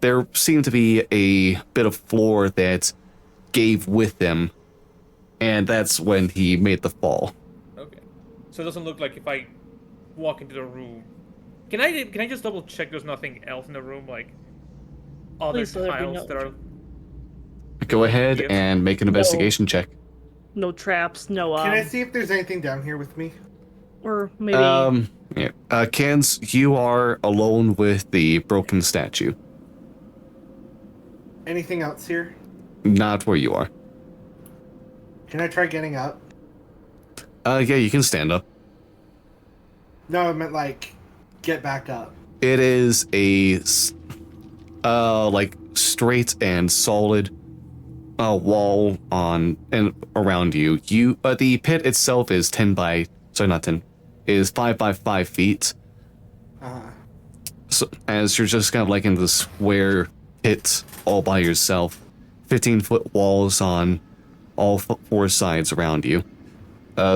[SPEAKER 1] there seemed to be a bit of floor that gave with him, and that's when he made the fall.
[SPEAKER 4] Okay, so it doesn't look like if I walk into the room. Can I just double check there's nothing else in the room, like other
[SPEAKER 3] Please let it be
[SPEAKER 4] tiles
[SPEAKER 3] known.
[SPEAKER 4] that are?
[SPEAKER 1] Go ahead
[SPEAKER 4] Yep.
[SPEAKER 1] and make an investigation check.
[SPEAKER 3] No traps, no
[SPEAKER 2] Can I see if there's anything down here with me?
[SPEAKER 3] or maybe
[SPEAKER 1] Yeah. Cans, you are alone with the broken statue.
[SPEAKER 2] Anything else here?
[SPEAKER 1] Not where you are.
[SPEAKER 2] Can I try getting up?
[SPEAKER 1] Yeah, you can stand up.
[SPEAKER 2] No, I meant like get back up.
[SPEAKER 1] It is a like straight and solid wall on and around you. The pit itself is 5 by 5 feet. So as you're just kind of like in this square pit all by yourself, 15-foot walls on all 4 sides around you.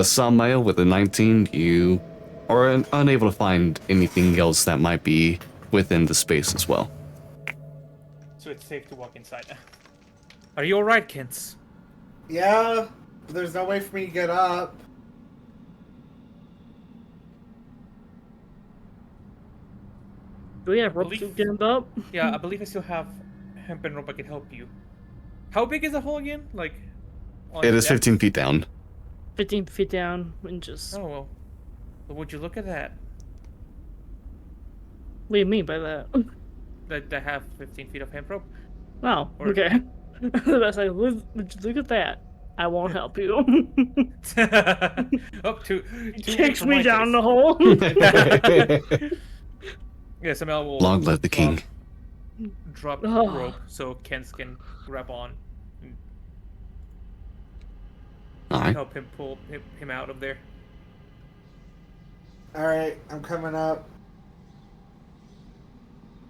[SPEAKER 1] Samael with a 19, you are unable to find anything else that might be within the space as well.
[SPEAKER 4] So it's safe to walk inside. Are you alright, Kents?
[SPEAKER 2] Yeah, but there's no way for me to get up.
[SPEAKER 3] do we have rope to get him up?
[SPEAKER 4] Yeah, I believe I still have hemp and rope I can help you. How big is the hole again? Like, on
[SPEAKER 1] It
[SPEAKER 4] the
[SPEAKER 1] is
[SPEAKER 4] depth?
[SPEAKER 1] 15 feet down.
[SPEAKER 3] 15 feet down and just.
[SPEAKER 4] Oh well. But would you look at that?
[SPEAKER 3] What do you mean by that?
[SPEAKER 4] That have 15 feet of hemp rope?
[SPEAKER 3] Oh,
[SPEAKER 4] Or-
[SPEAKER 3] okay. That's like, look at that. I won't help you.
[SPEAKER 4] Up to
[SPEAKER 3] Kicks me down the hole.
[SPEAKER 4] Yeah, Samuel will
[SPEAKER 1] Long live the king.
[SPEAKER 4] drop
[SPEAKER 3] Oh.
[SPEAKER 4] rope so Kens can grab on and
[SPEAKER 1] Alright.
[SPEAKER 4] help him pull him out of there.
[SPEAKER 2] All right, I'm coming up.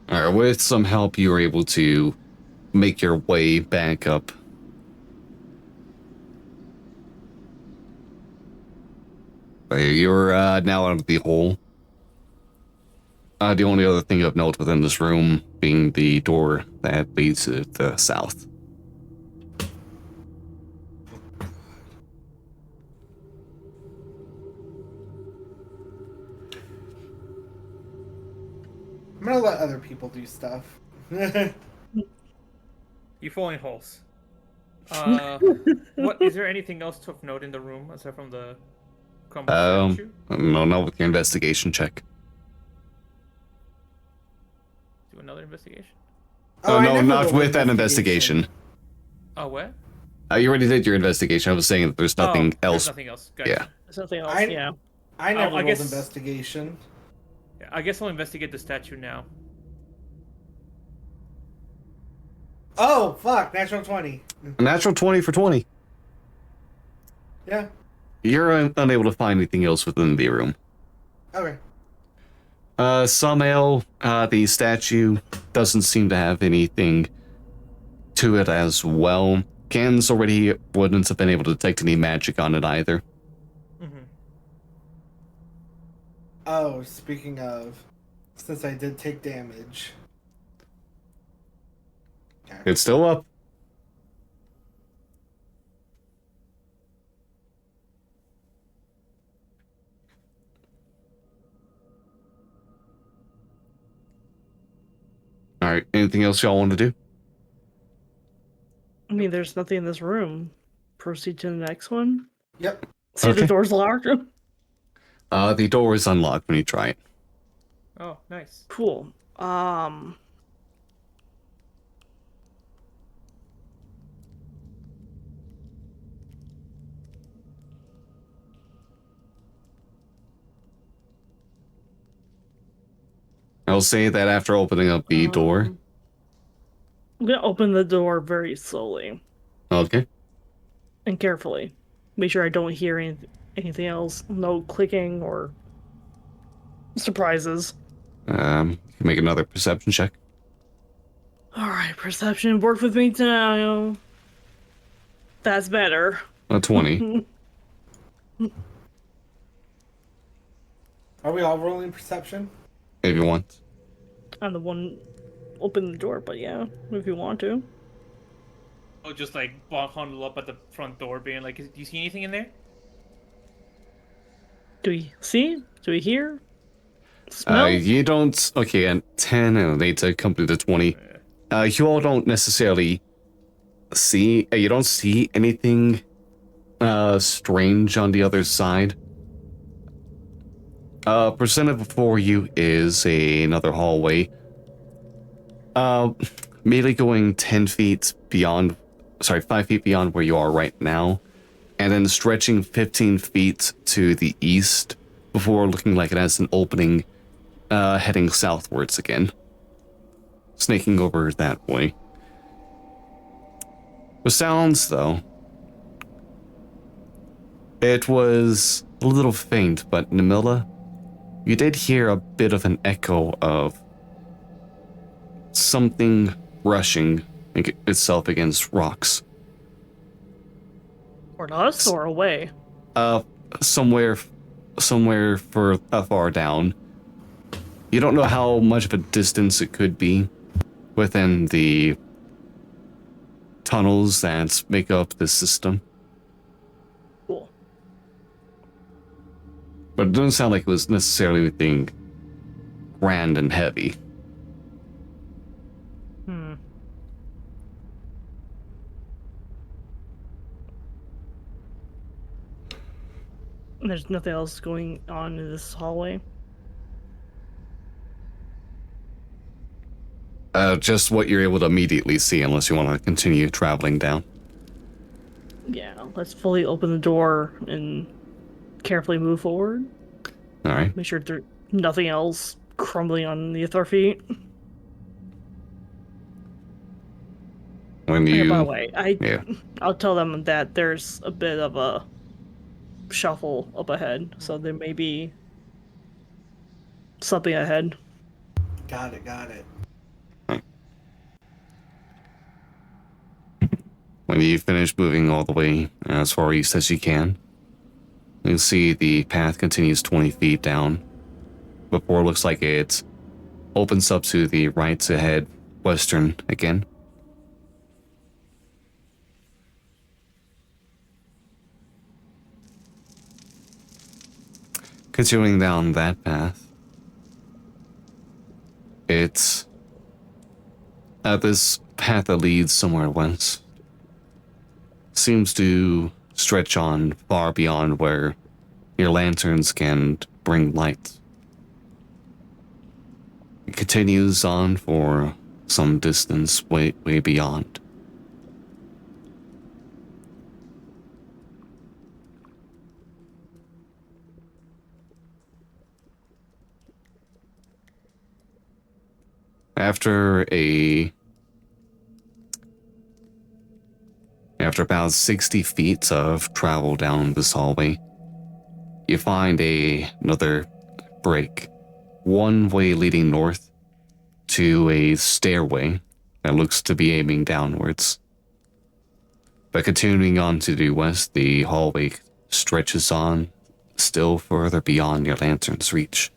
[SPEAKER 1] All right, with some help, you were able to make your way back up. You're now out of the hole. The only other thing of note within this room being the door that leads to the south.
[SPEAKER 2] I'm gonna let other people do stuff.
[SPEAKER 4] You fall in holes. What is there anything else of note in the room aside from the crumbled statue?
[SPEAKER 1] No, not with your investigation check.
[SPEAKER 4] Do another investigation.
[SPEAKER 1] Oh,
[SPEAKER 2] I
[SPEAKER 1] no,
[SPEAKER 2] never
[SPEAKER 1] not
[SPEAKER 2] rolled
[SPEAKER 1] with that investigation.
[SPEAKER 4] Oh, what?
[SPEAKER 1] You already did your investigation. I was saying that there's nothing else.
[SPEAKER 4] There's nothing else. Gotcha.
[SPEAKER 1] Yeah.
[SPEAKER 3] There's nothing else.
[SPEAKER 2] I-
[SPEAKER 3] Yeah.
[SPEAKER 2] I never
[SPEAKER 4] I
[SPEAKER 2] rolled
[SPEAKER 4] guess-
[SPEAKER 2] investigation.
[SPEAKER 4] Yeah, I guess I'll investigate the statue now.
[SPEAKER 2] Oh fuck! Natural 20.
[SPEAKER 1] A natural 20 for 20.
[SPEAKER 2] Yeah.
[SPEAKER 1] You're unable to find anything else within the room.
[SPEAKER 2] Okay.
[SPEAKER 1] Somehow, the statue doesn't seem to have anything to it as well. Cans already wouldn't have been able to detect any magic on it either.
[SPEAKER 4] Mm-hmm.
[SPEAKER 2] Oh, speaking of, since I did take damage. Okay.
[SPEAKER 1] It's still up. Alright, anything else y'all want to do?
[SPEAKER 3] I mean, there's nothing in this room. Proceed to the next one.
[SPEAKER 2] Yep.
[SPEAKER 3] See
[SPEAKER 1] Okay.
[SPEAKER 3] the door's locked.
[SPEAKER 1] The door is unlocked when you try it.
[SPEAKER 4] Oh, nice.
[SPEAKER 3] Cool.
[SPEAKER 1] I'll say that after opening up the door.
[SPEAKER 3] I'm gonna open the door very slowly
[SPEAKER 1] Okay.
[SPEAKER 3] and carefully. Make sure I don't hear anything else. No clicking or surprises.
[SPEAKER 1] You can make another perception check.
[SPEAKER 3] Alright, perception. Work with me now. That's better.
[SPEAKER 1] A 20.
[SPEAKER 2] Are we all rolling perception?
[SPEAKER 1] If you want.
[SPEAKER 3] I'm the one opening the door, but yeah, if you want to.
[SPEAKER 4] Oh, just like huddle up at the front door, being like, "Do you see anything in there?"
[SPEAKER 3] Do we see? Do we hear? Smell?
[SPEAKER 1] You don't. Okay, and 10 and 8 to accompany the 20. You all don't necessarily see. You don't see anything strange on the other side. Presented before you is another hallway. Merely going 10 feet beyond. Sorry, 5 feet beyond where you are right now. And then stretching 15 feet to the east before looking like it has an opening heading southwards again. Snaking over that way. The sounds, though. It was a little faint, but Namilla, you did hear a bit of an echo of something brushing itself against rocks.
[SPEAKER 3] Toward us or away?
[SPEAKER 1] Somewhere far down. You don't know how much of a distance it could be within the tunnels that make up the system.
[SPEAKER 3] Cool.
[SPEAKER 1] But it doesn't sound like it was necessarily anything grand and heavy.
[SPEAKER 3] There's nothing else going on in this hallway.
[SPEAKER 1] Just what you're able to immediately see, unless you want to continue traveling down.
[SPEAKER 3] Yeah, let's fully open the door and carefully move forward.
[SPEAKER 1] All right.
[SPEAKER 3] Make sure there's nothing else crumbling underneath our feet.
[SPEAKER 1] When
[SPEAKER 3] Yeah,
[SPEAKER 1] you,
[SPEAKER 3] by the way,
[SPEAKER 1] yeah.
[SPEAKER 3] I'll tell them that there's a bit of a shuffle up ahead, so there may be something ahead.
[SPEAKER 2] Got it.
[SPEAKER 1] When you finish moving all the way as far east as you can, you see the path continues 20 feet down before it looks like it opens up to the right to head western again. Continuing down that path, it's this path that leads somewhere west seems to stretch on far beyond where your lanterns can bring light. It continues on for some distance way beyond. After about 60 feet of travel down this hallway, you find another break, one way leading north to a stairway that looks to be aiming downwards. But continuing on to the west, the hallway stretches on still further beyond your lantern's reach.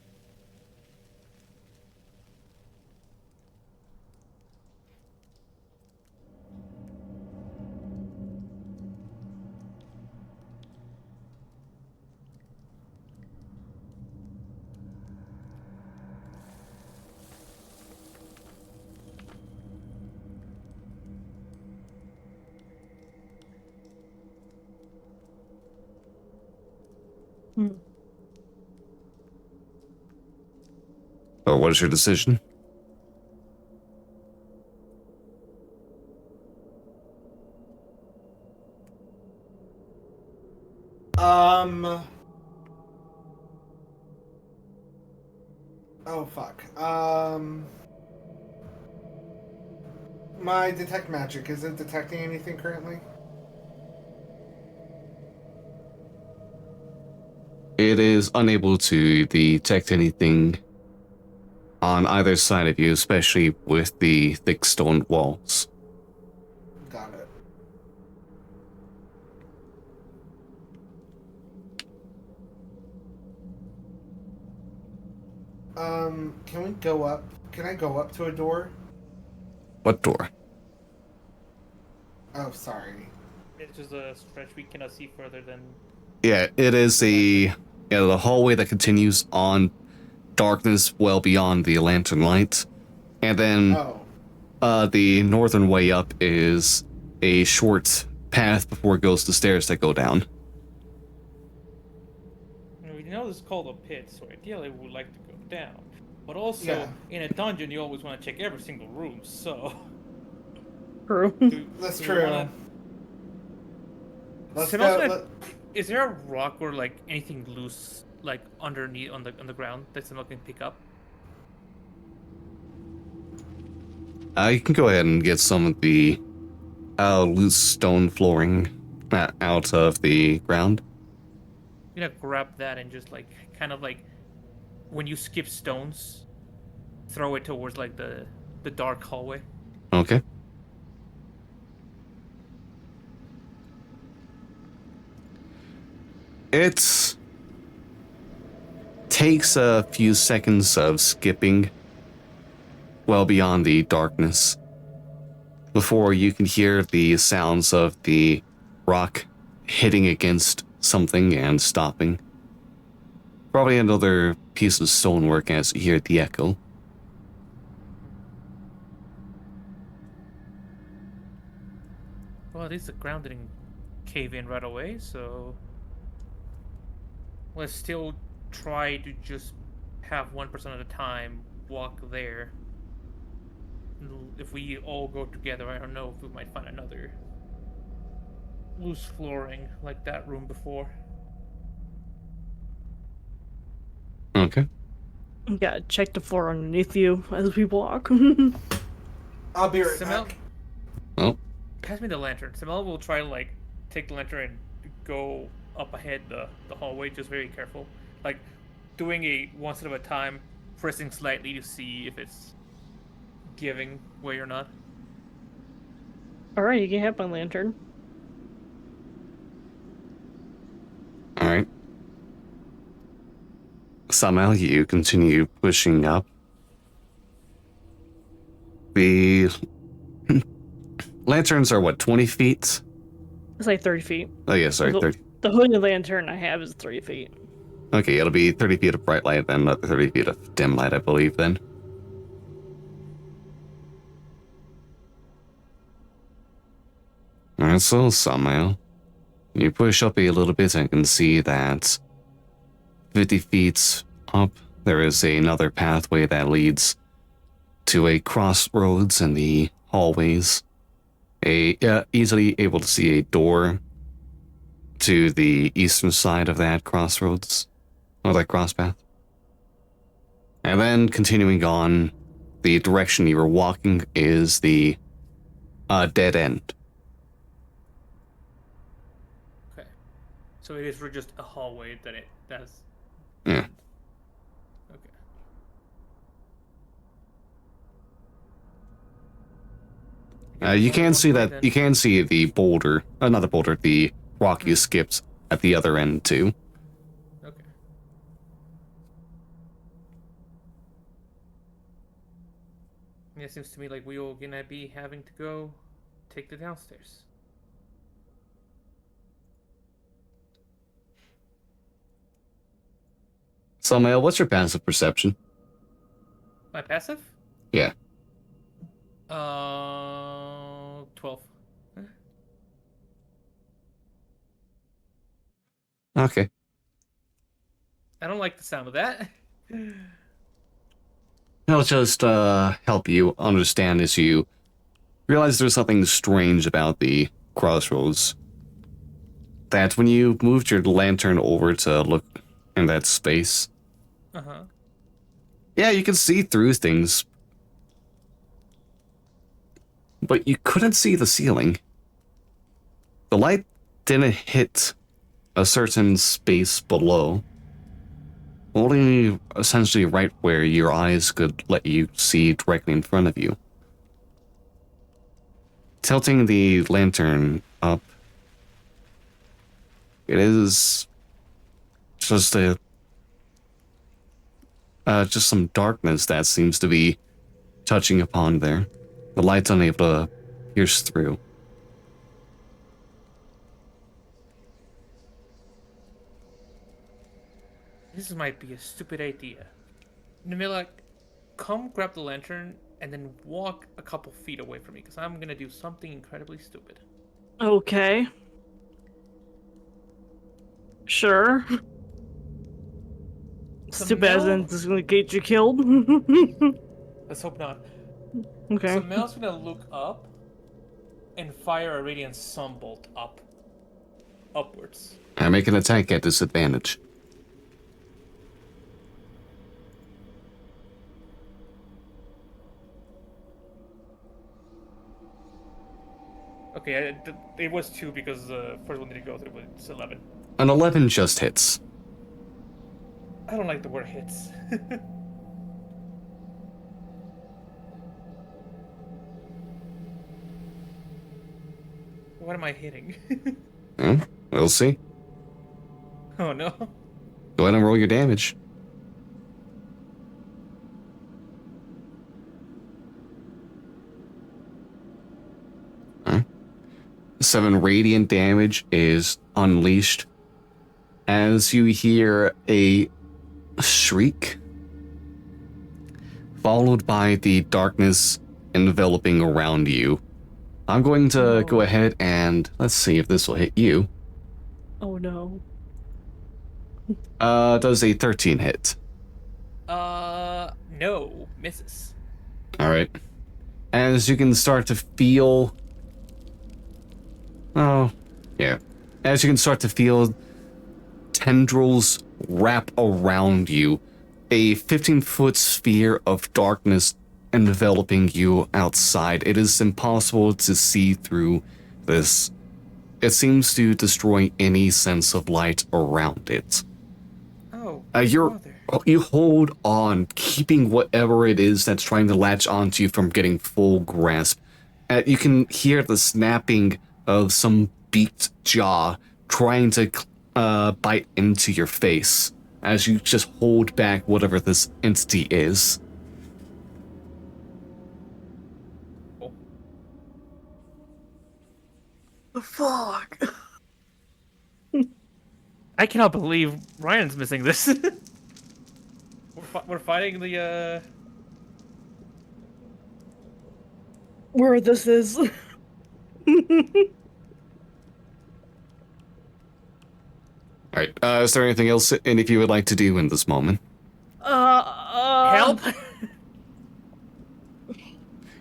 [SPEAKER 1] So what is your decision?
[SPEAKER 2] Oh fuck. My detect magic, is it detecting anything currently?
[SPEAKER 1] It is unable to detect anything on either side of you, especially with the thick stone walls.
[SPEAKER 2] Got it. Can we go up? Can I go up to a door?
[SPEAKER 1] What door?
[SPEAKER 2] Oh, sorry.
[SPEAKER 4] It's just a stretch we cannot see further than.
[SPEAKER 1] Yeah, it is the hallway that continues on darkness well beyond the lantern light. And then the northern way up is a short path before it goes to stairs that go down.
[SPEAKER 4] We know this is called a pit, so ideally we would like to go down. But also,
[SPEAKER 2] Yeah.
[SPEAKER 4] in a dungeon, you always want to check every single room, so.
[SPEAKER 3] True.
[SPEAKER 2] That's
[SPEAKER 4] do we
[SPEAKER 2] true.
[SPEAKER 4] wanna-
[SPEAKER 2] Let's
[SPEAKER 4] Smells
[SPEAKER 2] go.
[SPEAKER 4] like- Is there a rock or like anything loose, like underneath on the ground that someone can pick up?
[SPEAKER 1] You can go ahead and get some of the loose stone flooring out of the ground.
[SPEAKER 4] You know, grab that and just like kind of like when you skip stones, throw it towards like the dark hallway.
[SPEAKER 1] Okay. It takes a few seconds of skipping well beyond the darkness before you can hear the sounds of the rock hitting against something and stopping. Probably another piece of stonework as you hear the echo.
[SPEAKER 4] Well, at least the ground didn't cave in right away, so let's still try to just have 1% of the time walk there. If we all go together, I don't know if we might find another loose flooring like that room before.
[SPEAKER 1] Okay.
[SPEAKER 3] You gotta check the floor underneath you as we walk.
[SPEAKER 2] I'll be right
[SPEAKER 4] Samel,
[SPEAKER 2] back.
[SPEAKER 1] Oh,
[SPEAKER 4] pass me the lantern. Samel will try to like take the lantern and go up ahead the hallway, just very careful. Like doing a one step at a time pressing slightly to see if it's giving way or not.
[SPEAKER 3] Alright, you can have my lantern.
[SPEAKER 1] Alright. Somehow you continue pushing up. The lanterns are what, 20 feet?
[SPEAKER 3] It's like 30 feet.
[SPEAKER 1] Oh yeah, sorry, 30.
[SPEAKER 3] The hooded lantern I have is 30 feet.
[SPEAKER 1] Okay, it'll be 30 feet of bright light, then another 30 feet of dim light, I believe, then. Alright, so somehow you push up a little bit and can see that 50 feet up, there is another pathway that leads to a crossroads in the hallways. Easily able to see a door to the eastern side of that crossroads, or that cross path. And then continuing on, the direction you were walking is the dead end.
[SPEAKER 4] Okay. So it is for just a hallway that's...
[SPEAKER 1] Yeah.
[SPEAKER 4] Okay.
[SPEAKER 1] You can see that. You can see the boulder, another boulder, the rock you skipped at the other end too.
[SPEAKER 4] Okay. Yeah, it seems to me like we all gonna be having to go take the downstairs.
[SPEAKER 1] So, Mel, what's your passive perception?
[SPEAKER 4] My passive?
[SPEAKER 1] Yeah.
[SPEAKER 4] 12.
[SPEAKER 1] Okay.
[SPEAKER 4] I don't like the sound of that.
[SPEAKER 1] I'll just help you understand as you realize there's something strange about the crossroads. That when you moved your lantern over to look in that space, yeah, you can see through things, but you couldn't see the ceiling. The light didn't hit a certain space below, only essentially right where your eyes could let you see directly in front of you. Tilting the lantern up, it is just just some darkness that seems to be touching upon there. The light's unable to pierce through.
[SPEAKER 4] This might be a stupid idea. Namila, come grab the lantern and then walk a couple feet away from me, because I'm gonna do something incredibly stupid.
[SPEAKER 3] Okay. Sure.
[SPEAKER 4] So
[SPEAKER 3] Stupid as in
[SPEAKER 4] Mel-
[SPEAKER 3] this is gonna get you killed.
[SPEAKER 4] Let's hope not.
[SPEAKER 3] Okay.
[SPEAKER 4] So Mel's gonna look up and fire a radiant sunbolt upwards.
[SPEAKER 1] I make an attack at disadvantage.
[SPEAKER 4] Okay, it was 2 because the first one didn't go through, but it's 11.
[SPEAKER 1] An 11 just hits.
[SPEAKER 4] I don't like the word hits. What am I hitting?
[SPEAKER 1] We'll see.
[SPEAKER 4] Oh no.
[SPEAKER 1] Go ahead and roll your damage. Huh? 7 radiant damage is unleashed as you hear a shriek, followed by the darkness enveloping around you. I'm going to go ahead and let's see if this will hit you.
[SPEAKER 3] Oh no.
[SPEAKER 1] Does a 13 hit?
[SPEAKER 4] No, misses.
[SPEAKER 1] Alright. As you can start to feel... Oh, yeah. As you can start to feel tendrils wrap around you, a 15-foot sphere of darkness enveloping you outside. It is impossible to see through this. It seems to destroy any sense of light around it.
[SPEAKER 4] Oh,
[SPEAKER 1] You're
[SPEAKER 4] brother.
[SPEAKER 1] You hold on, keeping whatever it is that's trying to latch onto you from getting full grasp. You can hear the snapping of some beaked jaw trying to bite into your face as you just hold back whatever this entity is.
[SPEAKER 3] The fuck?
[SPEAKER 4] I cannot believe Ryan's missing this. We're fighting the
[SPEAKER 3] Where this is.
[SPEAKER 1] Alright, is there anything else any of you would like to do in this moment?
[SPEAKER 4] help.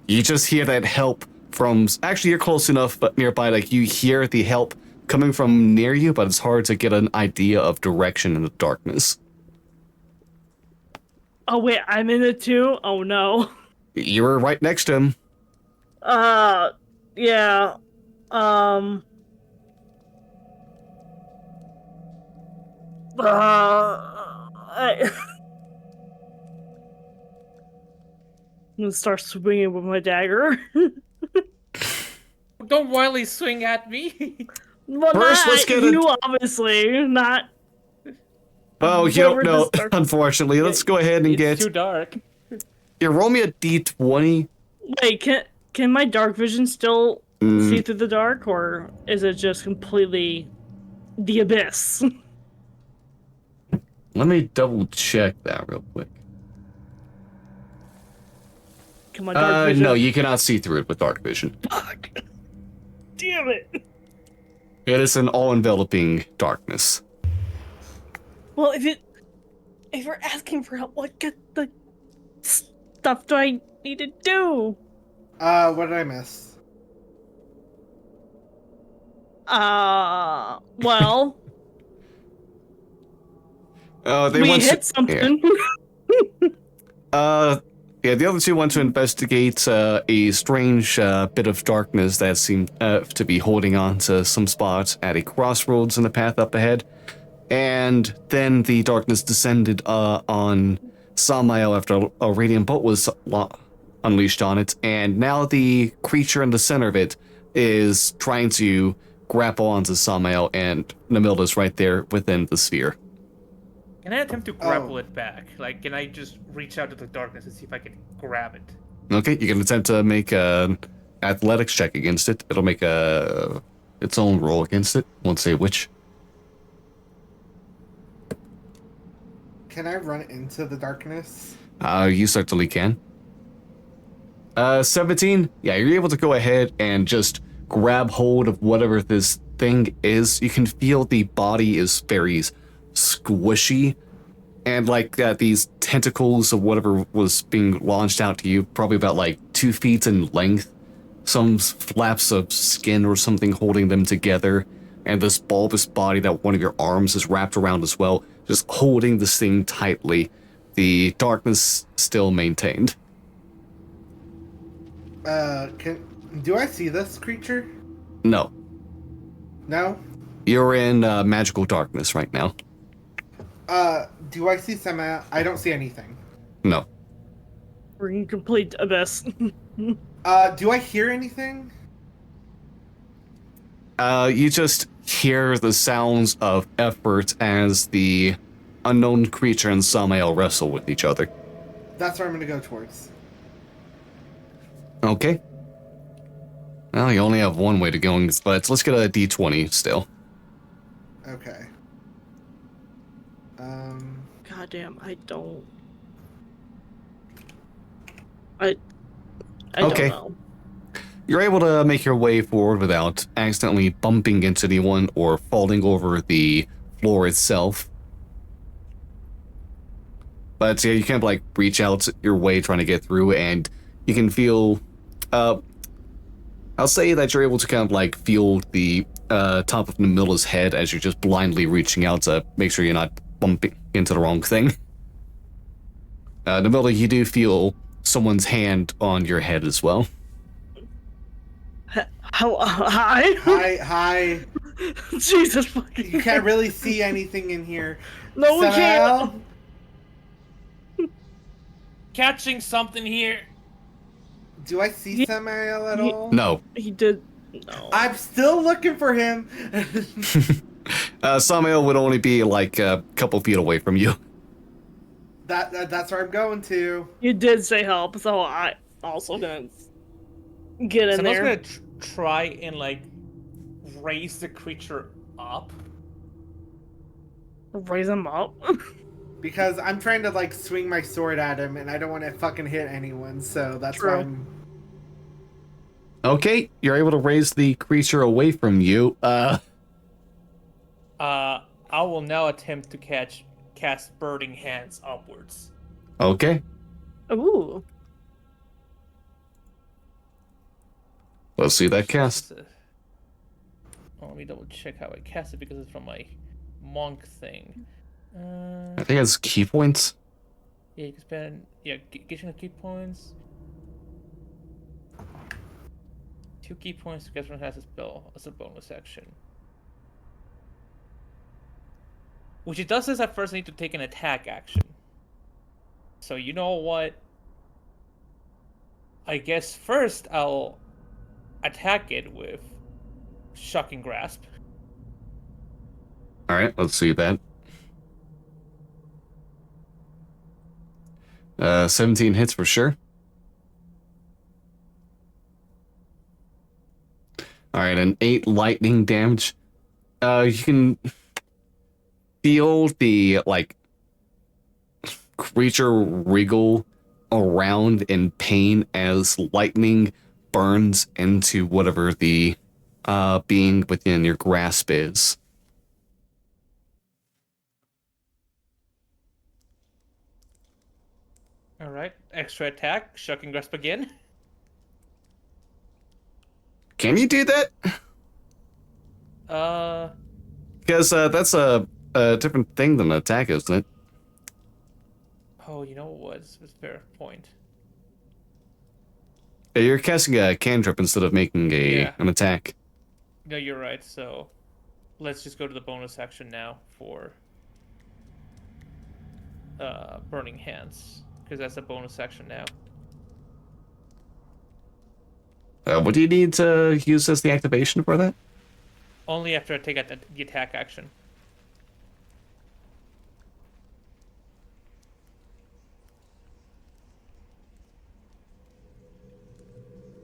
[SPEAKER 1] You just hear that help from... Actually, you're close enough but nearby, like, you hear the help coming from near you, but it's hard to get an idea of direction in the darkness.
[SPEAKER 3] Oh wait, I'm in it too? Oh no.
[SPEAKER 1] You were right next to him.
[SPEAKER 3] Yeah. I'm gonna start swinging with my dagger.
[SPEAKER 4] Don't wildly swing at me.
[SPEAKER 3] Well,
[SPEAKER 1] First,
[SPEAKER 3] not
[SPEAKER 1] let's get
[SPEAKER 3] you, obviously. Not.
[SPEAKER 1] Oh, you don't know, unfortunately. Let's go ahead and
[SPEAKER 4] It's too dark.
[SPEAKER 1] Yeah, roll me a d20.
[SPEAKER 3] Wait, can my dark vision still
[SPEAKER 1] Mm.
[SPEAKER 3] see through the dark, or is it just completely the abyss?
[SPEAKER 1] Let me double check that real quick.
[SPEAKER 3] Can my dark vision?
[SPEAKER 1] No, you cannot see through it with dark vision.
[SPEAKER 3] Fuck. Damn it.
[SPEAKER 1] It is an all-enveloping darkness.
[SPEAKER 3] Well, if you're asking for help, what the stuff do I need to do?
[SPEAKER 2] What did I miss?
[SPEAKER 3] Well,
[SPEAKER 1] They
[SPEAKER 3] we
[SPEAKER 1] want
[SPEAKER 3] hit
[SPEAKER 1] to,
[SPEAKER 3] something.
[SPEAKER 1] yeah, the other two want to investigate a strange bit of darkness that seemed to be holding on to some spot at a crossroads in the path up ahead. And then the darkness descended on Samael after a radiant bolt was unleashed on it, and now the creature in the center of it is trying to grapple onto Samael, and Namilda's right there within the sphere.
[SPEAKER 4] Can I attempt to grapple it back? Like, can I just reach out to the darkness and see if I can grab it?
[SPEAKER 1] Okay, you can attempt to make an athletics check against it. It'll make its own roll against it. Won't say which.
[SPEAKER 2] Can I run into the darkness?
[SPEAKER 1] You certainly can. 17? Yeah, you're able to go ahead and just grab hold of whatever this thing is. You can feel the body is very squishy, and like these tentacles of whatever was being launched out to you, probably about like 2 feet in length. Some flaps of skin or something holding them together, and this bulbous body that one of your arms is wrapped around as well, just holding this thing tightly. The darkness still maintained.
[SPEAKER 2] Do I see this creature?
[SPEAKER 1] No.
[SPEAKER 2] No?
[SPEAKER 1] You're in magical darkness right now.
[SPEAKER 2] Do I see some, I don't see anything.
[SPEAKER 1] No.
[SPEAKER 3] We're in complete abyss.
[SPEAKER 2] Do I hear anything?
[SPEAKER 1] You just hear the sounds of effort as the unknown creature and Samael wrestle with each other.
[SPEAKER 2] That's where I'm gonna go towards.
[SPEAKER 1] Okay. Well, you only have one way to go, but let's get a d20 still.
[SPEAKER 2] Okay.
[SPEAKER 3] Goddamn, I don't. I
[SPEAKER 1] Okay.
[SPEAKER 3] don't know.
[SPEAKER 1] You're able to make your way forward without accidentally bumping into anyone or falling over the floor itself. But yeah, you kind of like reach out your way trying to get through, and you can feel, I'll say that you're able to kind of like feel the top of Namilla's head as you're just blindly reaching out to make sure you're not bumping into the wrong thing. Namilla, you do feel someone's hand on your head as well.
[SPEAKER 3] How? Hi.
[SPEAKER 2] Hi.
[SPEAKER 3] Jesus fucking.
[SPEAKER 2] You can't really see anything in here.
[SPEAKER 3] No, we
[SPEAKER 2] Samael?
[SPEAKER 3] can't.
[SPEAKER 4] catching something here.
[SPEAKER 2] Do I see
[SPEAKER 3] Ye-
[SPEAKER 2] Samael at
[SPEAKER 3] ye-
[SPEAKER 2] all?
[SPEAKER 1] No.
[SPEAKER 3] He did. No.
[SPEAKER 2] I'm still looking for him.
[SPEAKER 1] Samael would only be like a couple feet away from you.
[SPEAKER 2] That's where I'm going to.
[SPEAKER 3] You did say help, so I also gonna get in
[SPEAKER 4] Someone's
[SPEAKER 3] there.
[SPEAKER 4] gonna try and like raise the creature up.
[SPEAKER 3] Raise him up.
[SPEAKER 2] Because I'm trying to like swing my sword at him, and I don't want to fucking hit anyone. So that's
[SPEAKER 3] True.
[SPEAKER 2] why I'm.
[SPEAKER 1] Okay, you're able to raise the creature away from you.
[SPEAKER 4] I will now attempt to cast Burning Hands upwards.
[SPEAKER 1] Okay.
[SPEAKER 3] Ooh.
[SPEAKER 1] Let's see that cast.
[SPEAKER 4] Oh, let me double check how I cast it because it's from my monk thing.
[SPEAKER 1] I think it's key points.
[SPEAKER 4] Yeah, you can spend getting the key points. 2 key points to cast one has a spell as a bonus action. Which it does is I first need to take an attack action. So you know what? I guess first I'll attack it with Shocking Grasp.
[SPEAKER 1] Alright, let's see that. 17 hits for sure. Alright, and 8 lightning damage. You can feel the, like, creature wriggle around in pain as lightning burns into whatever the being within your grasp is.
[SPEAKER 4] Alright, extra attack, Shocking Grasp again.
[SPEAKER 1] Can you do that? Because that's a different thing than an attack, isn't it?
[SPEAKER 4] Oh, you know what? It's a fair point.
[SPEAKER 1] Yeah, you're casting a cantrip instead of making an attack.
[SPEAKER 4] No, you're right, so let's just go to the bonus action now for Burning Hands, because that's a bonus action now.
[SPEAKER 1] What do you need to use as the activation for that?
[SPEAKER 4] Only after I take out the attack action.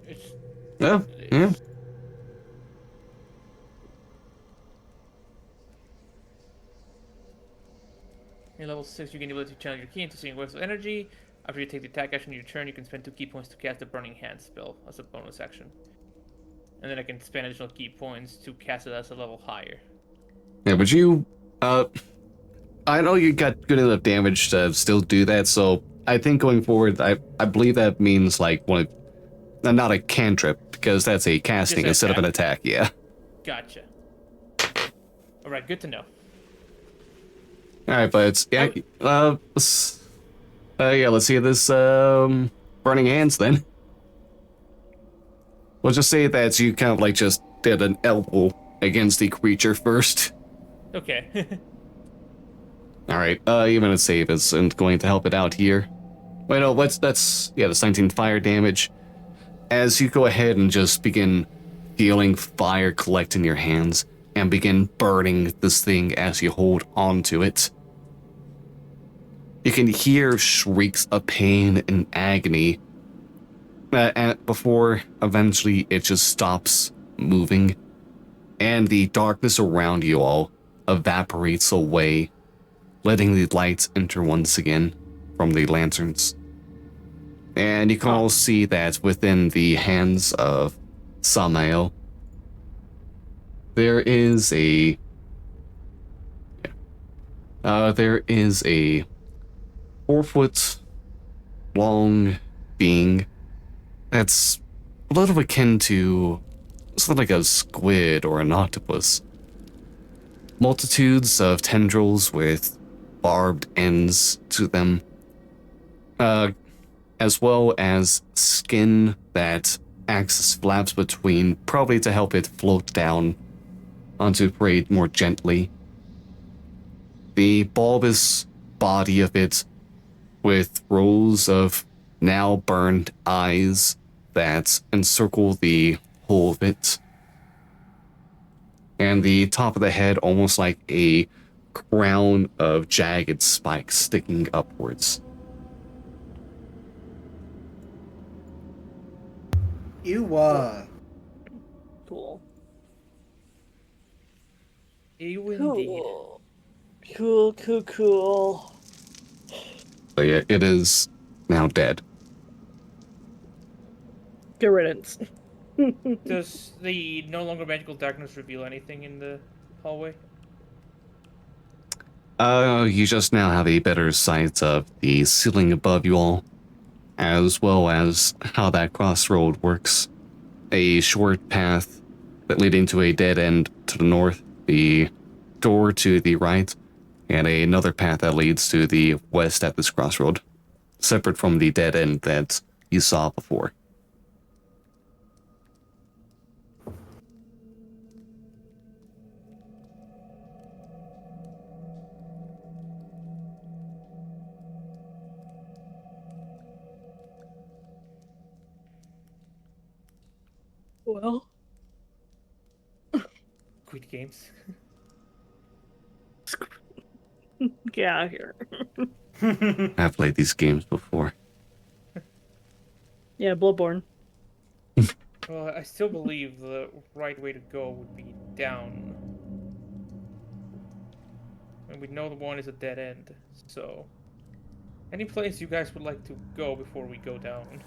[SPEAKER 4] It's
[SPEAKER 1] Oh, yeah.
[SPEAKER 4] in level 6, you gain the ability to channel your key into seeing waves of energy. After you take the attack action in your turn, you can spend 2 key points to cast the Burning Hand spell as a bonus action. And then I can spend additional key points to cast it as a level higher.
[SPEAKER 1] Yeah, but you, I know you got good enough damage to still do that, so I think going forward, I believe that means like not a cantrip, because that's a casting
[SPEAKER 4] Just
[SPEAKER 1] instead of an attack, yeah.
[SPEAKER 4] Gotcha. Alright, good to know.
[SPEAKER 1] Alright, but it's, yeah, let's see this, Burning Hands then. We'll just say that you kind of like just did an elbow against the creature first.
[SPEAKER 4] Okay.
[SPEAKER 1] Alright, even a save isn't going to help it out here. Wait, no, that's 19 fire damage. As you go ahead and just begin feeling fire collect in your hands and begin burning this thing as you hold onto it. You can hear shrieks of pain and agony before eventually it just stops moving, and the darkness around you all evaporates away, letting the lights enter once again from the lanterns. And you can all see that within the hands of Samael, there is a 4-foot long being that's a little akin to something like a squid or an octopus. Multitudes of tendrils with barbed ends to them, as well as skin that acts as flaps between, probably to help it float down onto prey more gently. The bulbous body of it with rows of now burned eyes that encircle the whole of it. And the top of the head almost like a crown of jagged spikes sticking upwards.
[SPEAKER 3] Cool.
[SPEAKER 4] You indeed.
[SPEAKER 3] Cool.
[SPEAKER 1] So yeah, it is now dead.
[SPEAKER 3] Good riddance.
[SPEAKER 4] Does the no longer magical darkness reveal anything in the hallway?
[SPEAKER 1] You just now have a better sight of the ceiling above you all, as well as how that crossroad works. A short path that leading to a dead end to the north, the door to the right, and another path that leads to the west at this crossroad, separate from the dead end that you saw before.
[SPEAKER 3] Well,
[SPEAKER 4] Quit games.
[SPEAKER 3] get out of here.
[SPEAKER 1] I've played these games before.
[SPEAKER 3] Yeah, Bloodborne.
[SPEAKER 4] Well, I still believe the right way to go would be down. And we know the one is a dead end, so... Any place you guys would like to go before we go down?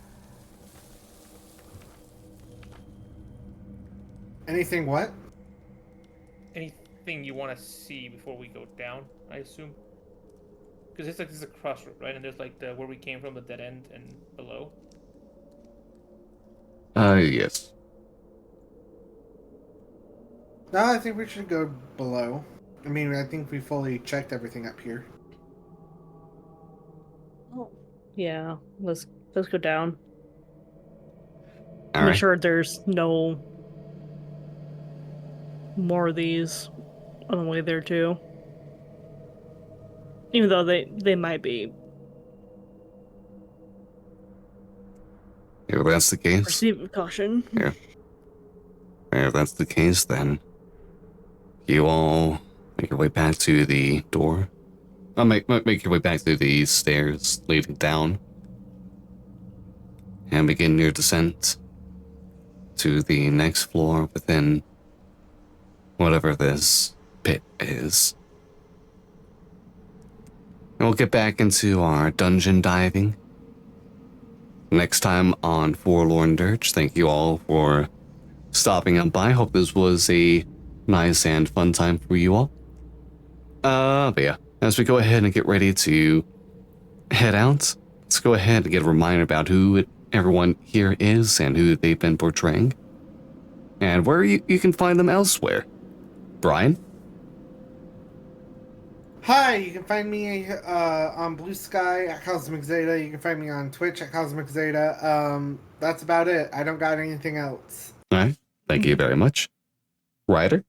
[SPEAKER 2] Anything what?
[SPEAKER 4] Anything you want to see before we go down, I assume? Because it's like this is a crossroad, right? And there's like the where we came from, the dead end, and below.
[SPEAKER 1] Yes.
[SPEAKER 2] No, I think we should go below. I mean, I think we fully checked everything up here.
[SPEAKER 3] Oh, yeah. Let's go down.
[SPEAKER 1] All
[SPEAKER 3] Make
[SPEAKER 1] right.
[SPEAKER 3] sure there's no more of these on the way there too. Even though they might be.
[SPEAKER 1] If that's the case,
[SPEAKER 3] Proceed with caution.
[SPEAKER 1] yeah. If that's the case, then you all make your way back to the door. Make your way back to the stairs leading down, and begin your descent to the next floor within whatever this pit is. And we'll get back into our dungeon diving next time on Forlorn Dirge. Thank you all for stopping on by. Hope this was a nice and fun time for you all. But yeah, as we go ahead and get ready to head out, let's go ahead and get a reminder about who everyone here is and who they've been portraying, and where you can find them elsewhere. Brian?
[SPEAKER 2] Hi, you can find me on Blue Sky at Cosmic Zeta. You can find me on Twitch at Cosmic Zeta. That's about it. I don't got anything else.
[SPEAKER 1] All right, thank you very much. Ryder?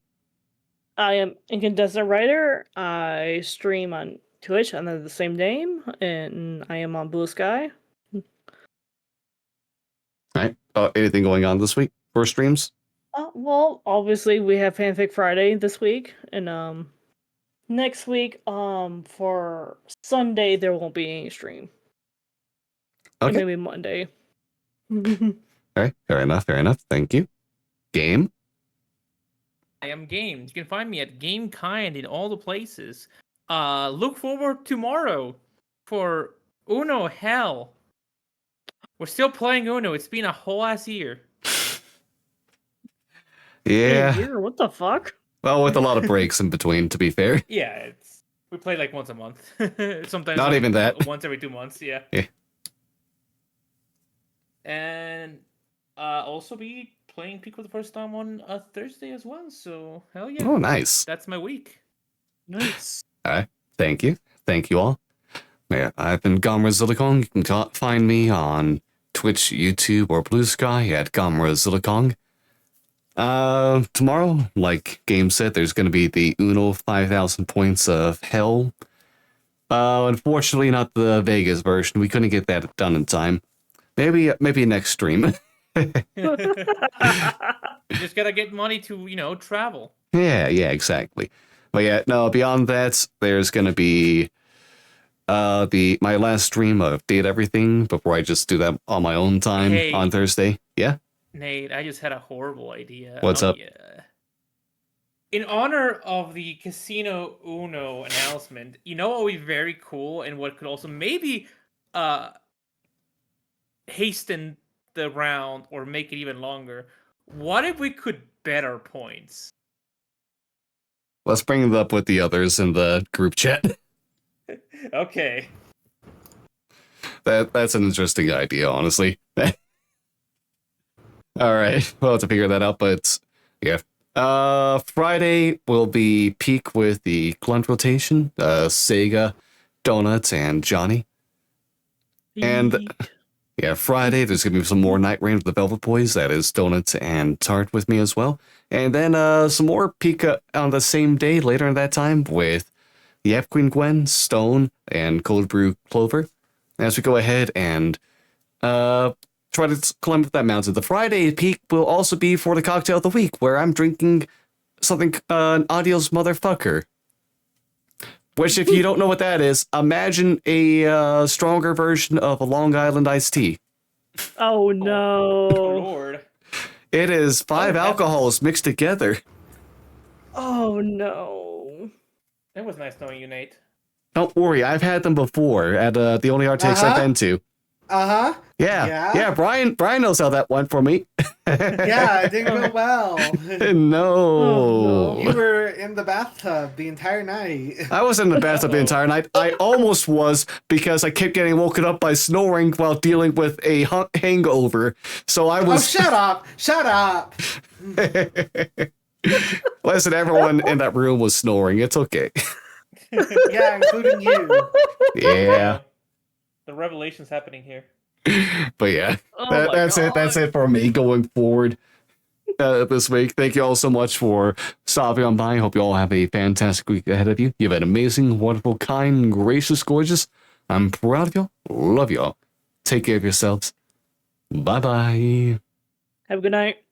[SPEAKER 3] I am Incandescent Writer. I stream on Twitch under the same name, and I am on Blue Sky.
[SPEAKER 1] All right, anything going on this week for streams?
[SPEAKER 3] Well, obviously we have Fanfic Friday this week, and next week, for Sunday there won't be any stream.
[SPEAKER 1] Okay.
[SPEAKER 3] Maybe Monday.
[SPEAKER 1] All right, fair enough. Thank you. Game?
[SPEAKER 4] I am Game. You can find me at GameKind in all the places. Look forward tomorrow for Uno Hell. We're still playing Uno. It's been a whole ass year.
[SPEAKER 1] Yeah.
[SPEAKER 3] Here, what the fuck?
[SPEAKER 1] Well, with a lot of breaks in between, to be fair.
[SPEAKER 4] Yeah, we play like once a month. Sometimes
[SPEAKER 1] Not
[SPEAKER 4] like
[SPEAKER 1] even that.
[SPEAKER 4] once every 2 months. Yeah.
[SPEAKER 1] Yeah.
[SPEAKER 4] And also be playing Peak for the first time on a Thursday as well. So hell yeah.
[SPEAKER 1] Oh, nice.
[SPEAKER 4] That's my week.
[SPEAKER 3] Nice.
[SPEAKER 1] All right, thank you all. Yeah, I've been Gamera Zillikong. You can find me on Twitch, YouTube, or Blue Sky at Gamera Zillikong. Tomorrow, like Game said, there's going to be the Uno 5,000 points of hell Unfortunately, not the Vegas version. We couldn't get that done in time. Maybe next stream.
[SPEAKER 4] You just gotta get money to, travel.
[SPEAKER 1] Yeah, exactly. But yeah, no, beyond that, there's gonna be my last stream of Date Everything before I just do that on my own time
[SPEAKER 4] Hey.
[SPEAKER 1] on Thursday. Yeah?
[SPEAKER 4] Nate, I just had a horrible idea.
[SPEAKER 1] What's up?
[SPEAKER 4] Yeah. In honor of the Casino Uno announcement, what would be very cool and what could also maybe hasten the round or make it even longer? What if we could bet our points?
[SPEAKER 1] Let's bring it up with the others in the group chat.
[SPEAKER 4] Okay.
[SPEAKER 1] That's an interesting idea, honestly. Alright, we'll have to figure that out, but yeah. Friday will be peak with the Glunt rotation, Sega, Donuts, and Johnny. And yeah, Friday there's gonna be some more Night Rain with the Velvet Boys. That is Donuts and Tart with me as well. And then some more peak on the same day later in that time with Yep Queen Gwen, Stone, and Cold Brew Clover. As we go ahead and try to climb up that mountain. The Friday peak will also be for the cocktail of the week, where I'm drinking something, an Adios Motherfucker. Which, if you don't know what that is, imagine a stronger version of a Long Island iced tea.
[SPEAKER 3] Oh no.
[SPEAKER 4] Oh, Lord.
[SPEAKER 1] It is 5 alcohols mixed together.
[SPEAKER 3] Oh no.
[SPEAKER 4] That was nice knowing you, Nate.
[SPEAKER 1] Don't worry, I've had them before at the only arcades I've been to.
[SPEAKER 2] Uh-huh.
[SPEAKER 1] Yeah, Brian knows how that went for me.
[SPEAKER 2] Yeah, it didn't go well.
[SPEAKER 1] No.
[SPEAKER 3] Oh,
[SPEAKER 2] You were in the bathtub the entire night.
[SPEAKER 1] I was in the bathtub the entire night. I almost was because I kept getting woken up by snoring while dealing with a hangover. So I was.
[SPEAKER 2] Oh, shut up! Shut up!
[SPEAKER 1] Listen, everyone in that room was snoring. It's okay.
[SPEAKER 2] Yeah, including you.
[SPEAKER 1] Yeah.
[SPEAKER 4] The revelation's happening here.
[SPEAKER 1] But yeah,
[SPEAKER 3] Oh my
[SPEAKER 1] that's it.
[SPEAKER 3] God.
[SPEAKER 1] That's it for me going forward this week. Thank you all so much for stopping on by. Hope you all have a fantastic week ahead of you. You've had amazing, wonderful, kind, gracious, gorgeous. I'm proud of y'all. Love y'all. Take care of yourselves. Bye-bye.
[SPEAKER 3] Have a good night.